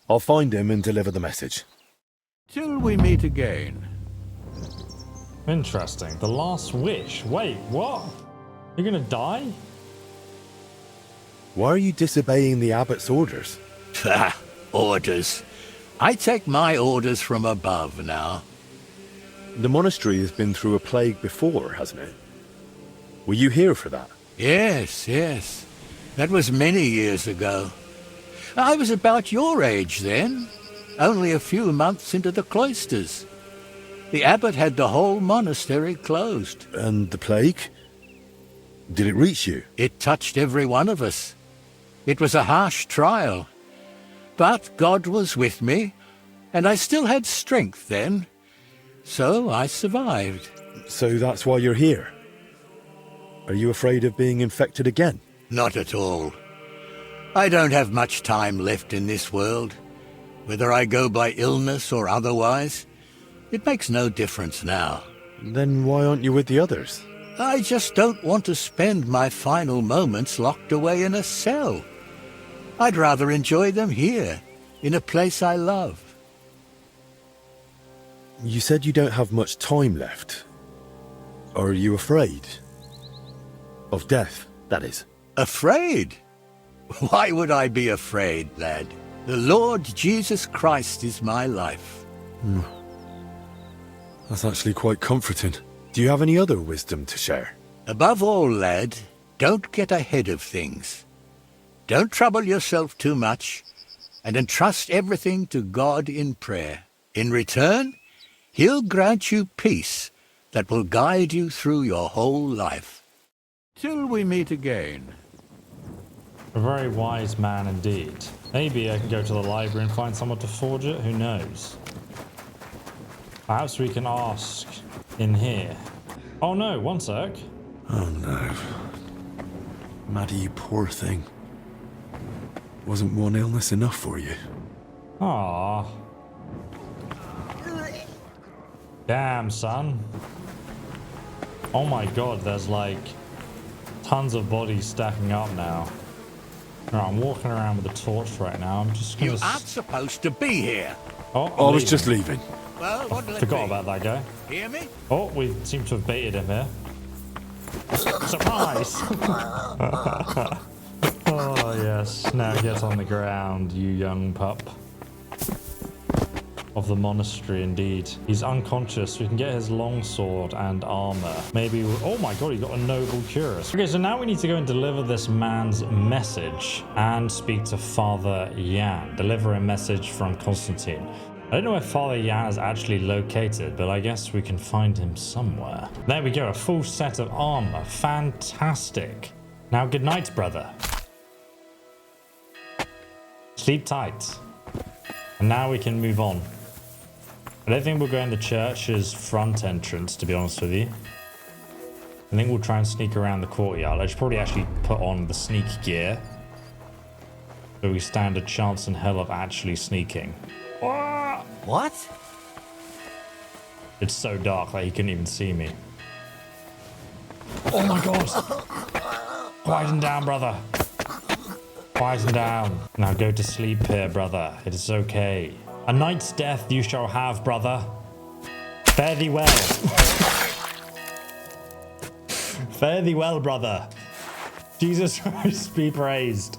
I'll find him and deliver the message. Till we meet again. Interesting. The last wish. Wait, what? You're gonna die? Why are you disobeying the Abbot's orders? Ha! Orders. I take my orders from above now. The monastery has been through a plague before, hasn't it? Were you here for that? Yes, yes. That was many years ago. I was about your age then, only a few months into the cloisters. The abbot had the whole monastery closed. And the plague? Did it reach you? It touched every one of us. It was a harsh trial. But God was with me, and I still had strength then. So I survived. So that's why you're here? Are you afraid of being infected again? Not at all. I don't have much time left in this world. Whether I go by illness or otherwise, it makes no difference now. Then why aren't you with the others? I just don't want to spend my final moments locked away in a cell. I'd rather enjoy them here, in a place I love. You said you don't have much time left. Are you afraid? Of death, that is. Afraid? Why would I be afraid, lad? The Lord Jesus Christ is my life. That's actually quite comforting. Do you have any other wisdom to share? Above all, lad, don't get ahead of things. Don't trouble yourself too much, and entrust everything to God in prayer. In return, He'll grant you peace that will guide you through your whole life. Till we meet again. A very wise man indeed. Maybe I can go to the library and find someone to forge it, who knows? Perhaps we can ask in here. Oh no, one sec. Oh no. Maddie, you poor thing. Wasn't one illness enough for you? Ah. Damn, son. Oh my god, there's like tons of bodies stacking up now. Right, I'm walking around with a torch right now. I'm just gonna... You aren't supposed to be here. Oh, I was just leaving. Well, what'll it Forgot be? about that guy. Hear me? Oh, we seem to have baited him here. Surprise! Oh, yes. Now get on the ground, you young pup. Of the monastery, indeed. He's unconscious. We can get his longsword and armor. Maybe... Oh my god, he got a noble cuirass. Okay, so now we need to go and deliver this man's message and speak to Father Yan. Deliver a message from Constantine. I don't know where Father Yan is actually located, but I guess we can find him somewhere. There we go, a full set of armor. Fantastic. Now, good night, brother. Sleep tight. And now we can move on. I don't think we'll go in the church's front entrance, to be honest with you. I think we'll try and sneak around the courtyard. I should probably actually put on the sneak gear, so we stand a chance in hell of actually sneaking. What? It's so dark that he couldn't even see me. Oh my god! Quieten down, brother. Quieten down. Now go to sleep here, brother. It is okay. A night's death you shall have, brother. Fare thee well. Fare thee well, brother. Jesus Christ be praised.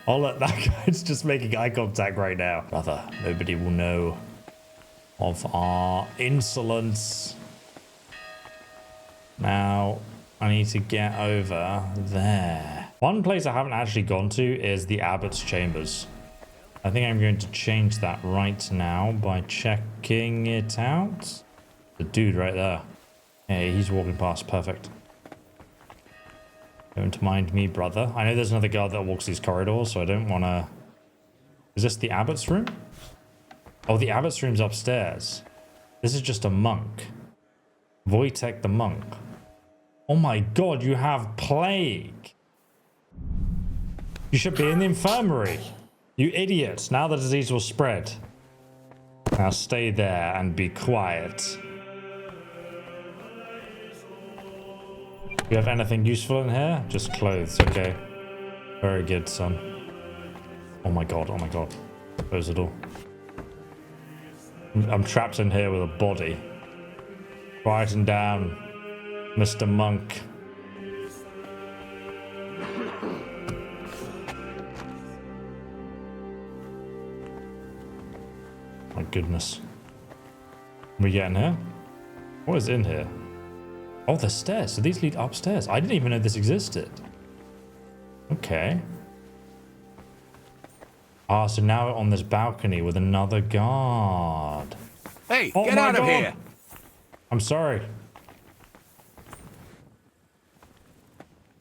Oh look, that guy's just making eye contact right now. Brother, nobody will know of our insolence. Now, I need to get over there. One place I haven't actually gone to is the Abbot's chambers. I think I'm going to change that right now by checking it out. The dude right there. Hey, he's walking past. Perfect. Don't mind me, brother. I know there's another guard that walks these corridors, so I don't want to... Is this the Abbot's room? Oh, the Abbot's room's upstairs. This is just a monk. Wojtek the monk. Oh my god, you have plague. You should be in the infirmary. You idiot. Now the disease will spread. Now stay there and be quiet. You have anything useful in here? Just clothes, okay. Very good, son. Oh my god, oh my god. Close the door. I'm trapped in here with a body. Quieten down, Mr. Monk. My goodness. We get in here? What is in here? Oh, the stairs. So these lead upstairs. I didn't even know this existed. Okay. Ah, so now we're on this balcony with another guard. Hey, oh get out of here! I'm sorry.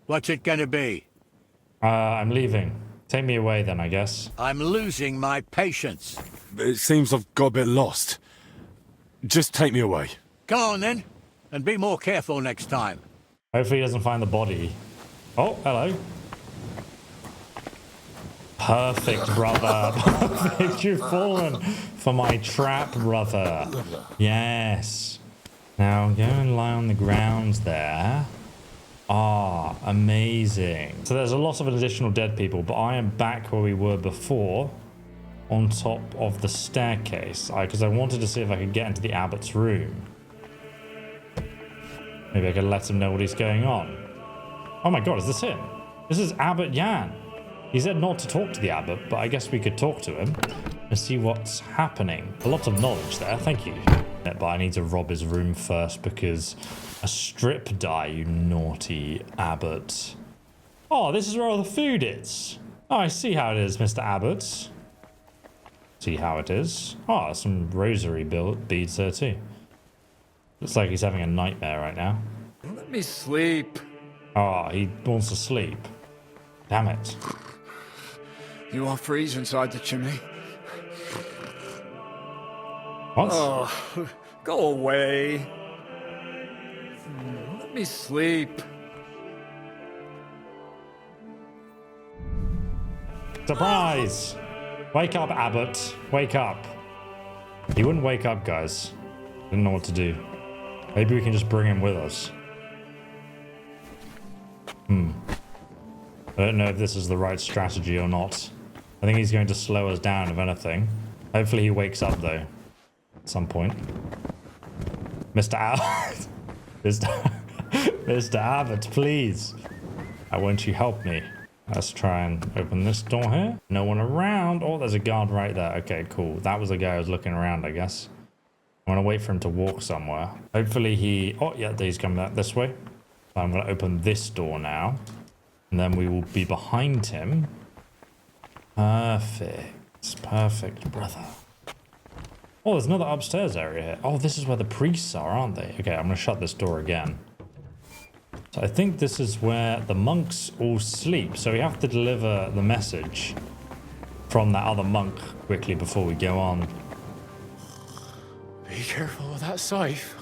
What's it gonna be? I'm leaving. Take me away then, I guess. I'm losing my patience. It seems I've got a bit lost. Just take me away. Come on then, and be more careful next time. Hopefully he doesn't find the body. Oh, hello. Perfect, brother. Perfect. You've fallen for my trap, brother. Yes. Now go and lie on the ground there. Ah, amazing. So there's a lot of additional dead people, but I am back where we were before, on top of the staircase, because I wanted to see if I could get into the Abbot's room. Maybe I could let him know what is going on. Oh my god, is this him? This is Abbot Jan. He said not to talk to the Abbot, but I guess we could talk to him and see what's happening. A lot of knowledge there, thank you. But I need to rob his room first because a strip die, you naughty Abbot. Oh, this is where all the food is. Oh, I see how it is, Mr. Abbot. See how it is. Oh, some rosary beads there too. Looks like he's having a nightmare right now. Let me sleep. Oh, he wants to sleep. Damn it. You are freeze inside the chimney. What? Oh, go away. Let me sleep. Surprise! Wake up, Abbot. Wake up. He wouldn't wake up, guys. Didn't know what to do. Maybe we can just bring him with us. I don't know if this is the right strategy or not. I think he's going to slow us down, if anything. Hopefully he wakes up, though. At some point. Mr. Abbott. Mr. Abbott, please. Won't you help me? Let's try and open this door here. No one around. Oh, there's a guard right there. Okay, cool. That was the guy who was looking around, I guess. I'm going to wait for him to walk somewhere. Hopefully he... Oh, yeah, he's coming back this way. So I'm going to open this door now. And then we will be behind him. Perfect. Perfect, brother. Oh, there's another upstairs area here. Oh, this is where the priests are, aren't they? Okay, I'm going to shut this door again. So I think this is where the monks all sleep. So we have to deliver the message from that other monk quickly before we go on. Be careful with that scythe.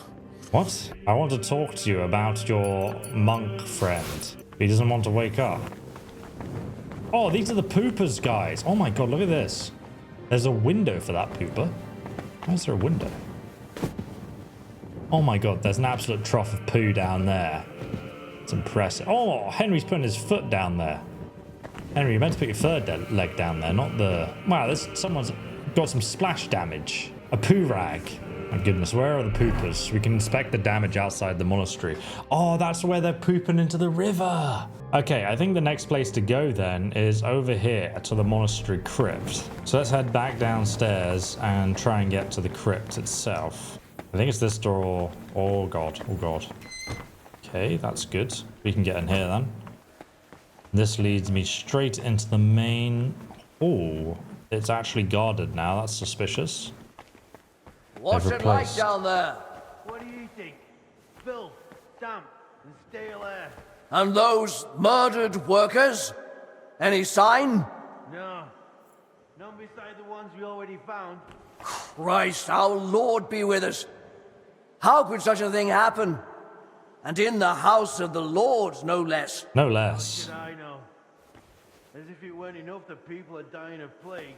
What? I want to talk to you about your monk friend. He doesn't want to wake up. Oh, these are the poopers, guys. Oh my god, look at this. There's a window for that pooper. Why is there a window? Oh my god, there's an absolute trough of poo down there. It's impressive. Oh, Henry's putting his foot down there. Henry, you meant to put your third leg down there, not the... Wow, someone's got some splash damage. A poo rag. My goodness, where are the poopers? We can inspect the damage outside the monastery. Oh, that's where they're pooping into the river. Okay, I think the next place to go then is over here to the monastery crypt. So let's head back downstairs and try and get to the crypt itself. I think it's this door. Oh god, oh god. Okay, that's good. We can get in here then. This leads me straight into the main hall. It's actually guarded now. That's suspicious. What's it like down there? What do you think? Filth, damp, and stale air. And those murdered workers? Any sign? No. None beside the ones we already found. Christ, our Lord be with us. How could such a thing happen? And in the house of the Lord, no less. No less. What should I know? As if it weren't enough that people are dying of plague.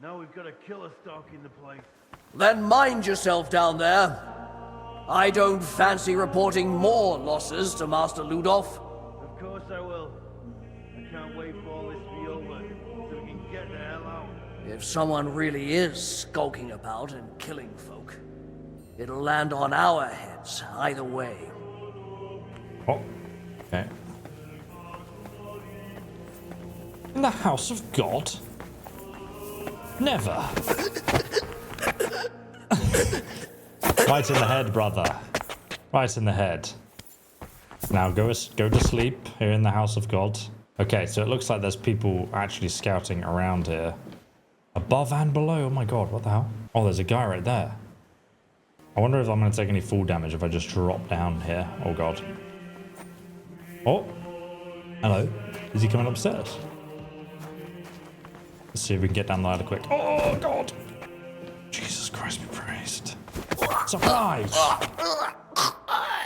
Now we've got a killer stalking the place. Then mind yourself down there. I don't fancy reporting more losses to Master Ludolf. Of course I will. I can't wait for all this to be over, so we can get the hell out. If someone really is skulking about and killing folk, it'll land on our heads either way. Oh, okay. In the house of God? Never. Right in the head, brother. Right in the head. Now go to sleep here in the house of God. Okay, so it looks like there's people actually scouting around here. Above and below. Oh my god, what the hell? Oh, there's a guy right there. I wonder if I'm going to take any fall damage if I just drop down here. Oh god. Oh. Hello. Is he coming upstairs? Let's see if we can get down the ladder quick. Oh god. Jesus Christ be praised. Surprise!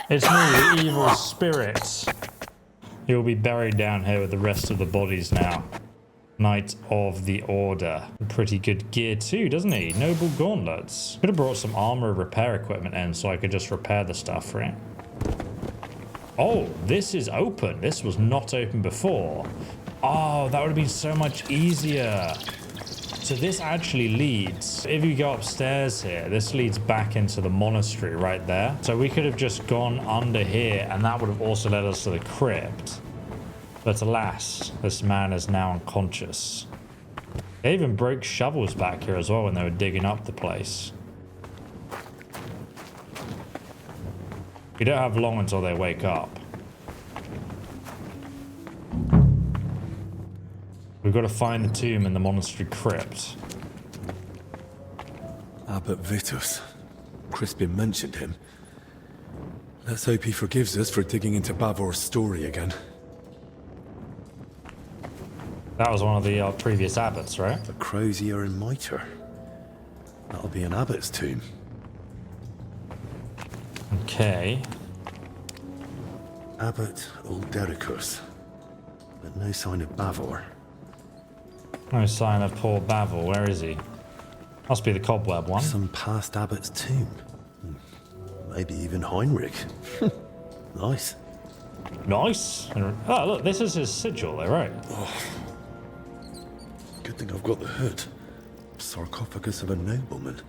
It's me, the evil spirit. He'll be buried down here with the rest of the bodies now. Knight of the Order. Pretty good gear too, doesn't he? Noble gauntlets. Could have brought some armor repair equipment in so I could just repair the stuff, right? Oh, this is open. This was not open before. Oh, that would have been so much easier. So this actually leads, if you go upstairs here, this leads back into the monastery right there. So we could have just gone under here and that would have also led us to the crypt. But alas, this man is now unconscious. They even broke shovels back here as well when they were digging up the place. We don't have long until they wake up. We've got to find the tomb in the monastery crypt. Abbot Vitus. Crispin mentioned him. Let's hope he forgives us for digging into Bavor's story again. That was one of the previous abbots, right? The Crozier and Mitre. That'll be an abbot's tomb. Okay. Abbot Uldericus. But no sign of Bavor. No sign of poor Bavor. Where is he? Must be the cobweb one. Some past abbot's tomb. Maybe even Heinrich. Nice. Nice. Oh, look, this is his sigil, though, right? Oh. Good thing I've got the hood. Sarcophagus of a nobleman.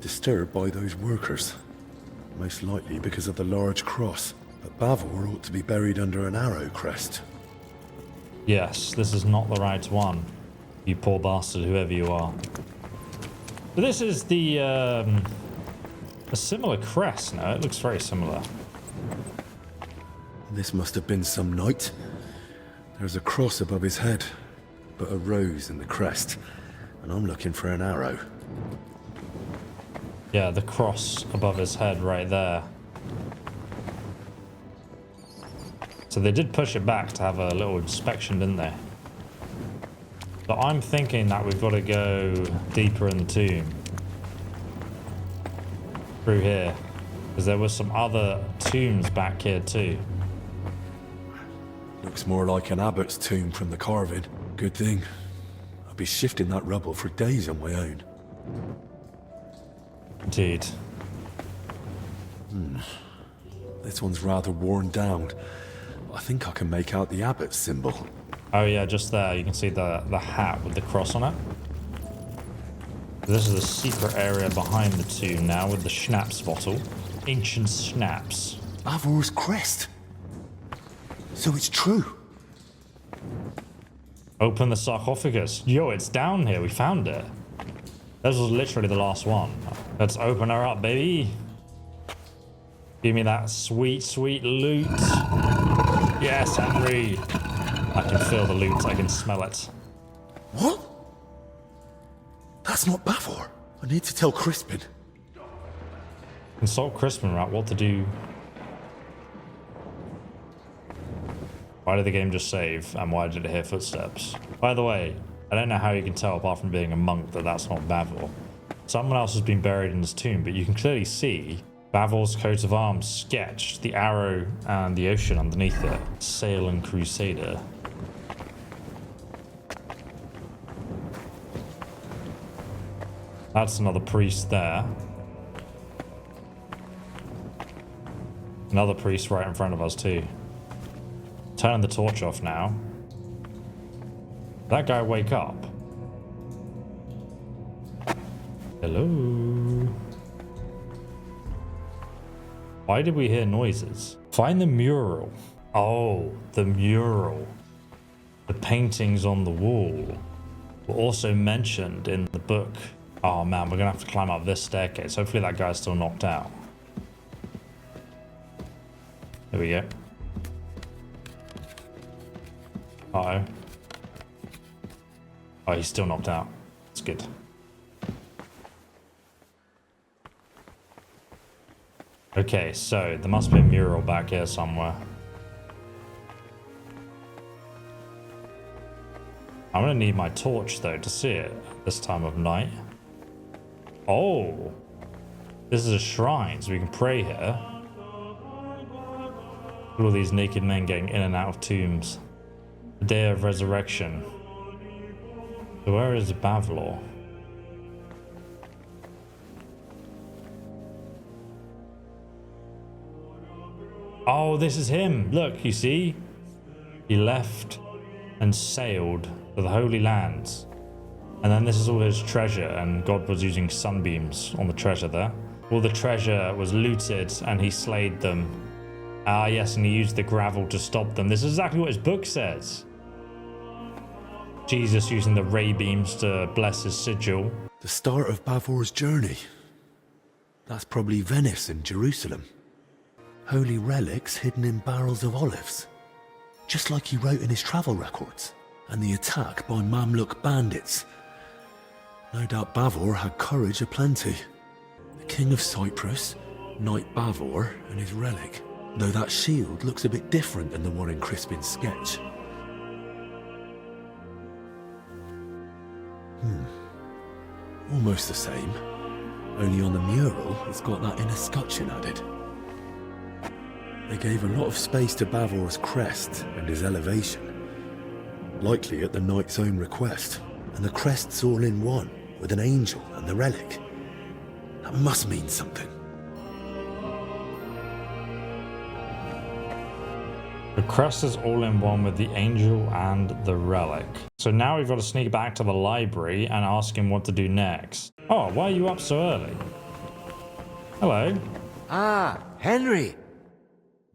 Disturbed by those workers. Most likely because of the large cross. But Bavor ought to be buried under an arrow crest. Yes, this is not the right one. You poor bastard, whoever you are. But this is the, a similar crest, no? It looks very similar. This must have been some knight. There's a cross above his head, but a rose in the crest. And I'm looking for an arrow. Yeah, the cross above his head right there. So they did push it back to have a little inspection, didn't they? But I'm thinking that we've got to go deeper in the tomb. Through here. Because there were some other tombs back here too. Looks more like an abbot's tomb from the carving. Good thing. I'll be shifting that rubble for days on my own. Indeed. This one's rather worn down. I think I can make out the abbot's symbol. Oh yeah, just there. You can see the hat with the cross on it. This is the secret area behind the tomb now with the schnapps bottle. Ancient schnapps. Bavor's crest. So it's true. Open the sarcophagus. Yo, it's down here. We found it. This was literally the last one. Let's open her up, baby. Give me that sweet, sweet loot. Yes, Henry. I can feel the loot. I can smell it. What? That's not Bavor. I need to tell Crispin. Consult Crispin about what to do. Why did the game just save? And why did it hear footsteps? By the way, I don't know how you can tell apart from being a monk that that's not Bavor. Someone else has been buried in his tomb, but you can clearly see Bavor's coat of arms sketched, the arrow and the ocean underneath it. Sail and Crusader. That's another priest there. Another priest right in front of us too. Turning the torch off now. That guy wake up? Hello? Why did we hear noises? Find the mural. Oh, the mural. The paintings on the wall were also mentioned in the book. Oh man, we're gonna have to climb up this staircase. Hopefully that guy's still knocked out. There we go. Uh-oh. Oh, he's still knocked out. That's good. Okay, so there must be a mural back here somewhere. I'm gonna need my torch though to see it this time of night. Oh, this is a shrine, so we can pray here. Look at all these naked men getting in and out of tombs. The day of resurrection. So where is Bavor? Oh, this is him. Look, you see? He left and sailed to the Holy Lands. And then this is all his treasure, and God was using sunbeams on the treasure there. All the treasure was looted, and he slayed them. Ah, yes, and he used the gravel to stop them. This is exactly what his book says. Jesus using the ray beams to bless his sigil. The start of Bavor's journey. That's probably Venice and Jerusalem. Holy relics hidden in barrels of olives. Just like he wrote in his travel records. And the attack by Mamluk bandits. No doubt Bavor had courage aplenty. The King of Cyprus, Knight Bavor, and his relic. Though that shield looks a bit different than the one in Crispin's sketch. Almost the same. Only on the mural, it's got that inner scutcheon added. They gave a lot of space to Bavor's crest and his elevation. Likely at the knight's own request. And the crest's all in one, with an angel and the relic. That must mean something. The crest is all in one with the angel and the relic. So now we've got to sneak back to the library and ask him what to do next. Oh, why are you up so early? Hello. Ah, Henry.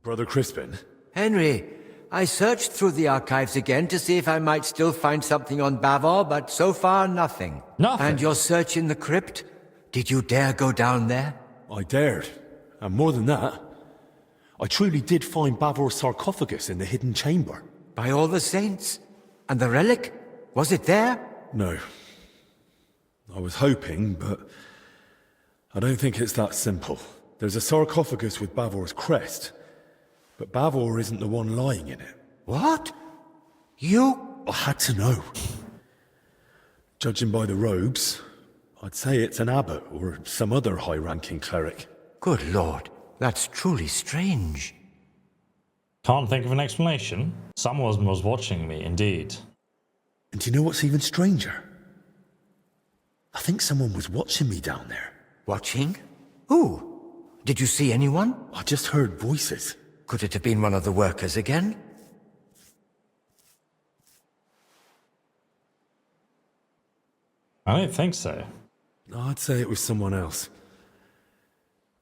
Brother Crispin? Henry, I searched through the archives again to see if I might still find something on Bavor, but so far nothing. Nothing? And your search in the crypt? Did you dare go down there? I dared. And more than that, I truly did find Bavor's sarcophagus in the hidden chamber. By all the saints? And the relic? Was it there? No. I was hoping, but I don't think it's that simple. There's a sarcophagus with Bavor's crest, but Bavor isn't the one lying in it. What? You? I had to know. Judging by the robes, I'd say it's an abbot or some other high-ranking cleric. Good lord, that's truly strange. Can't think of an explanation. Someone was watching me, indeed. And do you know what's even stranger? I think someone was watching me down there. Watching? Who? Did you see anyone? I just heard voices. Could it have been one of the workers again? I don't think so. I'd say it was someone else.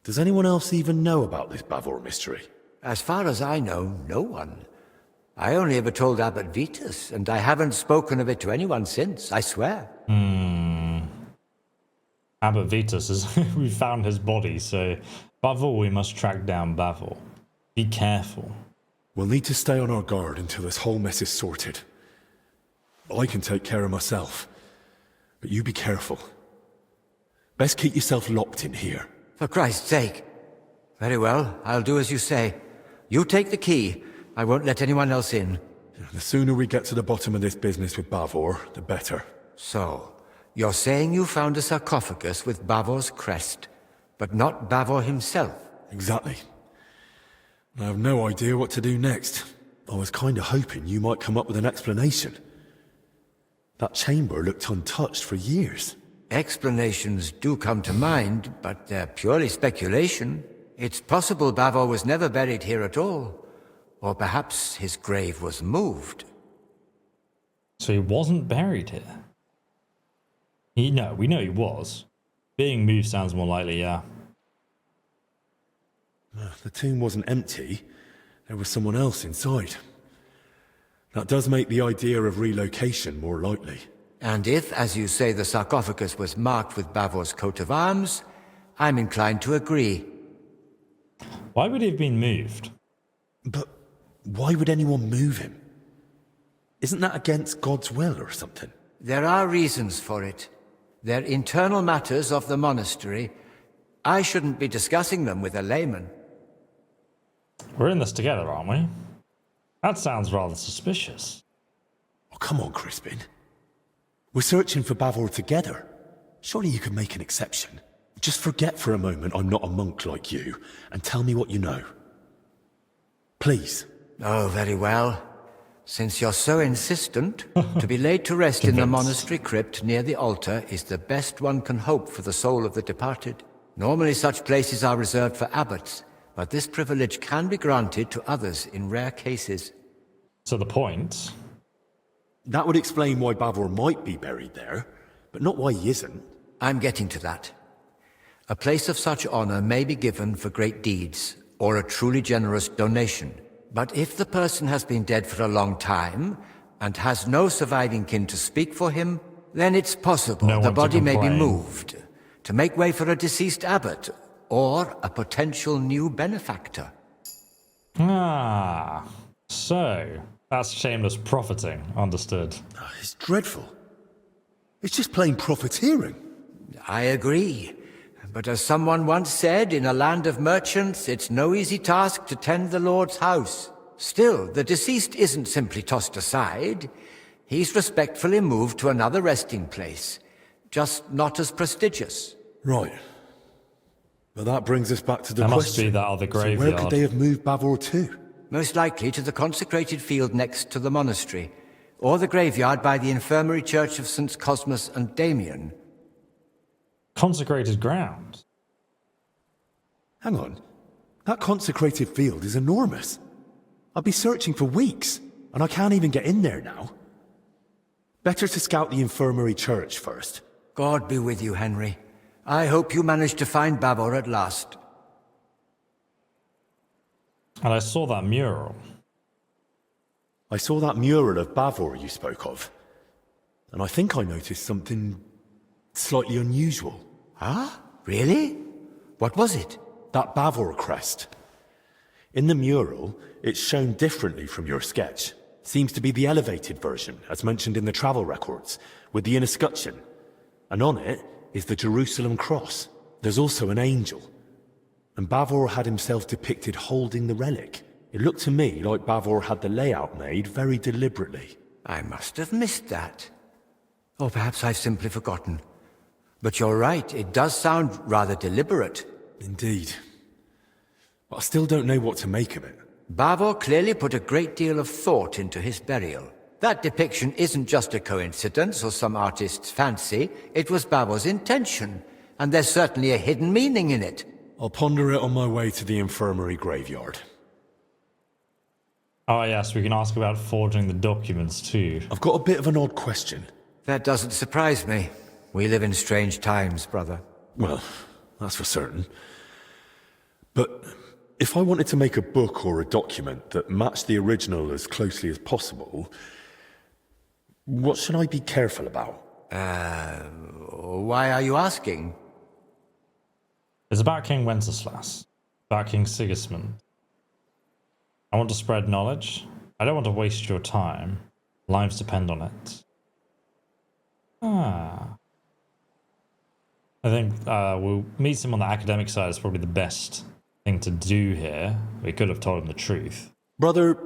Does anyone else even know about this Bavor mystery? As far as I know, no one. I only ever told Abbot Vitus, and I haven't spoken of it to anyone since, I swear. Abbot Vitus is... we found his body, so... Bavor, we must track down Bavor. Be careful. We'll need to stay on our guard until this whole mess is sorted. I can take care of myself. But you be careful. Best keep yourself locked in here. For Christ's sake. Very well, I'll do as you say. You take the key. I won't let anyone else in. The sooner we get to the bottom of this business with Bavor, the better. So, you're saying you found a sarcophagus with Bavor's crest, but not Bavor himself? Exactly. I have no idea what to do next. I was kind of hoping you might come up with an explanation. That chamber looked untouched for years. Explanations do come to mind, but they're purely speculation. It's possible Bavor was never buried here at all. Or perhaps his grave was moved. So he wasn't buried here? No, we know he was. Being moved sounds more likely, yeah. The tomb wasn't empty. There was someone else inside. That does make the idea of relocation more likely. And if, as you say, the sarcophagus was marked with Bavor's coat of arms, I'm inclined to agree. Why would he have been moved? But why would anyone move him? Isn't that against God's will or something? There are reasons for it. They're internal matters of the monastery. I shouldn't be discussing them with a layman. We're in this together, aren't we? That sounds rather suspicious. Oh, come on, Crispin. We're searching for Bavor together. Surely you could make an exception. Just forget for a moment I'm not a monk like you, and tell me what you know. Please. Oh, very well. Since you're so insistent, to be laid to rest in the monastery crypt near the altar is the best one can hope for the soul of the departed. Normally such places are reserved for abbots, but this privilege can be granted to others in rare cases. So the point? That would explain why Bavor might be buried there, but not why he isn't. I'm getting to that. A place of such honor may be given for great deeds, or a truly generous donation. But if the person has been dead for a long time, and has no surviving kin to speak for him, then it's possible the body may be moved to make way for a deceased abbot, or a potential new benefactor. Ah, so that's shameless profiting, understood. It's dreadful. It's just plain profiteering. I agree. But as someone once said, in a land of merchants, it's no easy task to tend the Lord's house. Still, the deceased isn't simply tossed aside. He's respectfully moved to another resting place, just not as prestigious. Right. But that brings us back to the There question. must be that other graveyard. So where could they have moved Bavor to? Most likely to the consecrated field next to the monastery, or the graveyard by the infirmary church of St. Cosmas and Damian. Consecrated ground? Hang on. That consecrated field is enormous. I'll be searching for weeks, and I can't even get in there now. Better to scout the infirmary church first. God be with you, Henry. I hope you managed to find Bavor at last. And I saw that mural. I saw that mural of Bavor you spoke of, and I think I noticed something slightly unusual. Huh? Really? What was it? That Bavor crest. In the mural, it's shown differently from your sketch. Seems to be the elevated version, as mentioned in the travel records, with the inner scutcheon. And on it is the Jerusalem cross. There's also an angel. And Bavor had himself depicted holding the relic. It looked to me like Bavor had the layout made very deliberately. I must have missed that. Or perhaps I've simply forgotten. But you're right, it does sound rather deliberate. Indeed. But I still don't know what to make of it. Bavor clearly put a great deal of thought into his burial. That depiction isn't just a coincidence or some artist's fancy. It was Bavor's intention, and there's certainly a hidden meaning in it. I'll ponder it on my way to the infirmary graveyard. Oh yes, we can ask about forging the documents too. I've got a bit of an odd question. That doesn't surprise me. We live in strange times, brother. Well, that's for certain. But if I wanted to make a book or a document that matched the original as closely as possible, what should I be careful about? Why are you asking? It's about King Wenceslas, about King Sigismund. I want to spread knowledge. I don't want to waste your time. Lives depend on it. I think we'll meet him on the academic side is probably the best thing to do here. We could have told him the truth. Brother,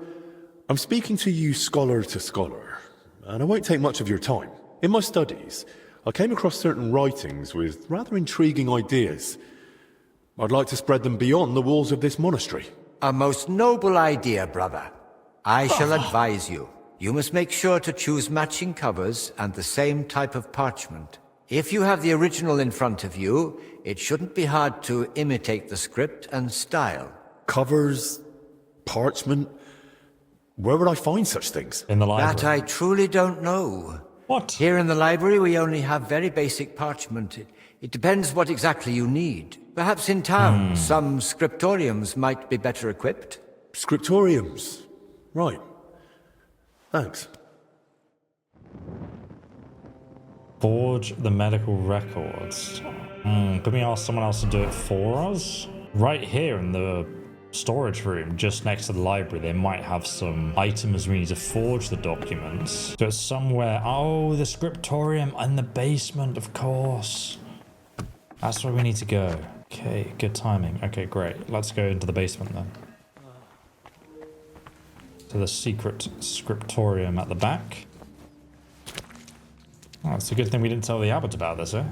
I'm speaking to you scholar to scholar, and I won't take much of your time. In my studies, I came across certain writings with rather intriguing ideas. I'd like to spread them beyond the walls of this monastery. A most noble idea, brother. I shall advise you. You must make sure to choose matching covers and the same type of parchment. If you have the original in front of you, it shouldn't be hard to imitate the script and style. Covers? Parchment? Where would I find such things? In the library. That I truly don't know. What? Here in the library we only have very basic parchment. It depends what exactly you need. Perhaps in town, some scriptoriums might be better equipped. Scriptoriums? Right. Thanks. Forge the medical records. Can we ask someone else to do it for us? Right here in the storage room, just next to the library, they might have some items we need to forge the documents. So it's somewhere. Oh, the scriptorium in the basement, of course. That's where we need to go. Okay, good timing. Okay, great. Let's go into the basement then. To the secret scriptorium at the back. Oh, it's a good thing we didn't tell the abbot about this, eh?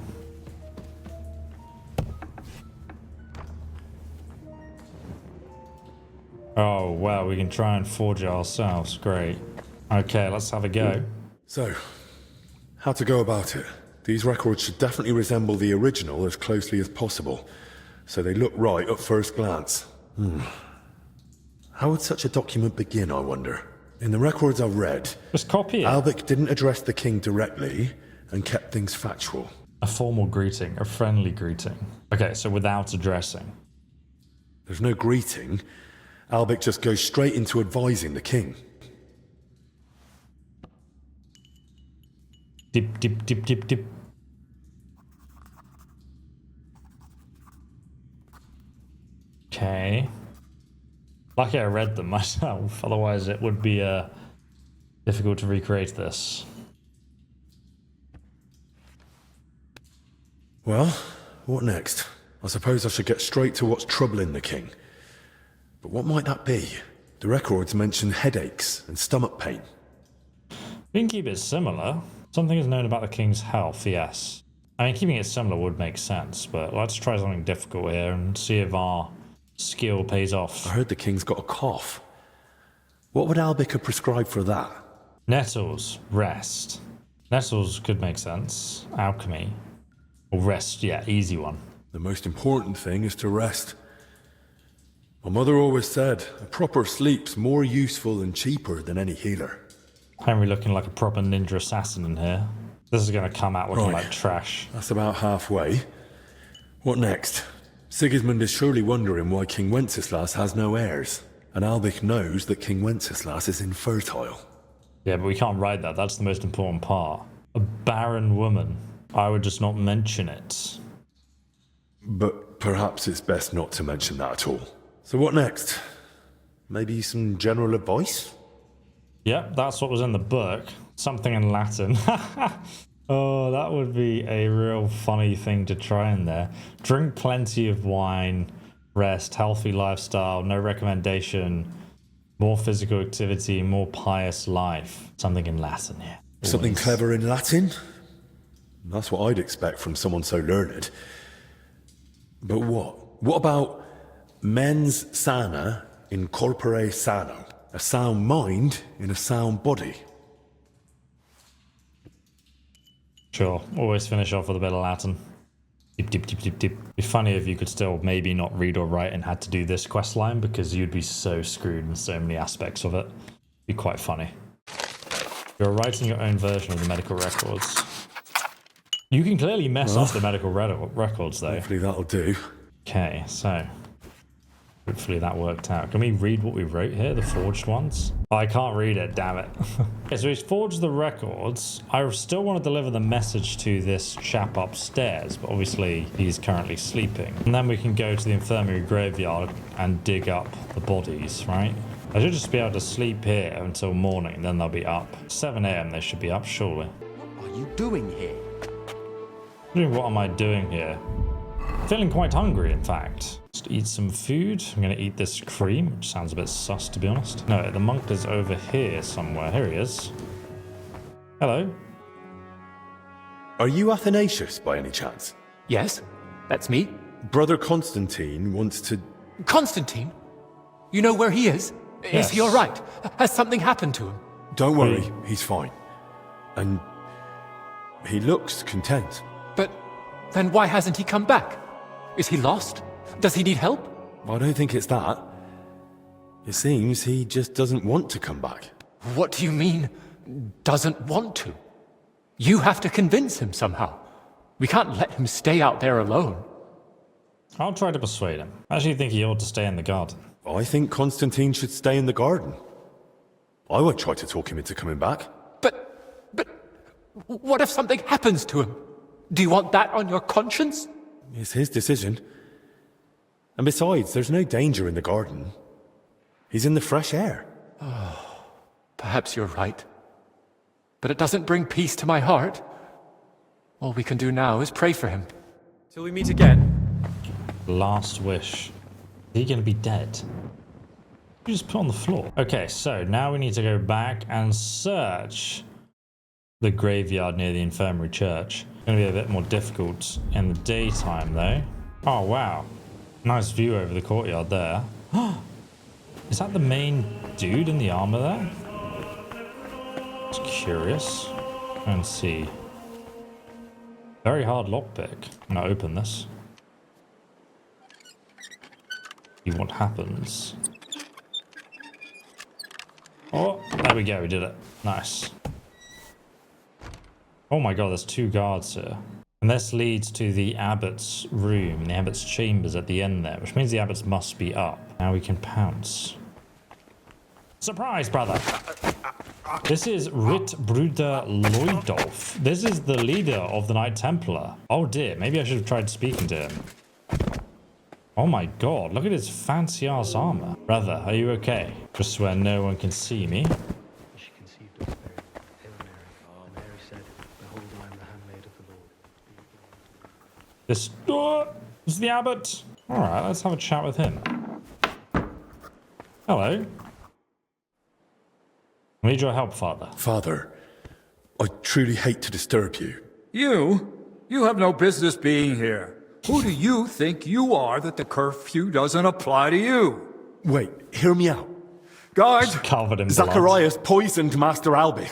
Oh, well, we can try and forge it ourselves. Great. Okay, let's have a go. So, how to go about it? These records should definitely resemble the original as closely as possible, so they look right at first glance. How would such a document begin, I wonder? In the records I've read, just copy it. Abbot didn't address the king directly and kept things factual. A formal greeting, a friendly greeting. Okay, so without addressing. There's no greeting. Abbot just goes straight into advising the king. Dip, dip, dip, dip, dip. Okay. Lucky I read them myself, otherwise it would be difficult to recreate this. Well, what next? I suppose I should get straight to what's troubling the king. But what might that be? The records mention headaches and stomach pain. We can keep it similar. Something is known about the king's health, yes. I mean, keeping it similar would make sense, but let's try something difficult here and see if our skill pays off. I heard the king's got a cough. What would Albica prescribe for that? Nettles, rest. Nettles could make sense. Alchemy. Or rest, yeah, easy one. The most important thing is to rest. My mother always said, a proper sleep's more useful and cheaper than any healer. Henry looking like a proper ninja assassin in here. This is going to come out looking like trash. That's about halfway. What next? Sigismund is surely wondering why King Wenceslas has no heirs. And Albic knows that King Wenceslas is infertile. Yeah, but we can't write that. That's the most important part. A barren woman. I would just not mention it. But perhaps it's best not to mention that at all. So what next? Maybe some general advice? Yep, that's what was in the book. Something in Latin. Oh, that would be a real funny thing to try in there. Drink plenty of wine, rest, healthy lifestyle, no recommendation, more physical activity, more pious life. Something in Latin, yeah. Always. Something clever in Latin? That's what I'd expect from someone so learned. But what? What about mens sana in corpore sano? A sound mind in a sound body. Sure, always finish off with a bit of Latin. Dip, dip, dip, dip, dip. It'd be funny if you could still maybe not read or write and had to do this quest line, because you'd be so screwed in so many aspects of it. It'd be quite funny. You're writing your own version of the medical records. You can clearly mess up the medical records, though. Hopefully that'll do. Okay, so hopefully that worked out. Can we read what we wrote here, the forged ones? Oh, I can't read it, damn it. Okay, so he's forged the records. I still want to deliver the message to this chap upstairs, but obviously he's currently sleeping. And then we can go to the infirmary graveyard and dig up the bodies, right? I should just be able to sleep here until morning, then they'll be up. 7 AM they should be up, surely. What are you doing here? What am I doing here? Feeling quite hungry, in fact. Just eat some food. I'm going to eat this cream, which sounds a bit sus, to be honest. No, the monk is over here somewhere. Here he is. Hello. Are you Athanasius, by any chance? Yes, that's me. Brother Constantine wants to... Constantine? You know where he is? Yes. Is he all right? Has something happened to him? Don't worry, he's fine. And he looks content. But then why hasn't he come back? Is he lost? Does he need help? I don't think it's that. It seems he just doesn't want to come back. What do you mean, doesn't want to? You have to convince him somehow. We can't let him stay out there alone. I'll try to persuade him. I actually think he ought to stay in the garden. I think Constantine should stay in the garden. I won't try to talk him into coming back. But what if something happens to him? Do you want that on your conscience? It's his decision. And besides, there's no danger in the garden. He's in the fresh air. Oh, perhaps you're right. But it doesn't bring peace to my heart. All we can do now is pray for him. Till we meet again. Last wish. Is he going to be dead? You just put on the floor. Okay, so now we need to go back and search the graveyard near the infirmary church. It's going to be a bit more difficult in the daytime, though. Oh, wow. Nice view over the courtyard there. Is that the main dude in the armor there? It's curious. And see. Very hard lockpick. I'm gonna open this. See what happens. Oh, there we go, we did it. Nice. Oh my god, there's 2 guards here. And this leads to the Abbot's room, the Abbot's chambers at the end there, which means the Abbots must be up. Now we can pounce. Surprise, brother! This is Rittbruder Loidolf. This is the leader of the Knight Templar. Oh dear, maybe I should have tried speaking to him. Oh my god, look at his fancy ass armor. Brother, are you okay? Just where no one can see me. This is the Abbot. Alright, let's have a chat with him. Hello. I need your help, Father. Father, I truly hate to disturb you. You? You have no business being here. Who do you think you are that the curfew doesn't apply to you? Wait, hear me out. Guards! Covered in blood. Zacharias poisoned Master Albic.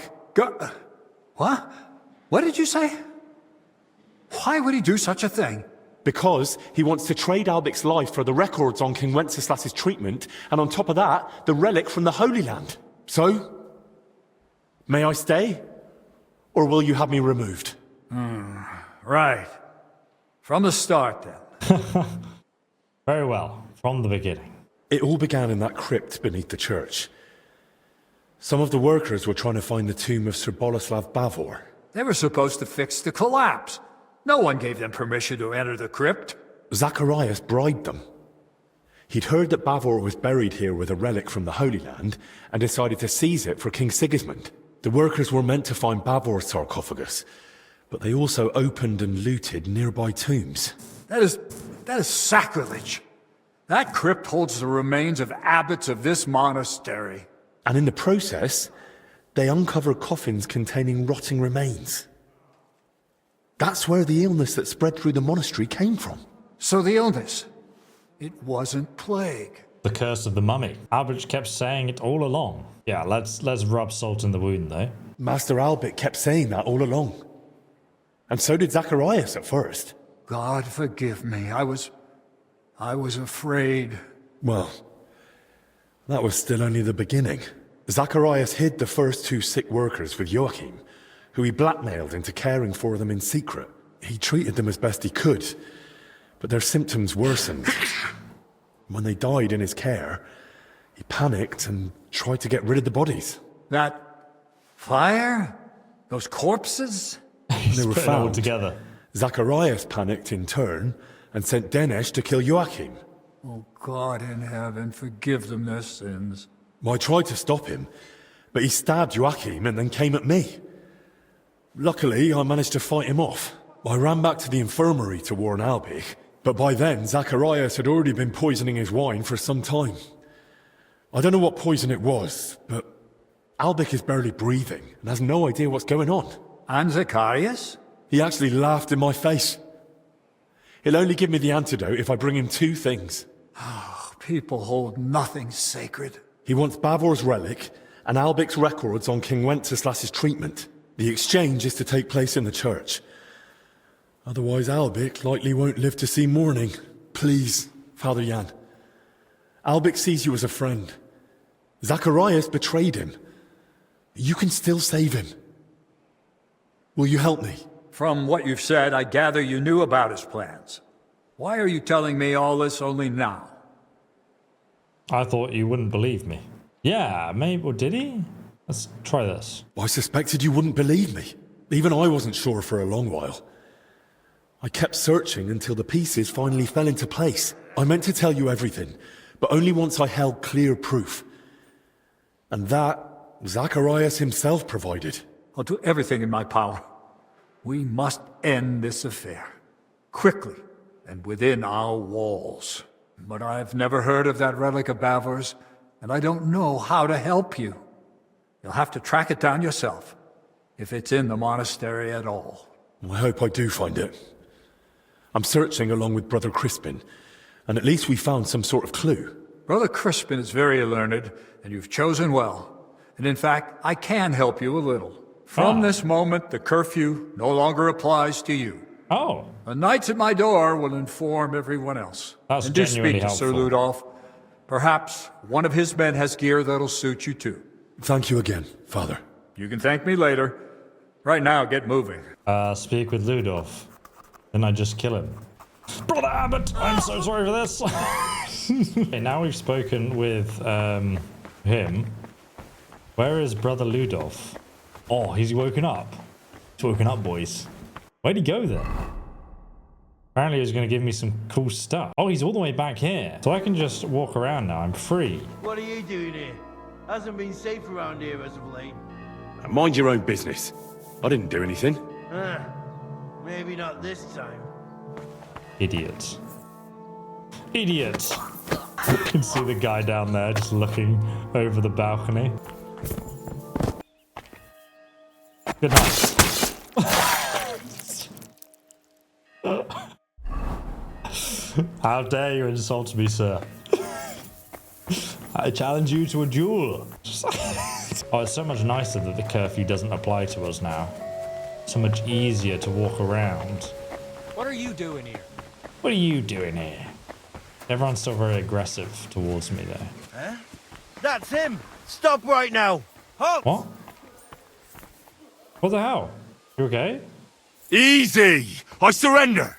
What? What did you say? Why would he do such a thing? Because he wants to trade Albic's life for the records on King Wenceslas's treatment, and on top of that, the relic from the Holy Land. So, may I stay? Or will you have me removed? Right. From the start, then. Very well. From the beginning. It all began in that crypt beneath the church. Some of the workers were trying to find the tomb of Sir Boleslav Bavor. They were supposed to fix the collapse. No one gave them permission to enter the crypt. Zacharias bribed them. He'd heard that Bavor was buried here with a relic from the Holy Land, and decided to seize it for King Sigismund. The workers were meant to find Bavor's sarcophagus, but they also opened and looted nearby tombs. That is sacrilege. That crypt holds the remains of abbots of this monastery. And in the process, they uncovered coffins containing rotting remains. That's where the illness that spread through the monastery came from. So the illness, it wasn't plague. The curse of the mummy. Albert kept saying it all along. Yeah, let's rub salt in the wound, though. Master Albert kept saying that all along. And so did Zacharias at first. God forgive me. I was afraid. Well, that was still only the beginning. Zacharias hid the first 2 sick workers with Joachim, who he blackmailed into caring for them in secret. He treated them as best he could, but their symptoms worsened. When they died in his care, he panicked and tried to get rid of the bodies. That fire? Those corpses? They were found together. Zacharias panicked in turn and sent Denesh to kill Joachim. Oh, God in heaven, forgive them their sins. I tried to stop him, but he stabbed Joachim and then came at me. Luckily, I managed to fight him off. I ran back to the infirmary to warn Albic, but by then, Zacharias had already been poisoning his wine for some time. I don't know what poison it was, but Albic is barely breathing and has no idea what's going on. And Zacharias? He actually laughed in my face. He'll only give me the antidote if I bring him 2 things. Oh, people hold nothing sacred. He wants Bavor's relic and Albic's records on King Wenceslas's treatment. The exchange is to take place in the church. Otherwise, Albic likely won't live to see morning. Please, Father Jan. Albic sees you as a friend. Zacharias betrayed him. You can still save him. Will you help me? From what you've said, I gather you knew about his plans. Why are you telling me all this only now? I thought you wouldn't believe me. Yeah, maybe, or did he? Let's try this. I suspected you wouldn't believe me. Even I wasn't sure for a long while. I kept searching until the pieces finally fell into place. I meant to tell you everything, but only once I held clear proof. And that, Zacharias himself provided. I'll do everything in my power. We must end this affair. Quickly, and within our walls. But I've never heard of that relic of Bavor's, and I don't know how to help you. You'll have to track it down yourself, if it's in the monastery at all. I hope I do find it. I'm searching along with Brother Crispin, and at least we found some sort of clue. Brother Crispin is very learned, and you've chosen well. And in fact, I can help you a little. From this moment, the curfew no longer applies to you. Oh. The knights at my door will inform everyone else. That's and do genuinely speak to Sir helpful. Ludolf. Perhaps one of his men has gear that'll suit you too. Thank you again, Father. You can thank me later. Right now, get moving. Speak with Ludolf. Then I just kill him. Brother Abbot, I'm so sorry for this. Okay, now we've spoken with him. Where is Brother Ludolf? Oh, he's woken up. He's woken up, boys. Where'd he go then? Apparently he was going to give me some cool stuff. Oh, he's all the way back here. So I can just walk around now. I'm free. What are you doing here? Hasn't been safe around here as of late. Mind your own business. I didn't do anything. Maybe not this time. Idiot. Idiot. You can see the guy down there just looking over the balcony. Good night. How dare you insult me, sir? I challenge you to a duel. Oh, it's so much nicer that the curfew doesn't apply to us now. So much easier to walk around. What are you doing here? What are you doing here? Everyone's still very aggressive towards me there. Huh? That's him! Stop right now! Halt! What? What the hell? You okay? Easy! I surrender!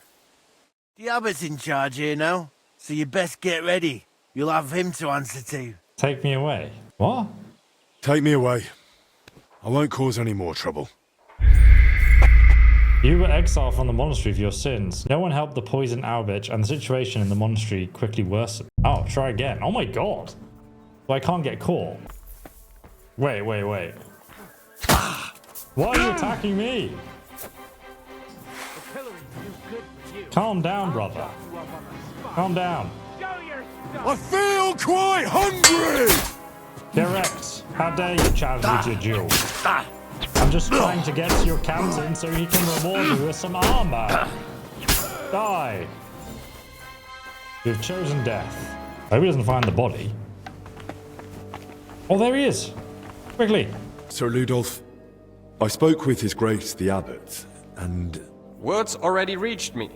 The Abbot's in charge here now, so you best get ready. You'll have him to answer to. Take me away. What? Take me away. I won't cause any more trouble. You were exiled from the monastery for your sins. No one helped the poisoned Abbot, and the situation in the monastery quickly worsened. Oh, try again. Oh my god. Well, I can't get caught. Wait. Why are you attacking me? Calm down, brother. Calm down. I feel quite hungry! Direct. How dare you challenge me to a duel? I'm just trying to get to your captain so he can reward you with some armor. Die. You've chosen death. I hope he doesn't find the body. Oh, there he is. Quickly. Sir Ludolf, I spoke with His Grace the Abbot, and... Words already reached me.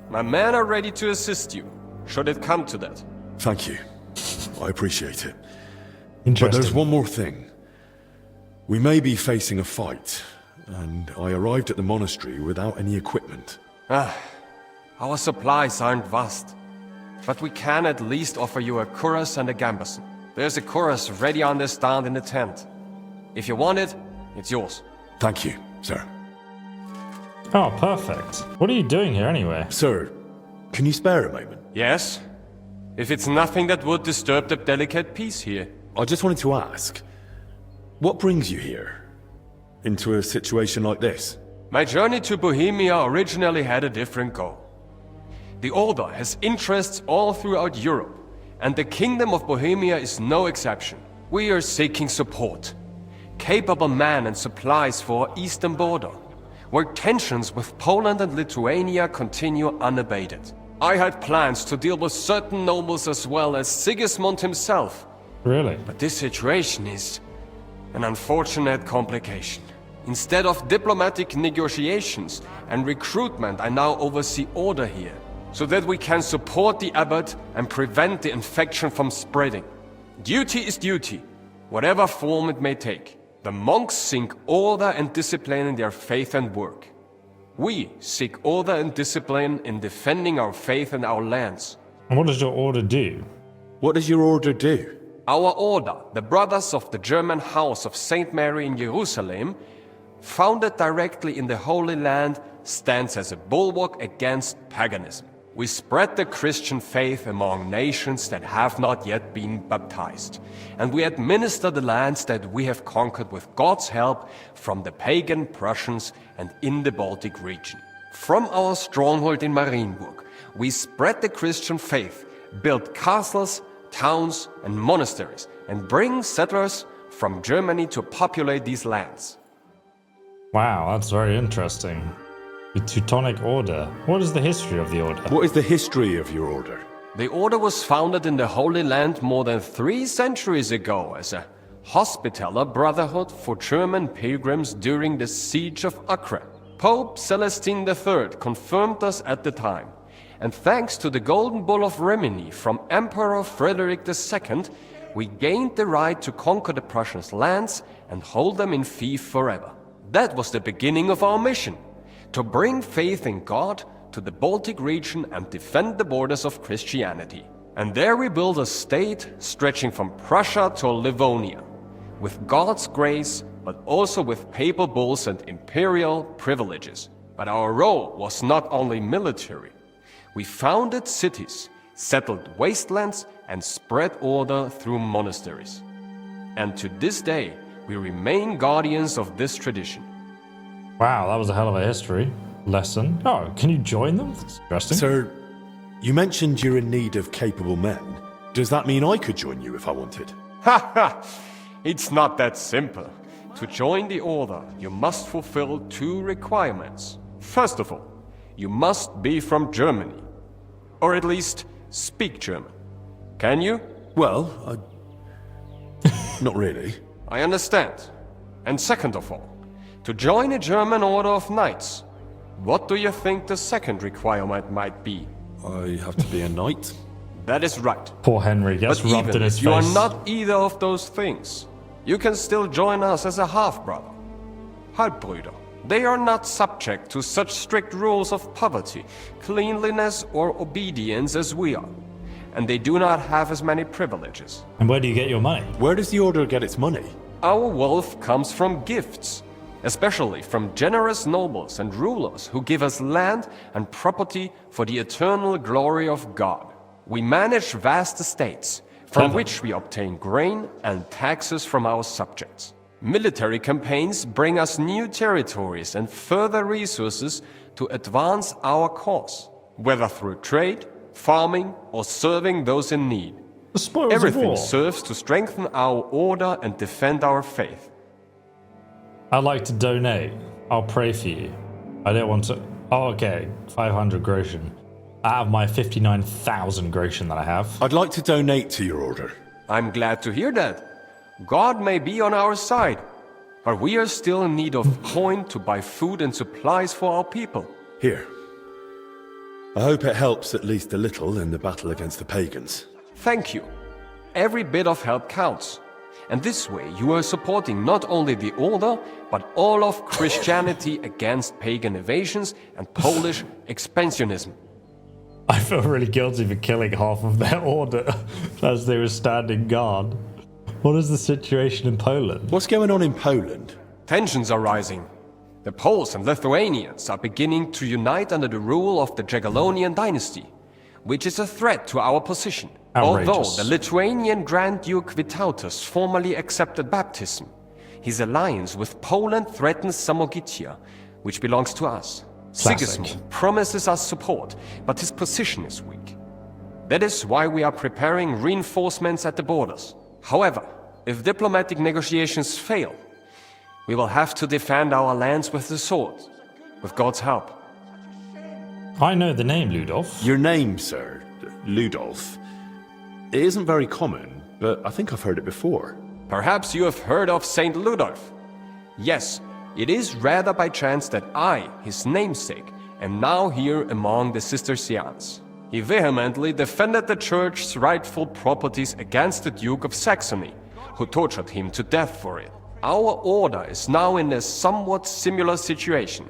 My men are ready to assist you, should it come to that. Thank you. I appreciate it. Interesting. But there's one more thing. We may be facing a fight, and I arrived at the monastery without any equipment. Our supplies aren't vast, but we can at least offer you a cuirass and a gambeson. There's a cuirass ready on the stand in the tent. If you want it, it's yours. Thank you, sir. Oh, perfect. What are you doing here anyway? Sir, can you spare a moment? Yes? If it's nothing that would disturb the delicate peace here. I just wanted to ask, what brings you here? Into a situation like this? My journey to Bohemia originally had a different goal. The Order has interests all throughout Europe, and the Kingdom of Bohemia is no exception. We are seeking support. Capable men and supplies for our eastern border, where tensions with Poland and Lithuania continue unabated. I had plans to deal with certain nobles as well as Sigismund himself. Really? But this situation is an unfortunate complication. Instead of diplomatic negotiations and recruitment, I now oversee order here, so that we can support the Abbot and prevent the infection from spreading. Duty is duty, whatever form it may take. The monks seek order and discipline in their faith and work. We seek order and discipline in defending our faith and our lands. And what does your order do? What does your order do? Our order, the Brothers of the German House of St. Mary in Jerusalem, founded directly in the Holy Land, stands as a bulwark against paganism. We spread the Christian faith among nations that have not yet been baptized, and we administer the lands that we have conquered with God's help from the pagan Prussians and in the Baltic region. From our stronghold in Marienburg, we spread the Christian faith, build castles, towns, and monasteries, and bring settlers from Germany to populate these lands. Wow, that's very interesting. The Teutonic Order. What is the history of the Order? What is the history of your order? The Order was founded in the Holy Land more than 3 centuries ago as a Hospitaller Brotherhood for German pilgrims during the Siege of Acre. Pope Celestine III confirmed us at the time, and thanks to the Golden Bull of Rimini from Emperor Frederick II, we gained the right to conquer the Prussian lands and hold them in fief forever. That was the beginning of our mission, to bring faith in God to the Baltic region and defend the borders of Christianity. And there we built a state stretching from Prussia to Livonia, with God's grace, but also with papal bulls and imperial privileges. But our role was not only military. We founded cities, settled wastelands, and spread order through monasteries. And to this day, we remain guardians of this tradition. Wow, that was a hell of a history lesson. Oh, can you join them? That's interesting. Sir, you mentioned you're in need of capable men. Does that mean I could join you if I wanted? Ha ha! It's not that simple. To join the Order, you must fulfill 2 requirements. First of all, you must be from Germany. Or at least speak German. Can you? Well, not really. I understand. And second of all, to join a German Order of Knights, what do you think the second requirement might be? I have to be a knight? That is right. Poor Henry gets but rubbed in his face. you are not either of those things, you can still join us as a half-brother. Halbbrüder. They are not subject to such strict rules of poverty, cleanliness, or obedience as we are. And they do not have as many privileges. And where do you get your money? Where does the Order get its money? Our wealth comes from gifts, especially from generous nobles and rulers who give us land and property for the eternal glory of God. We manage vast estates, from which we obtain grain and taxes from our subjects. Military campaigns bring us new territories and further resources to advance our cause, whether through trade, farming, or serving those in need. The spoils Everything of war. serves to strengthen our order and defend our faith. I'd like to donate. I'll pray for you. I don't want to... Oh, okay. 500 groschen. Out of my 59,000 groschen that I have. I'd like to donate to your order. I'm glad to hear that. God may be on our side, but we are still in need of coin to buy food and supplies for our people. Here. I hope it helps at least a little in the battle against the pagans. Thank you. Every bit of help counts. And this way you are supporting not only the Order, but all of Christianity against pagan invasions and Polish expansionism. I feel really guilty for killing half of their order as they were standing guard. What is the situation in Poland? What's going on in Poland? Tensions are rising. The Poles and Lithuanians are beginning to unite under the rule of the Jagiellonian dynasty, which is a threat to our position. Outrageous. Although the Lithuanian Grand Duke Vytautas formally accepted baptism, his alliance with Poland threatens Samogitia, which belongs to us. Classic. Sigismund promises us support, but his position is weak. That is why we are preparing reinforcements at the borders. However, if diplomatic negotiations fail, we will have to defend our lands with the sword, with God's help. I know the name, Ludolf. Your name, sir, Ludolf. It isn't very common, but I think I've heard it before. Perhaps you have heard of Saint Ludolf. Yes, it is rather by chance that I, his namesake, am now here among the Cistercians. He vehemently defended the church's rightful properties against the Duke of Saxony, who tortured him to death for it. Our order is now in a somewhat similar situation,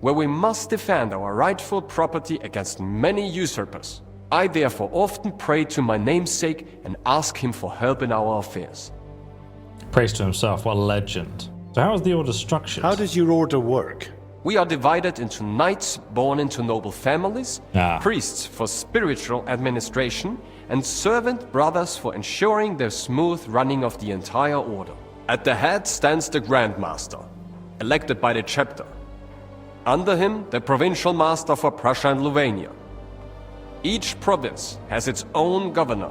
where we must defend our rightful property against many usurpers. I therefore often pray to my namesake and ask him for help in our affairs. Praise to himself, what a legend. So how is the order structured? How does your order work? We are divided into knights born into noble families, priests for spiritual administration, and servant brothers for ensuring the smooth running of the entire order. At the head stands the Grand Master, elected by the chapter. Under him, the provincial master for Prussia and Livonia. Each province has its own governor,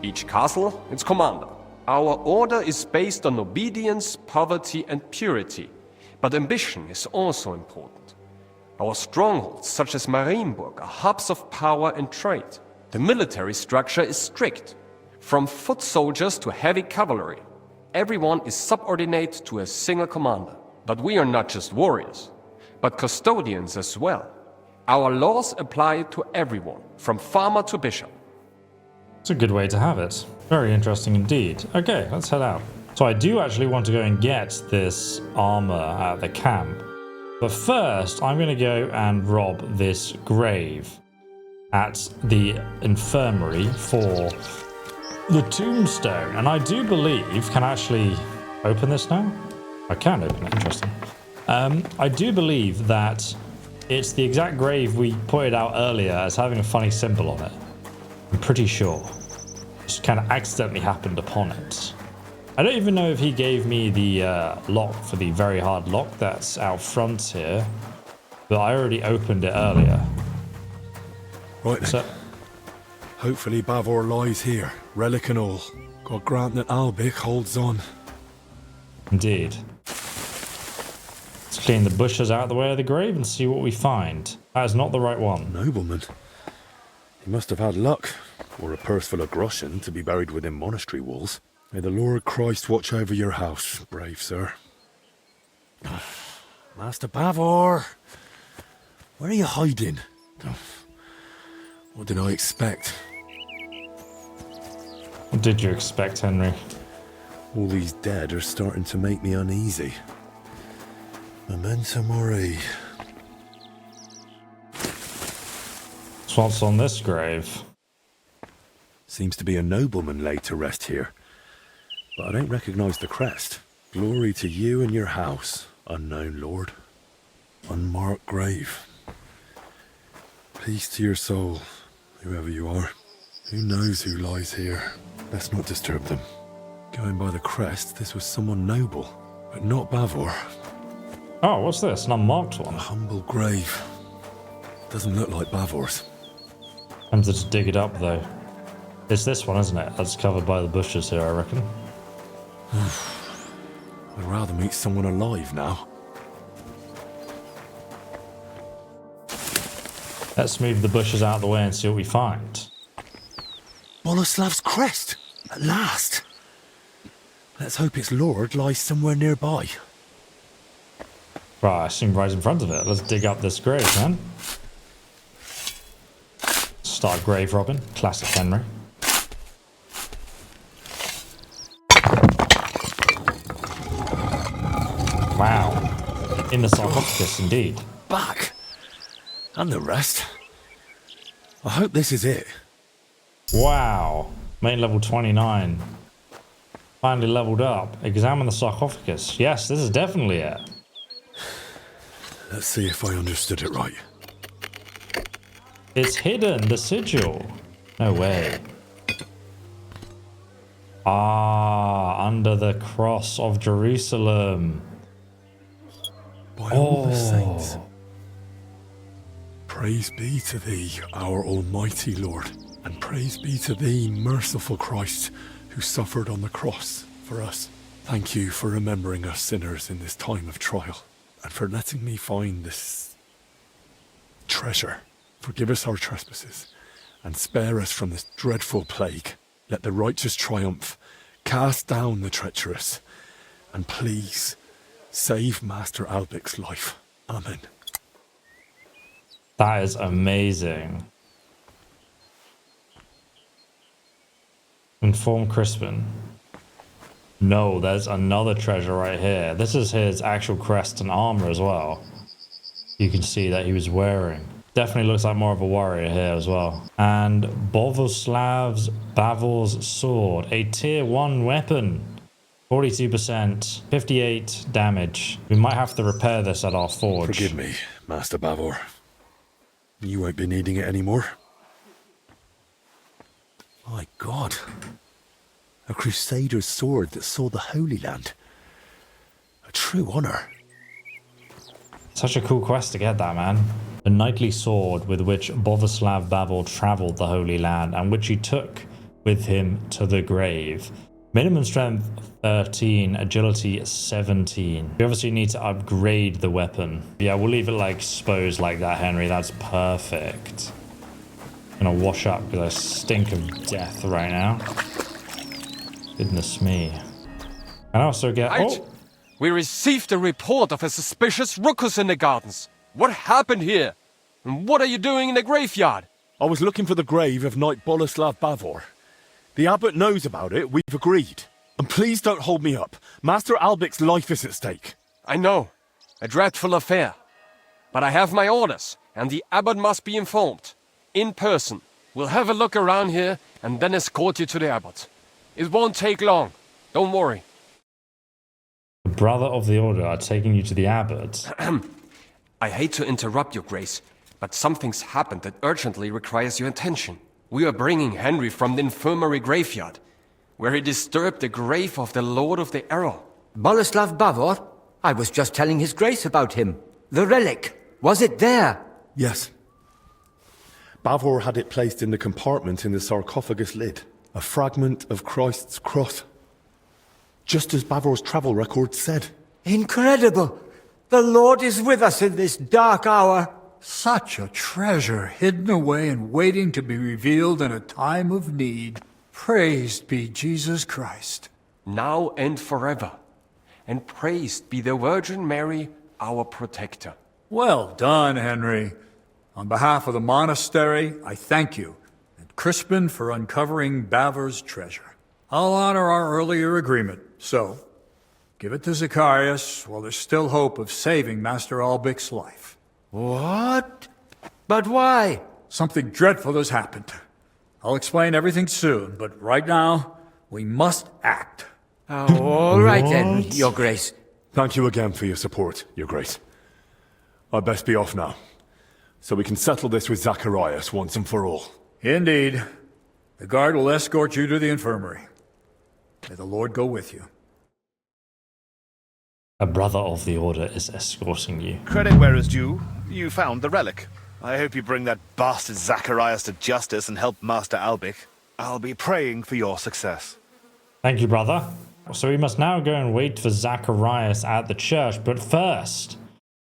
each castle its commander. Our order is based on obedience, poverty, and purity, but ambition is also important. Our strongholds, such as Marienburg, are hubs of power and trade. The military structure is strict, from foot soldiers to heavy cavalry. Everyone is subordinate to a single commander. But we are not just warriors, but custodians as well. Our laws apply to everyone, from farmer to bishop. It's a good way to have it. Very interesting indeed. Okay, let's head out. So I do actually want to go and get this armor at the camp. But first, I'm going to go and rob this grave at the infirmary for the tombstone. And I do believe, can I actually open this now? I can open it, interesting. I do believe that it's the exact grave we pointed out earlier as having a funny symbol on it. I'm pretty sure. Just kind of accidentally happened upon it. I don't even know if he gave me the lock for the very hard lock that's out front here, but I already opened it earlier. Right then. So, hopefully Bavor lies here, relic and all. God grant that Albic holds on. Indeed. Let's clean the bushes out of the way of the grave and see what we find. That is not the right one. Nobleman. He must have had luck, or a purse full of groschen to be buried within monastery walls. May the Lord Christ watch over your house, brave sir. Master Bavor! Where are you hiding? What did I expect? What did you expect, Henry? All these dead are starting to make me uneasy. Memento mori. So what's on this grave? Seems to be a nobleman laid to rest here. But I don't recognize the crest. Glory to you and your house, unknown lord. Unmarked grave. Peace to your soul, whoever you are. Who knows who lies here? Let's not disturb them. Going by the crest, this was someone noble, but not Bavor. Oh, what's this? An unmarked one? A humble grave. Doesn't look like Bavor's. I'm to dig it up, though. It's this one, isn't it? That's covered by the bushes here, I reckon. I'd rather meet someone alive now. Let's move the bushes out of the way and see what we find. Boleslav's crest! At last! Let's hope its lord lies somewhere nearby. Right, I assume right in front of it. Let's dig up this grave, man. Start grave robbing. Classic Henry. Wow. In the sarcophagus, indeed. Back! And the rest. I hope this is it. Wow. Main level 29. Finally leveled up. Examine the sarcophagus. Yes, this is definitely it. Let's see if I understood it right. It's hidden, the sigil. No way. Ah, under the cross of Jerusalem. By all the saints. Praise be to thee, our almighty Lord, and praise be to thee, merciful Christ, who suffered on the cross for us. Thank you for remembering us sinners in this time of trial, and for letting me find this treasure. Forgive us our trespasses, and spare us from this dreadful plague. Let the righteous triumph, cast down the treacherous, and please save Master Albic's life. Amen. That is amazing. Inform Crispin. No, there's another treasure right here. This is his actual crest and armor as well. You can see that he was wearing. Definitely looks like more of a warrior here as well. And Bovoslav's Bavor's sword. A tier 1 weapon. 42%. 58 damage. We might have to repair this at our forge. Forgive me, Master Bavor. You won't be needing it anymore. My God. A crusader's sword that saw the Holy Land. A true honor. Such a cool quest to get that, man. The knightly sword with which Boleslav Bavor traveled the Holy Land and which he took with him to the grave. Minimum strength 13, agility 17. We obviously need to upgrade the weapon. Yeah, we'll leave it like exposed like that, Henry. That's perfect. I'm gonna wash up because I stink of death right now. Goodness me. And also get... Right. Oh! We received a report of a suspicious ruckus in the gardens. What happened here? And what are you doing in the graveyard? I was looking for the grave of Knight Boleslav Bavor. The Abbot knows about it, we've agreed. And please don't hold me up. Master Albic's life is at stake. I know. A dreadful affair. But I have my orders, and the Abbot must be informed. In person. We'll have a look around here, and then escort you to the Abbot. It won't take long. Don't worry. The Brother of the Order are taking you to the Abbot. I hate to interrupt your grace, but something's happened that urgently requires your attention. We are bringing Henry from the infirmary graveyard, where he disturbed the grave of the Lord of the Arrow. Boleslav Bavor? I was just telling his grace about him. The relic. Was it there? Yes. Bavor had it placed in the compartment in the sarcophagus lid. A fragment of Christ's cross. Just as Bavor's travel records said. Incredible! The Lord is with us in this dark hour. Such a treasure hidden away and waiting to be revealed in a time of need. Praised be Jesus Christ. Now and forever. And praised be the Virgin Mary, our protector. Well done, Henry. On behalf of the monastery, I thank you, and Crispin for uncovering Bavor's treasure. I'll honor our earlier agreement, so give it to Zacharias while there's still hope of saving Master Albic's life. What? But why? Something dreadful has happened. I'll explain everything soon, but right now, we must act. All right then, Your Grace. Thank you again for your support, Your Grace. I'd best be off now, so we can settle this with Zacharias once and for all. Indeed. The guard will escort you to the infirmary. May the Lord go with you. A Brother of the Order is escorting you. Credit where is due. You found the relic. I hope you bring that bastard Zacharias to justice and help Master Albic. I'll be praying for your success. Thank you, brother. So we must now go and wait for Zacharias at the church, but first,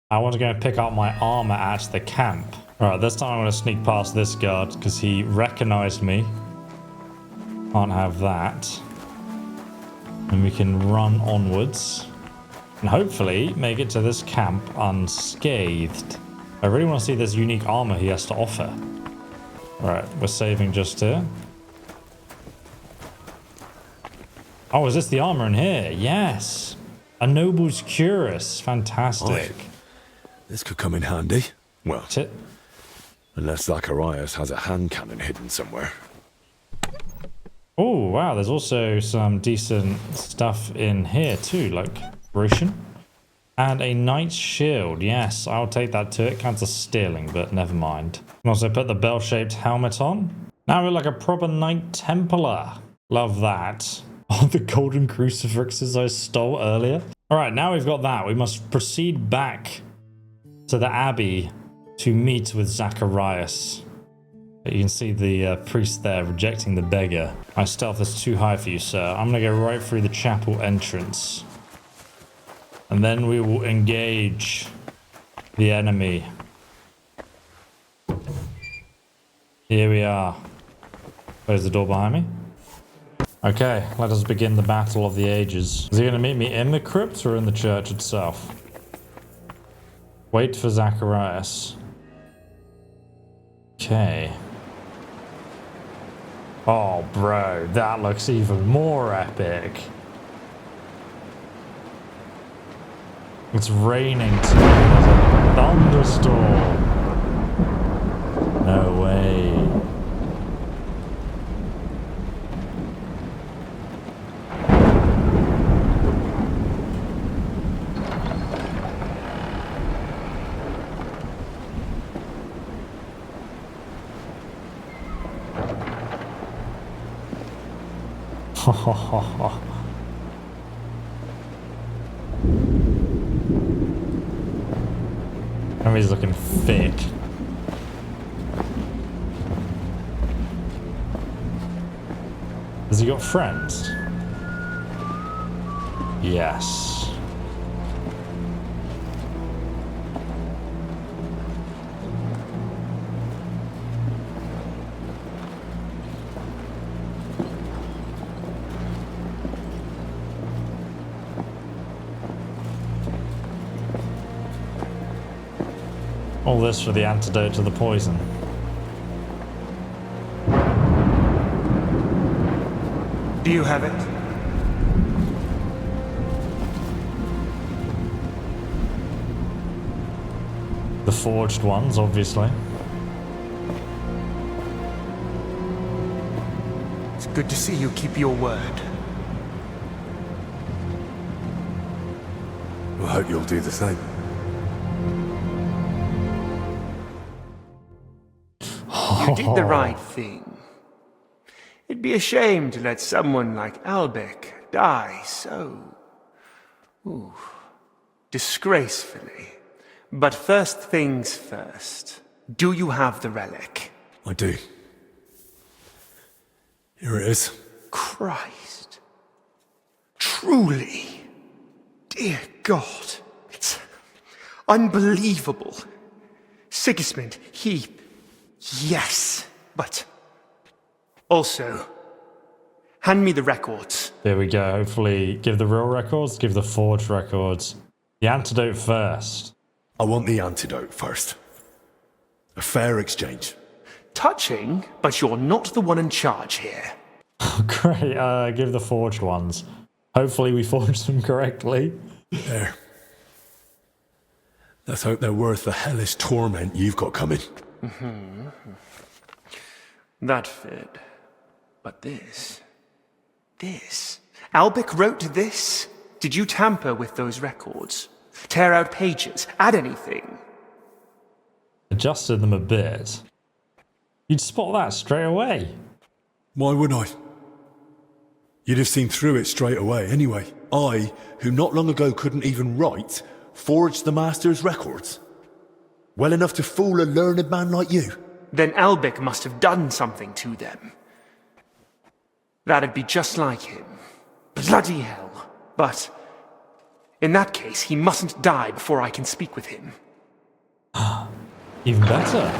I want to go and pick up my armor at the camp. Alright, this time I'm going to sneak past this guard, because he recognized me. Can't have that. And we can run onwards. And hopefully make it to this camp unscathed. I really want to see this unique armor he has to offer. Alright, we're saving just here. Oh, is this the armor in here? Yes. A Noble's Cuirass. Fantastic. This could come in handy. Well, unless Zacharias has a hand cannon hidden somewhere. Oh, wow. There's also some decent stuff in here too, like Roshan. And a Knight's Shield. Yes, I'll take that too. It counts as stealing, but never mind. Can also put the bell-shaped helmet on. Now we're like a proper Knight Templar. Love that. Oh, the golden crucifixes I stole earlier. All right, now we've got that. We must proceed back to the Abbey to meet with Zacharias. You can see the priest there rejecting the beggar. My stealth is too high for you, sir. I'm going to go right through the chapel entrance. And then we will engage the enemy. Here we are. Close the door behind me. Okay, let us begin the battle of the ages. Is he going to meet me in the crypt or in the church itself? Wait for Zacharias. Okay. Oh, bro, that looks even more epic. It's raining too. There's a thunderstorm. No way. He's looking thick. Has he got friends? Yes. All this for the antidote to the poison. Do you have it? The forged ones, obviously. It's good to see you keep your word. I hope you'll do the same. You did the right thing. It'd be a shame to let someone like Albec die so... disgracefully. But first things first. Do you have the relic? I do. Here it is. Christ. Truly. Dear God. It's unbelievable. Sigismund, he... Yes, but... Also, hand me the records. There we go. Hopefully give the real records, give the forged records. The antidote first. I want the antidote first. A fair exchange. Touching, but you're not the one in charge here. Great, give the forged ones. Hopefully we forged them correctly. There. Let's hope they're worth the hellish torment you've got coming. That fit. But this... Albec wrote this? Did you tamper with those records? Tear out pages? Add anything? Adjusted them a bit. You'd spot that straight away. Why would I? You'd have seen through it straight away anyway. I, who not long ago couldn't even write, forged the Master's records. Well enough to fool a learned man like you. Then Albec must have done something to them. That'd be just like him. Bloody hell. But in that case, he mustn't die before I can speak with him. Even better.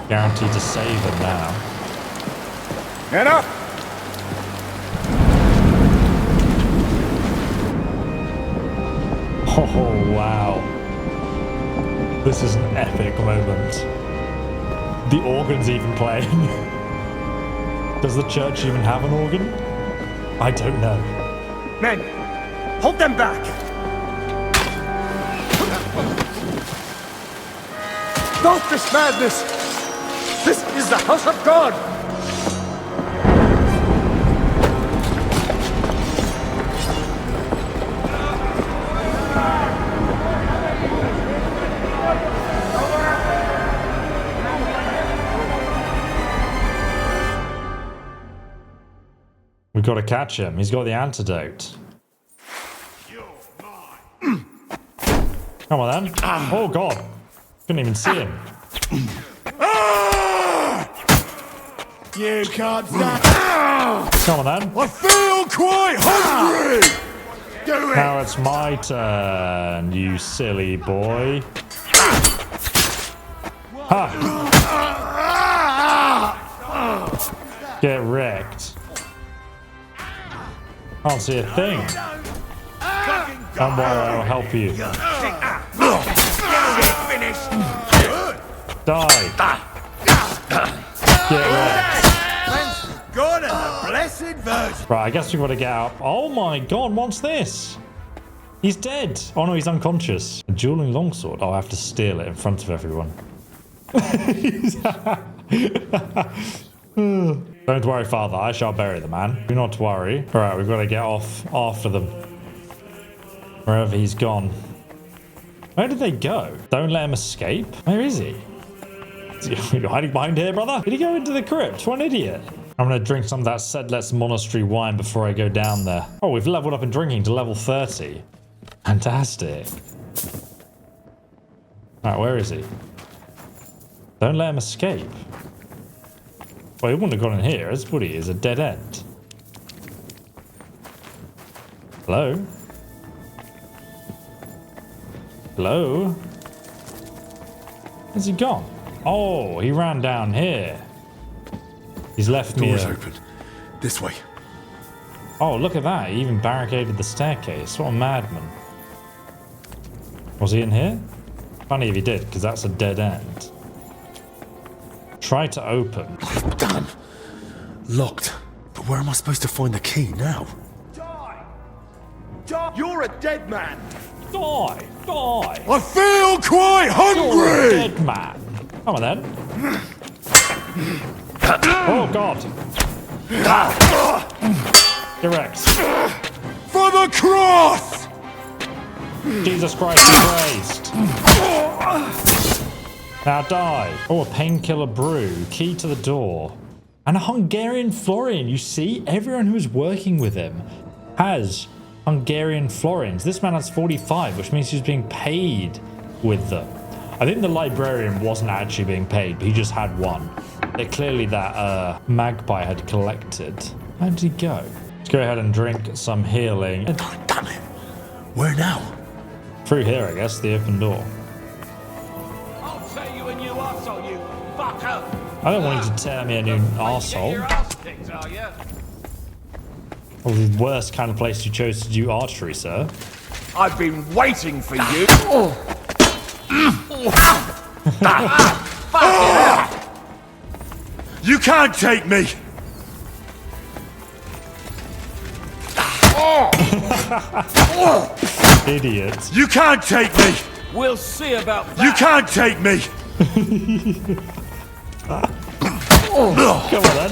Guaranteed to save him now. Get up! Oh, wow. This is an epic moment. The organ's even playing. Does the church even have an organ? I don't know. Men, hold them back! Stop this madness! This is the house of God! We've got to catch him. He's got the antidote. Come on then. Oh god. Couldn't even see him. You can't stand. Come on then. I feel quite hungry! Do it! Now it's my turn, you silly boy. Ha! Get wrecked. Can't see a thing. Don't worry, I'll help you. Die. Get wrecked. God and the Blessed Virgin. Right, I guess we've got to get out. Oh my god, what's this? He's dead. Oh no, he's unconscious. A dueling longsword. Oh, I have to steal it in front of everyone. Don't worry, Father. I shall bury the man. Do not worry. All right, we've got to get off after them. Wherever he's gone. Where did they go? Don't let him escape. Where is he? Is he hiding behind here, brother? Did he go into the crypt? What an idiot. I'm going to drink some of that Sedlet's Monastery wine before I go down there. Oh, we've leveled up in drinking to level 30. Fantastic. All right, where is he? Don't let him escape. Well, he wouldn't have gone in here, would he? It's a dead end. Hello? Hello? Where's he gone? Oh, he ran down here. He's left me. Door's open. This way. Oh, look at that. He even barricaded the staircase. What a madman. Was he in here? Funny if he did, because that's a dead end. Try to open. Damn. Locked. But where am I supposed to find the key now? You're a dead man! Die! Die! I feel quite You're a hungry! dead man. Come on then. Oh god. Direct. For the cross! Jesus Christ Christ. Now die. Oh, a painkiller brew. Key to the door. And a Hungarian florin. You see, everyone who's working with him has Hungarian florins. This man has 45, which means he's being paid with them. I think the librarian wasn't actually being paid, but he just had one. That clearly that magpie had collected. Where did he go? Let's go ahead and drink some healing. Damn it. Where now? Through here, I guess, the open door. I'll tear you a new arsehole, you fucker! I don't want you to tear me a new arsehole. Your ass kicked, are you? Well, the worst kind of place you chose to do archery, sir. I've been waiting for you. You can't take me! Idiot. You can't take me! We'll see about that. You can't take me! Come on then,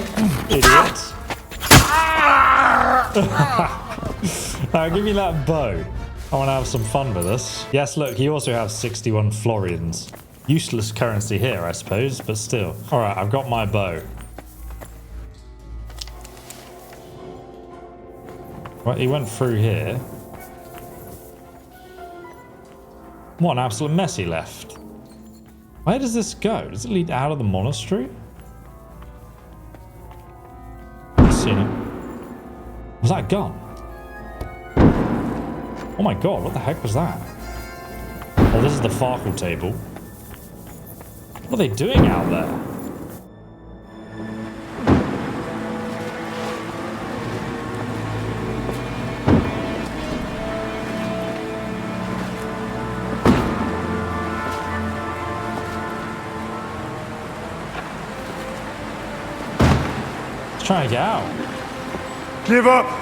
idiot. Give me that bow. I want to have some fun with this. Yes, look, he also has 61 florians. Useless currency here, I suppose, but still. Alright, I've got my bow. Well, he went through here. What an absolute mess he left. Where does this go? Does it lead out of the monastery? I've seen him. Was that gone? Oh my god, what the heck was that? Oh, this is the Farkle table. What are they doing out there? Let's try and get out. Give up!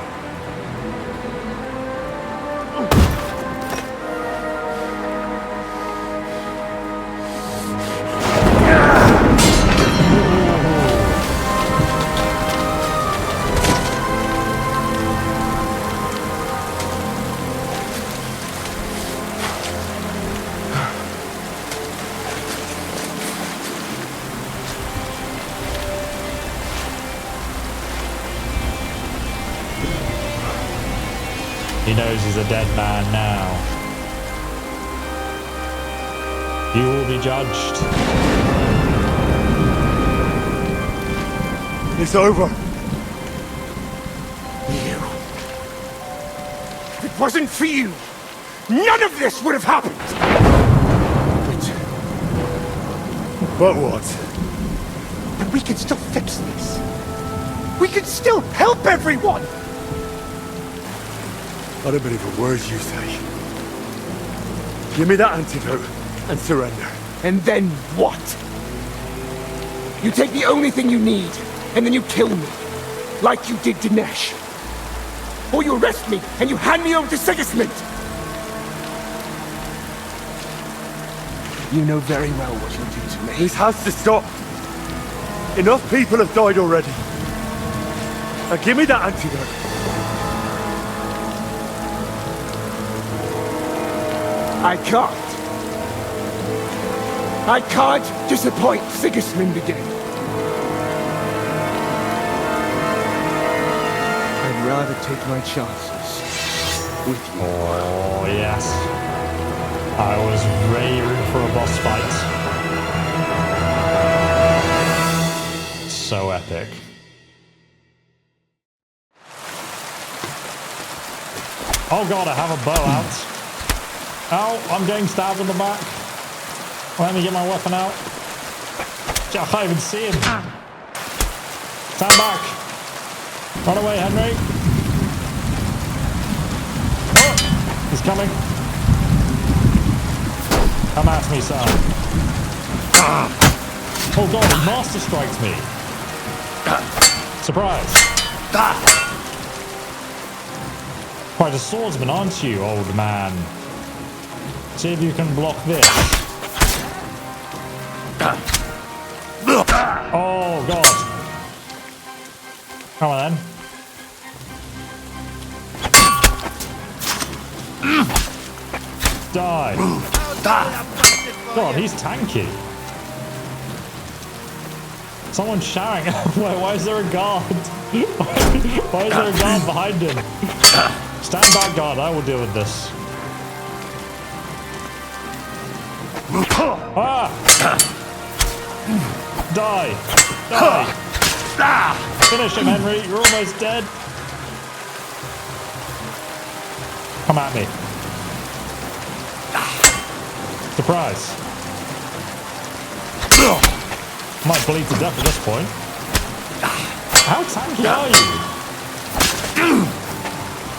He knows he's a dead man now. You will be judged. It's over. If it wasn't for you, none of this would have happened. But what? But we can still fix this. We can still help everyone. I don't believe a word you say. Give me that antidote and surrender. And then what? You take the only thing you need, and then you kill me, like you did Dinesh. Or you arrest me, and you hand me over to Sigismund. You know very well what you'll do to me. This has to stop. Enough people have died already. Now give me that antidote. I can't. I can't disappoint Sigismund again. I'd rather take my chances with you. Oh, yes. I was raring for a boss fight. So epic. Oh god, I have a bow out. Oh, I'm getting stabbed in the back. Let me get my weapon out. I can't even see him. Stand back. Run away, Henry. Oh, he's coming. Come at me, son. Oh god, the master strikes me. Surprise. Quite a swordsman, aren't you, old man? See if you can block this. Oh god. Come on then. Die. God, he's tanky. Someone's shouting. Why is there a guard? Why is there a guard behind him? Stand back, guard. I will deal with this. Ah! Die! Die! Finish him, Henry. You're almost dead. Come at me. Surprise. Might bleed to death at this point. How tanky are you?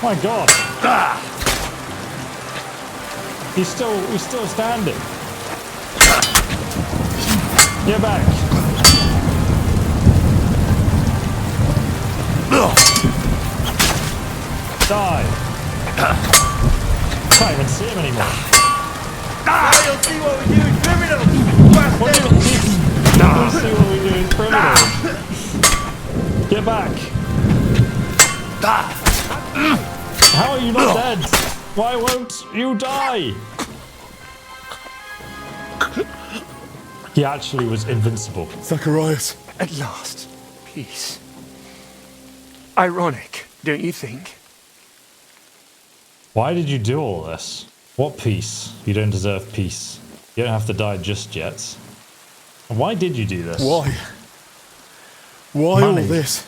My god. He's still standing. Get back. Die. Can't even see him anymore. You'll see what we do in criminals! What do you mean? You'll see what we do in criminals. Get back. How are you not dead? Why won't you die? He actually was invincible. Zacharias. At last, peace. Ironic, don't you think? Why did you do all this? What peace? You don't deserve peace. You don't have to die just yet. And why did you do this? Why? Why Money. all this?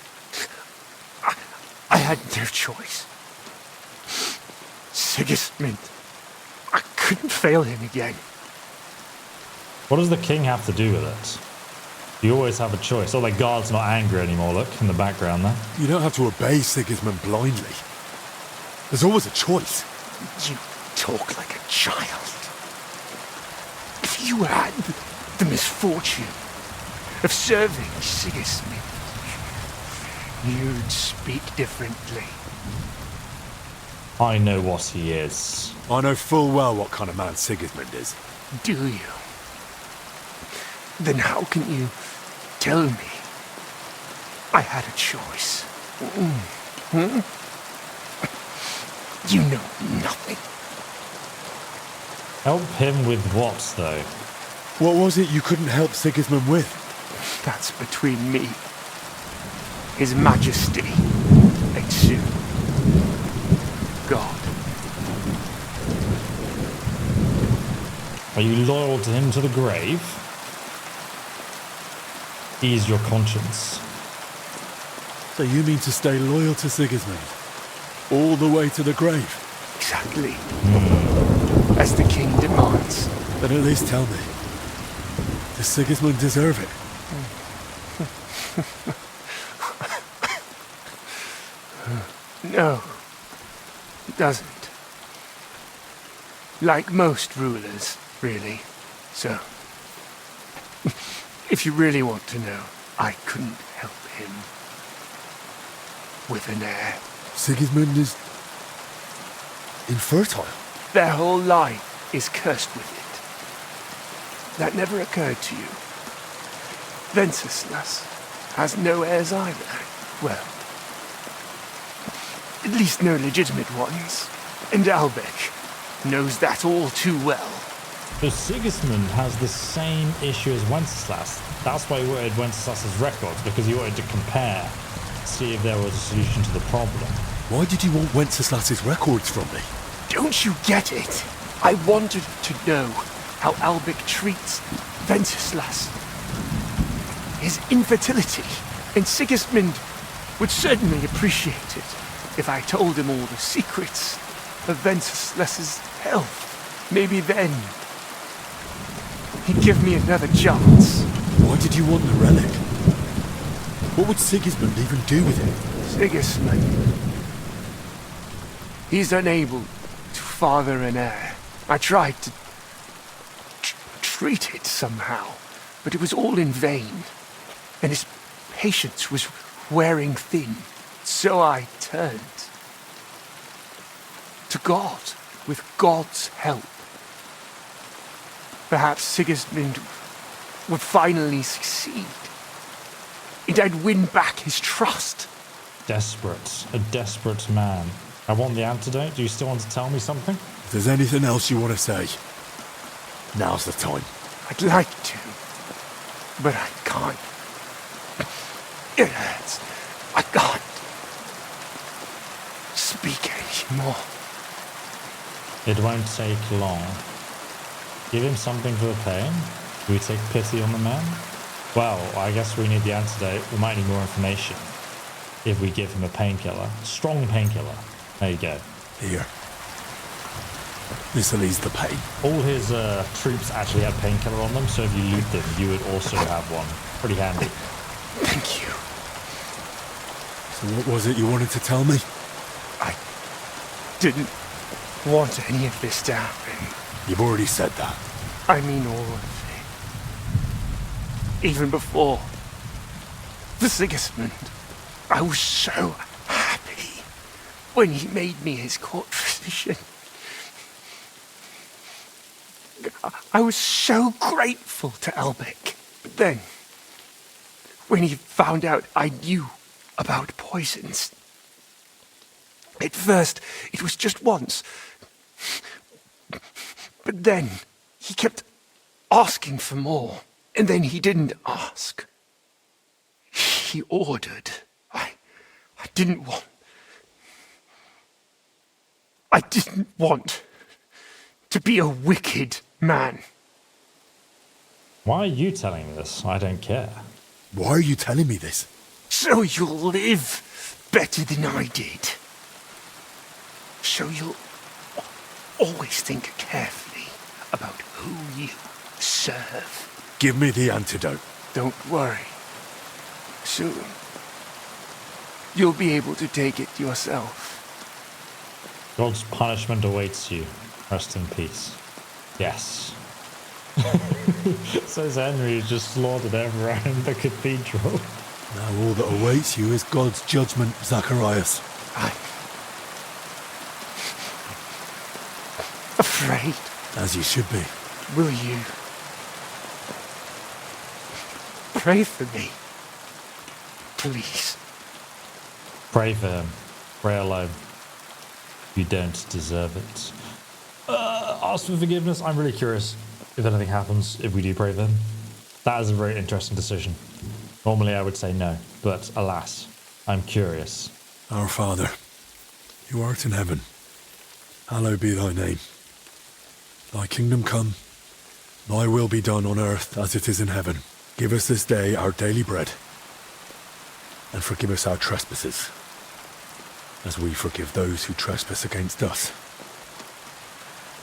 I had no choice. Sigismund. I couldn't fail him again. What does the king have to do with it? You always have a choice. Oh, the guard's not angry anymore, look, in the background there. You don't have to obey Sigismund blindly. There's always a choice. You talk like a child. If you had the misfortune of serving Sigismund, you'd speak differently. I know what he is. I know full well what kind of man Sigismund is. Do you? Then how can you tell me I had a choice? Hmm? You know nothing. Help him with what, though? What was it you couldn't help Sigismund with? That's between me, His Majesty, and soon, God. Are you loyal to him to the grave? Ease your conscience. So you mean to stay loyal to Sigismund? All the way to the grave? Exactly. As the king demands. Then at least tell me. Does Sigismund deserve it? No, it doesn't. Like most rulers, really. So, if you really want to know, I couldn't help him with an heir. Sigismund is infertile. Their whole line is cursed with it. That never occurred to you. Venceslas has no heirs either. Well, at least no legitimate ones. And Albec knows that all too well. So Sigismund has the same issue as Wenceslas. That's why he wanted Wenceslas's records, because he wanted to compare, see if there was a solution to the problem. Why did you want Wenceslas's records from me? Don't you get it? I wanted to know how Albec treats Venceslas. His infertility. And Sigismund would certainly appreciate it if I told him all the secrets of Venceslas's health. Maybe then he'd give me another chance. Why did you want the relic? What would Sigismund even do with it? Sigismund. He's unable to father an heir. I tried to treated somehow, but it was all in vain, and his patience was wearing thin. So I turned to God with God's help. Perhaps Sigismund would finally succeed, and I'd win back his trust. Desperate. A desperate man. I want the antidote. Do you still want to tell me something? If there's anything else you want to say, now's the time. I'd like to, but I can't. It hurts. I can't speak anymore. It won't take long. Give him something for the pain? Do we take pity on the man? Well, I guess we need the antidote. We might need more information. If we give him a painkiller. Strong painkiller. There you go. Here. This'll ease the pain. All his troops actually had painkiller on them, so if you loot them, you would also have one. Pretty handy. Thank you. So what was it you wanted to tell me? I didn't want any of this to happen. You've already said that. I mean all of it. Even before the Sigismund, I was so happy when he made me his court physician. I was so grateful to Elbic. But then, when he found out I knew about poisons, at first it was just once. But then he kept asking for more, and then he didn't ask. He ordered. I didn't want to be a wicked man. Why are you telling me this? I don't care. Why are you telling me this? So you'll live better than I did. So you'll always think carefully about who you serve. Give me the antidote. Don't worry. Soon, you'll be able to take it yourself. God's punishment awaits you. Rest in peace. Yes. Says Henry, who just slaughtered everyone in the cathedral. Now all that awaits you is God's judgment, Zacharias. I'm afraid. As you should be. Will you pray for me? Please. Pray for him. Pray alone. You don't deserve it. Ask for forgiveness. I'm really curious if anything happens if we do pray for him. That is a very interesting decision. Normally I would say no, but alas, I'm curious. Our Father, who art in heaven, hallowed be thy name. Thy kingdom come, thy will be done on earth as it is in heaven. Give us this day our daily bread, and forgive us our trespasses, as we forgive those who trespass against us.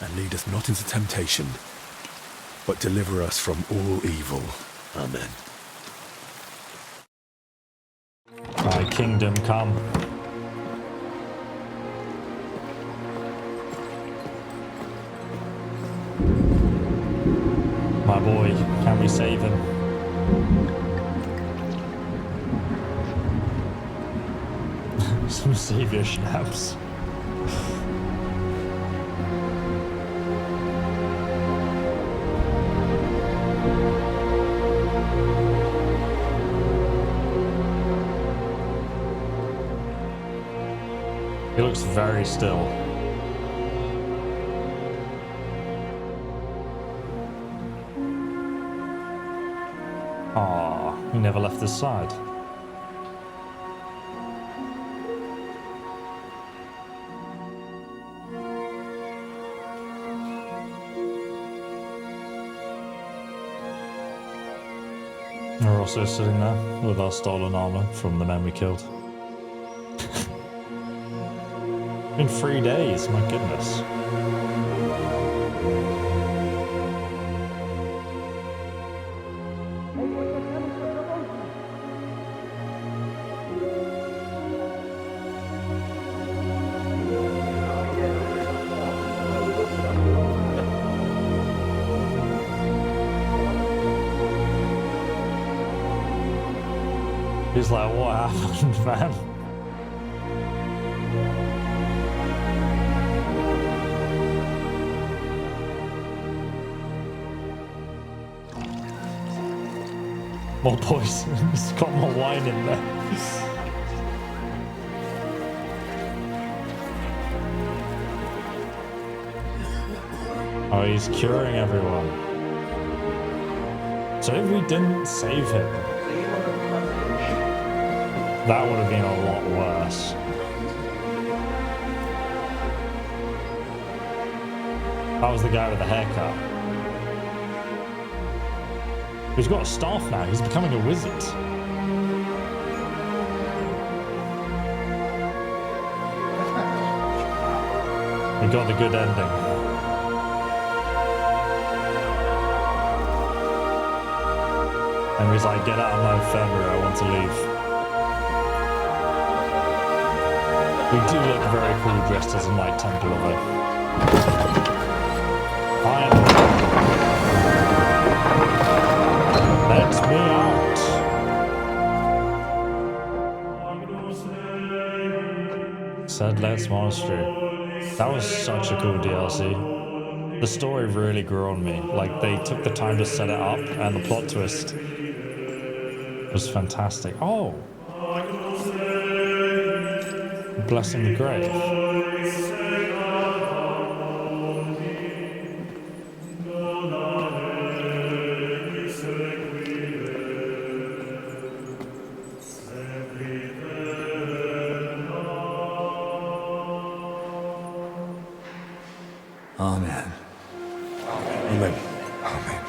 And lead us not into temptation, but deliver us from all evil. Amen. Thy kingdom come. My boy, can we save him? Some savior schnapps. He looks very still. Ah, he never left his side. We're also sitting there with our stolen armor from the men we killed. In 3 days, my goodness. He's like, what happened, man? More poison. It's got more wine in there. Oh, he's curing everyone. So if we didn't save him, that would have been a lot worse. That was the guy with the haircut. He's got a staff now. He's becoming a wizard. We got the good ending. And he's like, get out of my infirmary, I want to leave. We do look very cool dressed as a Knight Templar though. Let me out. Sedlett's Monastery. That was such a cool DLC. The story really grew on me. Like, they took the time to set it up, and the plot twist was fantastic. Oh! Blessing the Grave. Amen. Amen. Amen.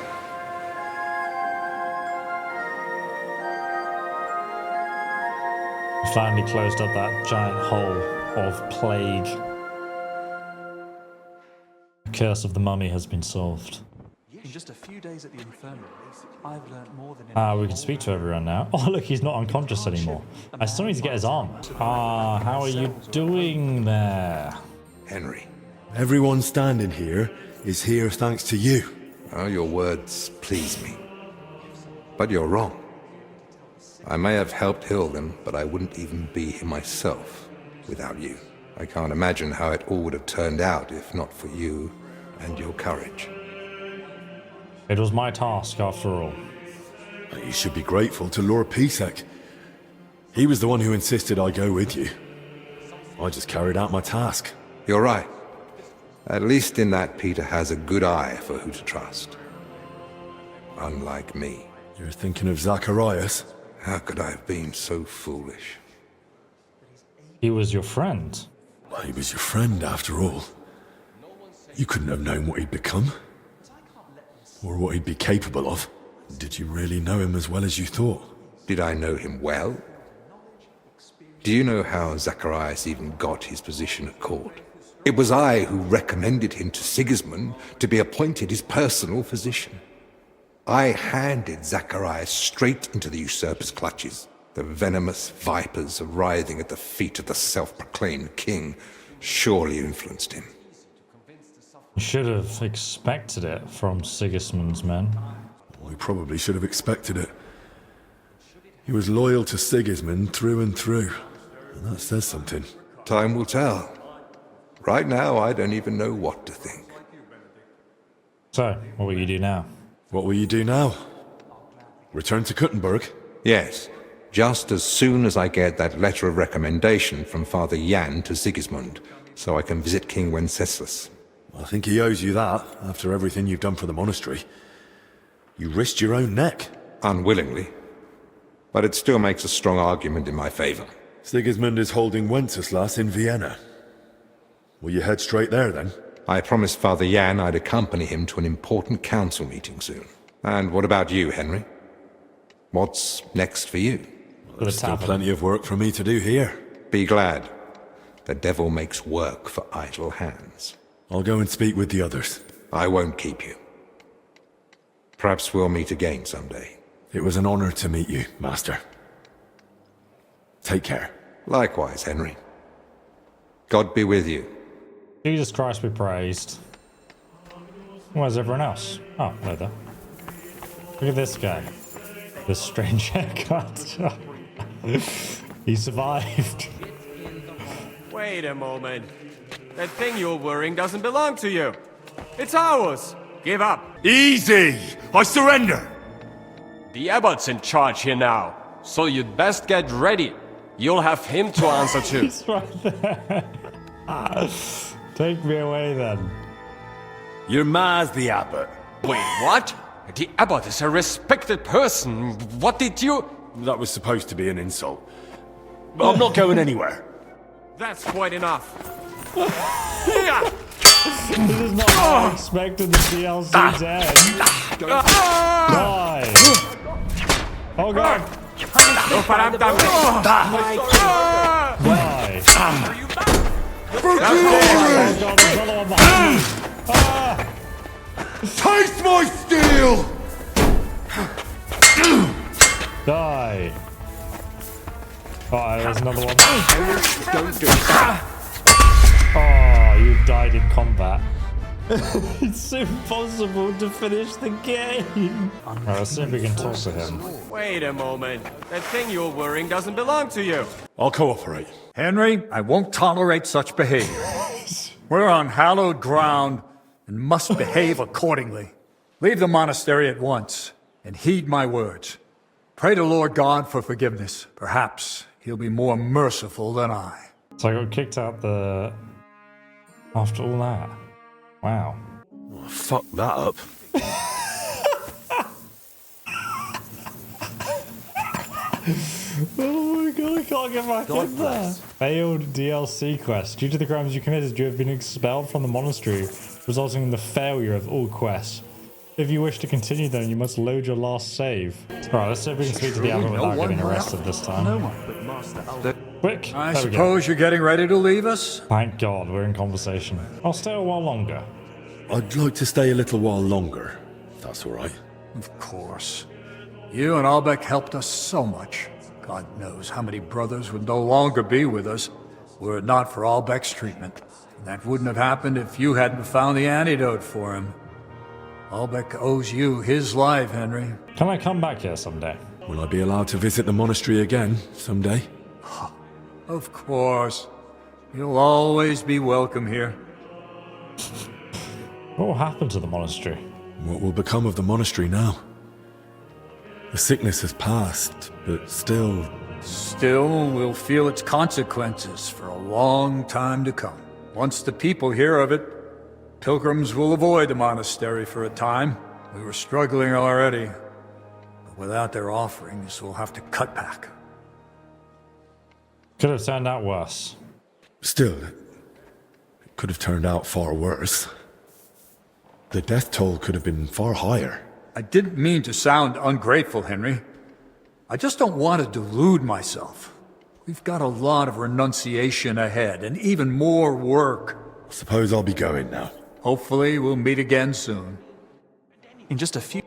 We finally closed up that giant hole of plague. The curse of the mummy has been solved. In just a few days at the infirmary, I've learned more than We can speak to everyone now. Oh, look, he's not unconscious anymore. I still need to get his arm. How are you doing there? Henry. Everyone standing here is here thanks to you. Oh, your words please me. But you're wrong. I may have helped Hilden, but I wouldn't even be here myself without you. I can't imagine how it all would have turned out if not for you and your courage. It was my task, after all. You should be grateful to Lord Pisek. He was the one who insisted I go with you. I just carried out my task. You're right. At least in that Peter has a good eye for who to trust. Unlike me. You're thinking of Zacharias? How could I have been so foolish? He was your friend. Well, he was your friend, after all. You couldn't have known what he'd become. Or what he'd be capable of. Did you really know him as well as you thought? Did I know him well? Do you know how Zacharias even got his position at court? It was I who recommended him to Sigismund to be appointed his personal physician. I handed Zacharias straight into the usurper's clutches. The venomous vipers writhing at the feet of the self-proclaimed king surely influenced him. You should have expected it from Sigismund's men. We probably should have expected it. He was loyal to Sigismund through and through. And that says something. Time will tell. Right now, I don't even know what to think. So, what will you do now? What will you do now? Return to Kuttenberg? Yes, just as soon as I get that letter of recommendation from Father Jan to Sigismund, so I can visit King Wenceslas. I think he owes you that, after everything you've done for the monastery. You risked your own neck. Unwillingly. But it still makes a strong argument in my favor. Sigismund is holding Wenceslas in Vienna. Will you head straight there, then? I promised Father Jan I'd accompany him to an important council meeting soon. And what about you, Henry? What's next for you? Well, there's still plenty of work for me to do here. Be glad. The devil makes work for idle hands. I'll go and speak with the others. I won't keep you. Perhaps we'll meet again someday. It was an honor to meet you, Master. Take care. Likewise, Henry. God be with you. Jesus Christ be praised. Where's everyone else? Oh, no there. Look at this guy. This strange haircut. He survived. Wait a moment. That thing you're wearing doesn't belong to you. It's ours. Give up. Easy! I surrender! The Abbot's in charge here now, so you'd best get ready. You'll have him to answer to. He's right there. Take me away then. Your ma's the Abbot. Wait, what? The Abbot is a respected person. What did you... That was supposed to be an insult. I'm not going anywhere. That's quite enough. This is not how I expected the DLC to end. Die. Oh god. Die. Taste my steel! Die. Oh, there's another one. Oh, you died in combat. It's impossible to finish the game. Alright, let's see if we can talk to him. Wait a moment. That thing you're wearing doesn't belong to you. I'll cooperate. Henry, I won't tolerate such behavior. We're on hallowed ground and must behave accordingly. Leave the monastery at once and heed my words. Pray to Lord God for forgiveness. Perhaps he'll be more merciful than I. So I got kicked out the... After all that. Wow. Oh, fuck that up. Oh my god, I can't get back in there. Failed DLC quest. Due to the crimes you committed, you have been expelled from the monastery, resulting in the failure of all quests. If you wish to continue then, you must load your last save. Alright, let's see if we can speak to the Abbot without getting arrested this time. Quick! I suppose you're getting ready to leave us? Thank God, we're in conversation. I'll stay a while longer. I'd like to stay a little while longer, if that's alright. Of course. You and Albeck helped us so much. God knows how many brothers would no longer be with us were it not for Albeck's treatment. And that wouldn't have happened if you hadn't found the antidote for him. Albeck owes you his life, Henry. Can I come back here someday? Will I be allowed to visit the monastery again someday? Of course. You'll always be welcome here. What will happen to the monastery? What will become of the monastery now? The sickness has passed, but still... Still, we'll feel its consequences for a long time to come. Once the people hear of it, pilgrims will avoid the monastery for a time. We were struggling already, but without their offerings, we'll have to cut back. Could have turned out worse. Still, it could have turned out far worse. The death toll could have been far higher. I didn't mean to sound ungrateful, Henry. I just don't want to delude myself. We've got a lot of renunciation ahead, and even more work. I suppose I'll be going now. Hopefully, we'll meet again soon. In just a few...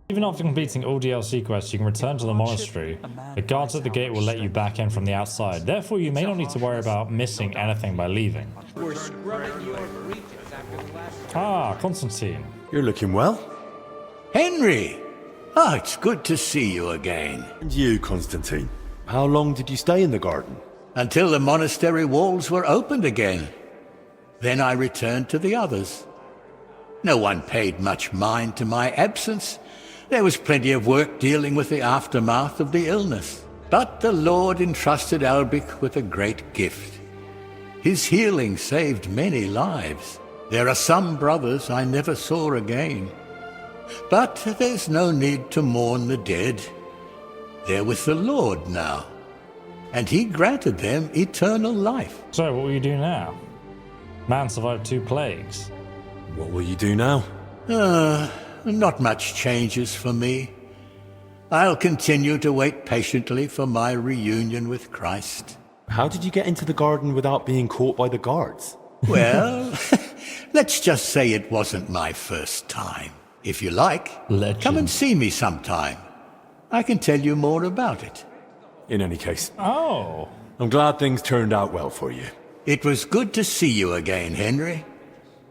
Even after completing all DLC quests, you can return to the monastery. The guards at the gate will let you back in from the outside. Therefore, you may not need to worry about missing anything by leaving. Ah, Constantine. You're looking well. Henry! Oh, it's good to see you again. And you, Constantine. How long did you stay in the garden? Until the monastery walls were opened again. Then I returned to the others. No one paid much mind to my absence. There was plenty of work dealing with the aftermath of the illness. But the Lord entrusted Albic with a great gift. His healing saved many lives. There are some brothers I never saw again. But there's no need to mourn the dead. They're with the Lord now. And he granted them eternal life. So, what will you do now? Man survived 2 plagues. What will you do now? Not much changes for me. I'll continue to wait patiently for my reunion with Christ. How did you get into the garden without being caught by the guards? Well, let's just say it wasn't my first time. If you like, come and see me sometime. I can tell you more about it. In any case. Oh. I'm glad things turned out well for you. It was good to see you again, Henry.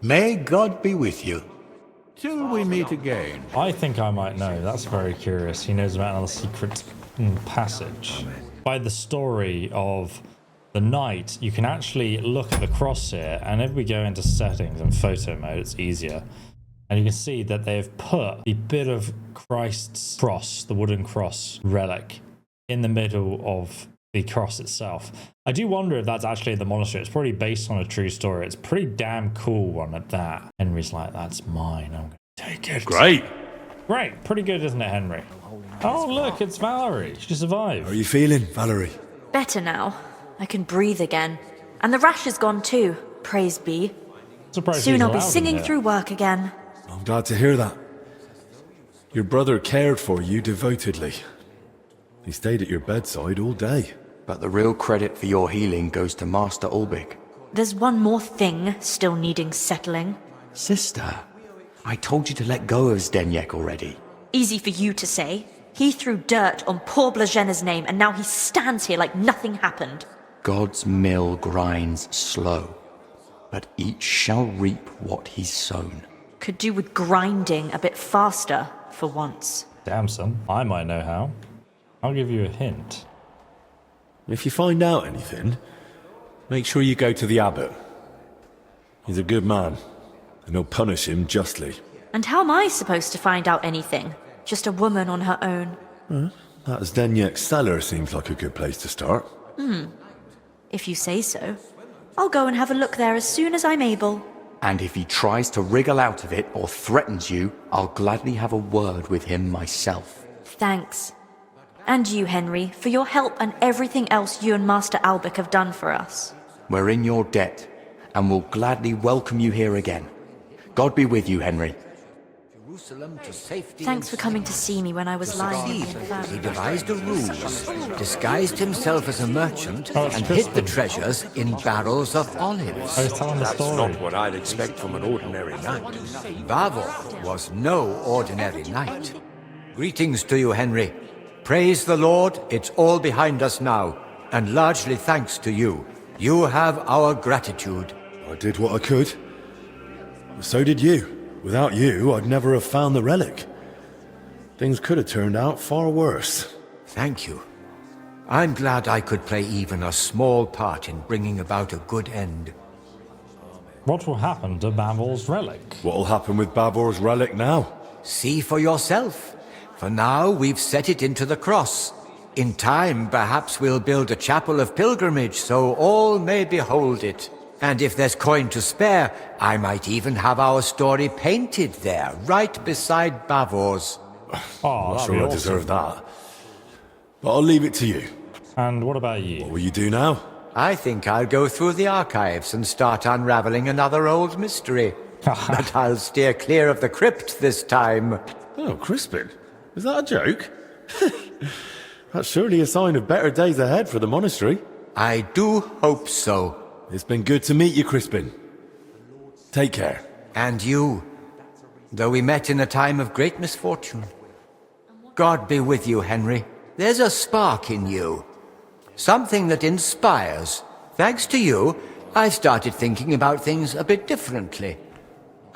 May God be with you. Till we meet again. I think I might know. That's very curious. He knows about another secret. passage. By the story of the knight, you can actually look at the cross here, and if we go into settings and photo mode, it's easier. And you can see that they've put the bit of Christ's cross, the wooden cross relic, in the middle of the cross itself. I do wonder if that's actually in the monastery. It's probably based on a true story. It's a pretty damn cool one at that. Henry's like, that's mine. I'm going to take it. Great. Great. Pretty good, isn't it, Henry? Oh, look, it's Valerie. She survived. How are you feeling, Valerie? Better now. I can breathe again. And the rash is gone too. Praise be. Soon I'll be singing through work again. I'm glad to hear that. Your brother cared for you devotedly. He stayed at your bedside all day. But the real credit for your healing goes to Master Ulbik. There's one more thing still needing settling. Sister, I told you to let go of Zdeněk already. Easy for you to say. He threw dirt on poor Blažena's name, and now he stands here like nothing happened. God's mill grinds slow, but each shall reap what he's sown. Could do with grinding a bit faster, for once. Damn, son. I might know how. I'll give you a hint. If you find out anything, make sure you go to the Abbot. He's a good man, and he'll punish him justly. And how am I supposed to find out anything? Just a woman on her own. That Zdeněk's cellar seems like a good place to start. If you say so. I'll go and have a look there as soon as I'm able. And if he tries to wriggle out of it or threatens you, I'll gladly have a word with him myself. Thanks. And you, Henry, for your help and everything else you and Master Albik have done for us. We're in your debt, and will gladly welcome you here again. God be with you, Henry. Thanks for coming to see me when I was lying in the infirmary. He devised a ruse, disguised himself as a merchant, and hid the treasures in barrels of olives. I was telling the story. That's not what I'd expect from an ordinary knight. Bavor was no ordinary knight. Greetings to you, Henry. Praise the Lord, it's all behind us now, and largely thanks to you. You have our gratitude. I did what I could. So did you. Without you, I'd never have found the relic. Things could have turned out far worse. Thank you. I'm glad I could play even a small part in bringing about a good end. What will happen to Bavor's relic? What'll happen with Bavor's relic now? See for yourself. For now, we've set it into the cross. In time, perhaps we'll build a chapel of pilgrimage so all may behold it. And if there's coin to spare, I might even have our story painted there, right beside Bavor's. Oh, I'm not that'd sure be I awesome. deserve that. But I'll leave it to you. And what about you? What will you do now? I think I'll go through the archives and start unraveling another old mystery. But I'll steer clear of the crypt this time. Oh, Crispin. Is that a joke? That's surely a sign of better days ahead for the monastery. I do hope so. It's been good to meet you, Crispin. Take care. And you, though we met in a time of great misfortune. God be with you, Henry. There's a spark in you. Something that inspires. Thanks to you, I've started thinking about things a bit differently.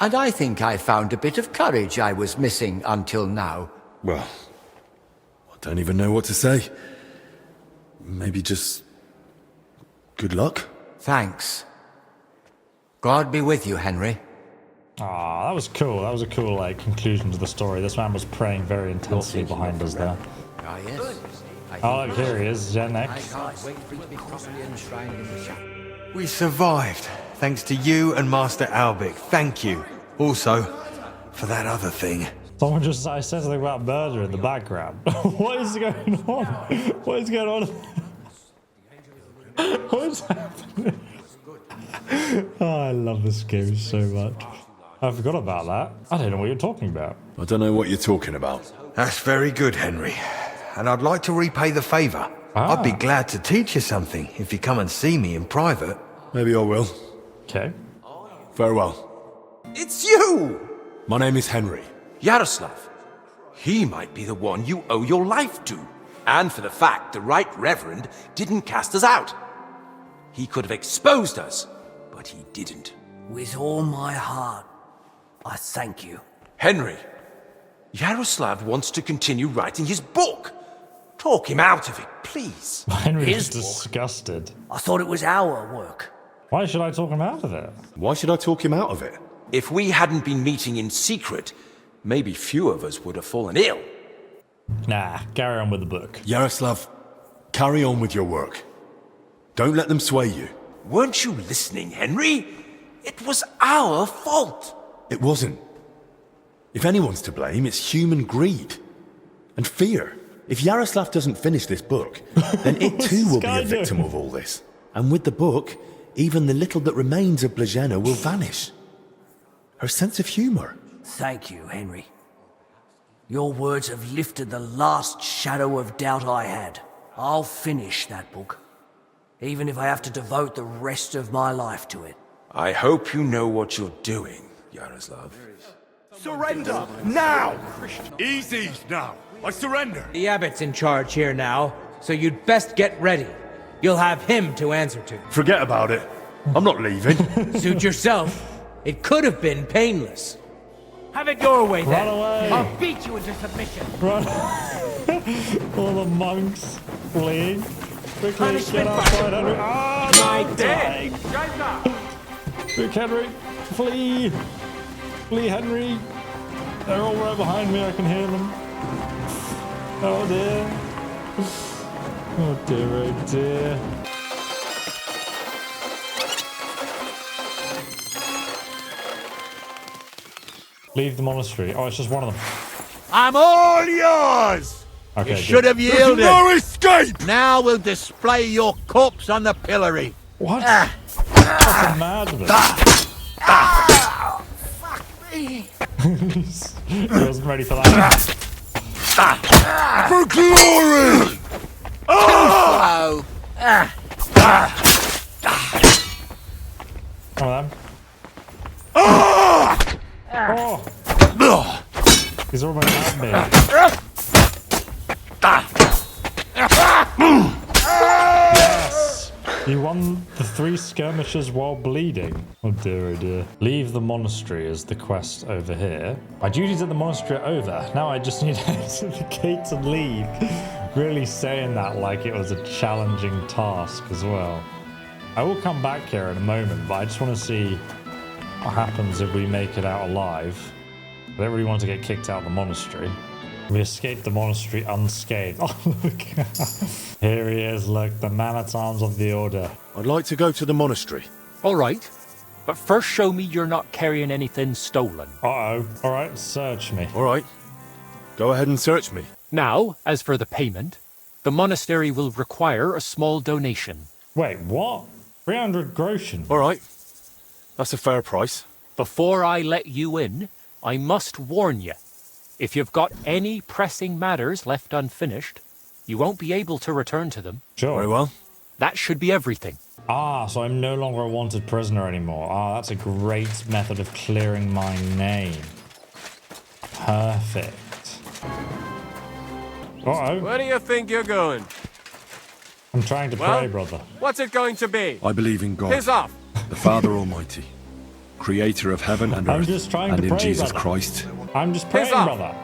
And I think I found a bit of courage I was missing until now. Well, I don't even know what to say. Maybe just good luck? Thanks. God be with you, Henry. Ah, that was cool. That was a cool conclusion to the story. This man was praying very intensely behind us there. Ah, yes. Oh, look, here he is, Zdeněk. We survived, thanks to you and Master Albik. Thank you. Also, for that other thing. Someone just said something about murder in the background. What is going on? What is going on? What is happening? Oh, I love this game so much. I forgot about that. I don't know what you're talking about. I don't know what you're talking about. That's very good, Henry. And I'd like to repay the favour. I'd be glad to teach you something if you come and see me in private. Maybe I will. Okay. Farewell. It's you! My name is Henry. Yaroslav. He might be the one you owe your life to. And for the fact the Right Reverend didn't cast us out. He could have exposed us, but he didn't. With all my heart, I thank you. Henry, Yaroslav wants to continue writing his book. Talk him out of it, please. Henry's disgusted. I thought it was our work. Why should I talk him out of it? Why should I talk him out of it? If we hadn't been meeting in secret, maybe few of us would have fallen ill. Nah, carry on with the book. Yaroslav, carry on with your work. Don't let them sway you. Weren't you listening, Henry? It was our fault. It wasn't. If anyone's to blame, it's human greed. And fear. If Yaroslav doesn't finish this book, then it too will be a victim of all this. And with the book, even the little that remains of Blazena will vanish. Her sense of humour. Thank you, Henry. Your words have lifted the last shadow of doubt I had. I'll finish that book, even if I have to devote the rest of my life to it. I hope you know what you're doing, Yaroslav. Surrender! Now! Easy now. I surrender. The Abbot's in charge here now, so you'd best get ready. You'll have him to answer to. Forget about it. I'm not leaving. Suit yourself. It could have been painless. Have it your way, then. Run away. I'll beat you into submission. Run. All the monks fleeing. Quickly, Punishment get outside, Henry. Oh, no, My I'm day. dying. Quick, Henry. Flee. Flee, Henry. They're all right behind me. I can hear them. Oh, dear. Oh, dear, oh, dear. Leave the monastery. Oh, it's just one of them. I'm all yours! Okay, you should have There's yielded. no escape! Now we'll display your corpse on the pillory. What? What's the matter with He wasn't ready for that. For glory! Oh! Come on, Oh! He's almost at me. Yes! You won the 3 skirmishes while bleeding. Oh dear, oh dear. Leave the monastery is the quest over here. My duties at the monastery are over. Now I just need to enter the gates and leave. Really saying that like it was a challenging task as well. I will come back here in a moment, but I just want to see what happens if we make it out alive. I don't really want to get kicked out of the monastery. We escaped the monastery unscathed. Oh, look. Here he is, look, the man-at-arms of the Order. I'd like to go to the monastery. All right. But first show me you're not carrying anything stolen. Uh-oh. All right, search me. All right. Go ahead and search me. Now, as for the payment, the monastery will require a small donation. Wait, what? 300 groschen. All right. That's a fair price. Before I let you in, I must warn you. If you've got any pressing matters left unfinished, you won't be able to return to them. Sure. Very well. That should be everything. Ah, so I'm no longer a wanted prisoner anymore. Ah, that's a great method of clearing my name. Perfect. Uh-oh. Where do you think you're going? I'm trying to pray, brother. What's it going to be? I believe in God, Piss off! the Father Almighty, creator of heaven and I'm earth, just trying and to in pray, Jesus brother. Christ. I'm just praying, off. brother.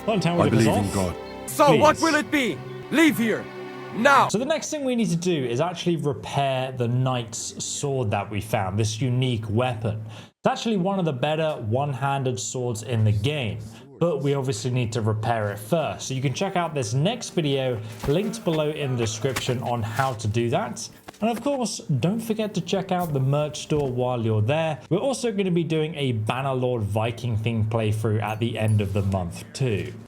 Don't tell me I to piss believe in off. God. So Please. what will it be? Leave here! Now! So the next thing we need to do is actually repair the knight's sword that we found, this unique weapon. It's actually one of the better one-handed swords in the game, but we obviously need to repair it first. So you can check out this next video linked below in the description on how to do that. And of course, don't forget to check out the merch store while you're there. We're also going to be doing a Bannerlord Viking thing playthrough at the end of the month too.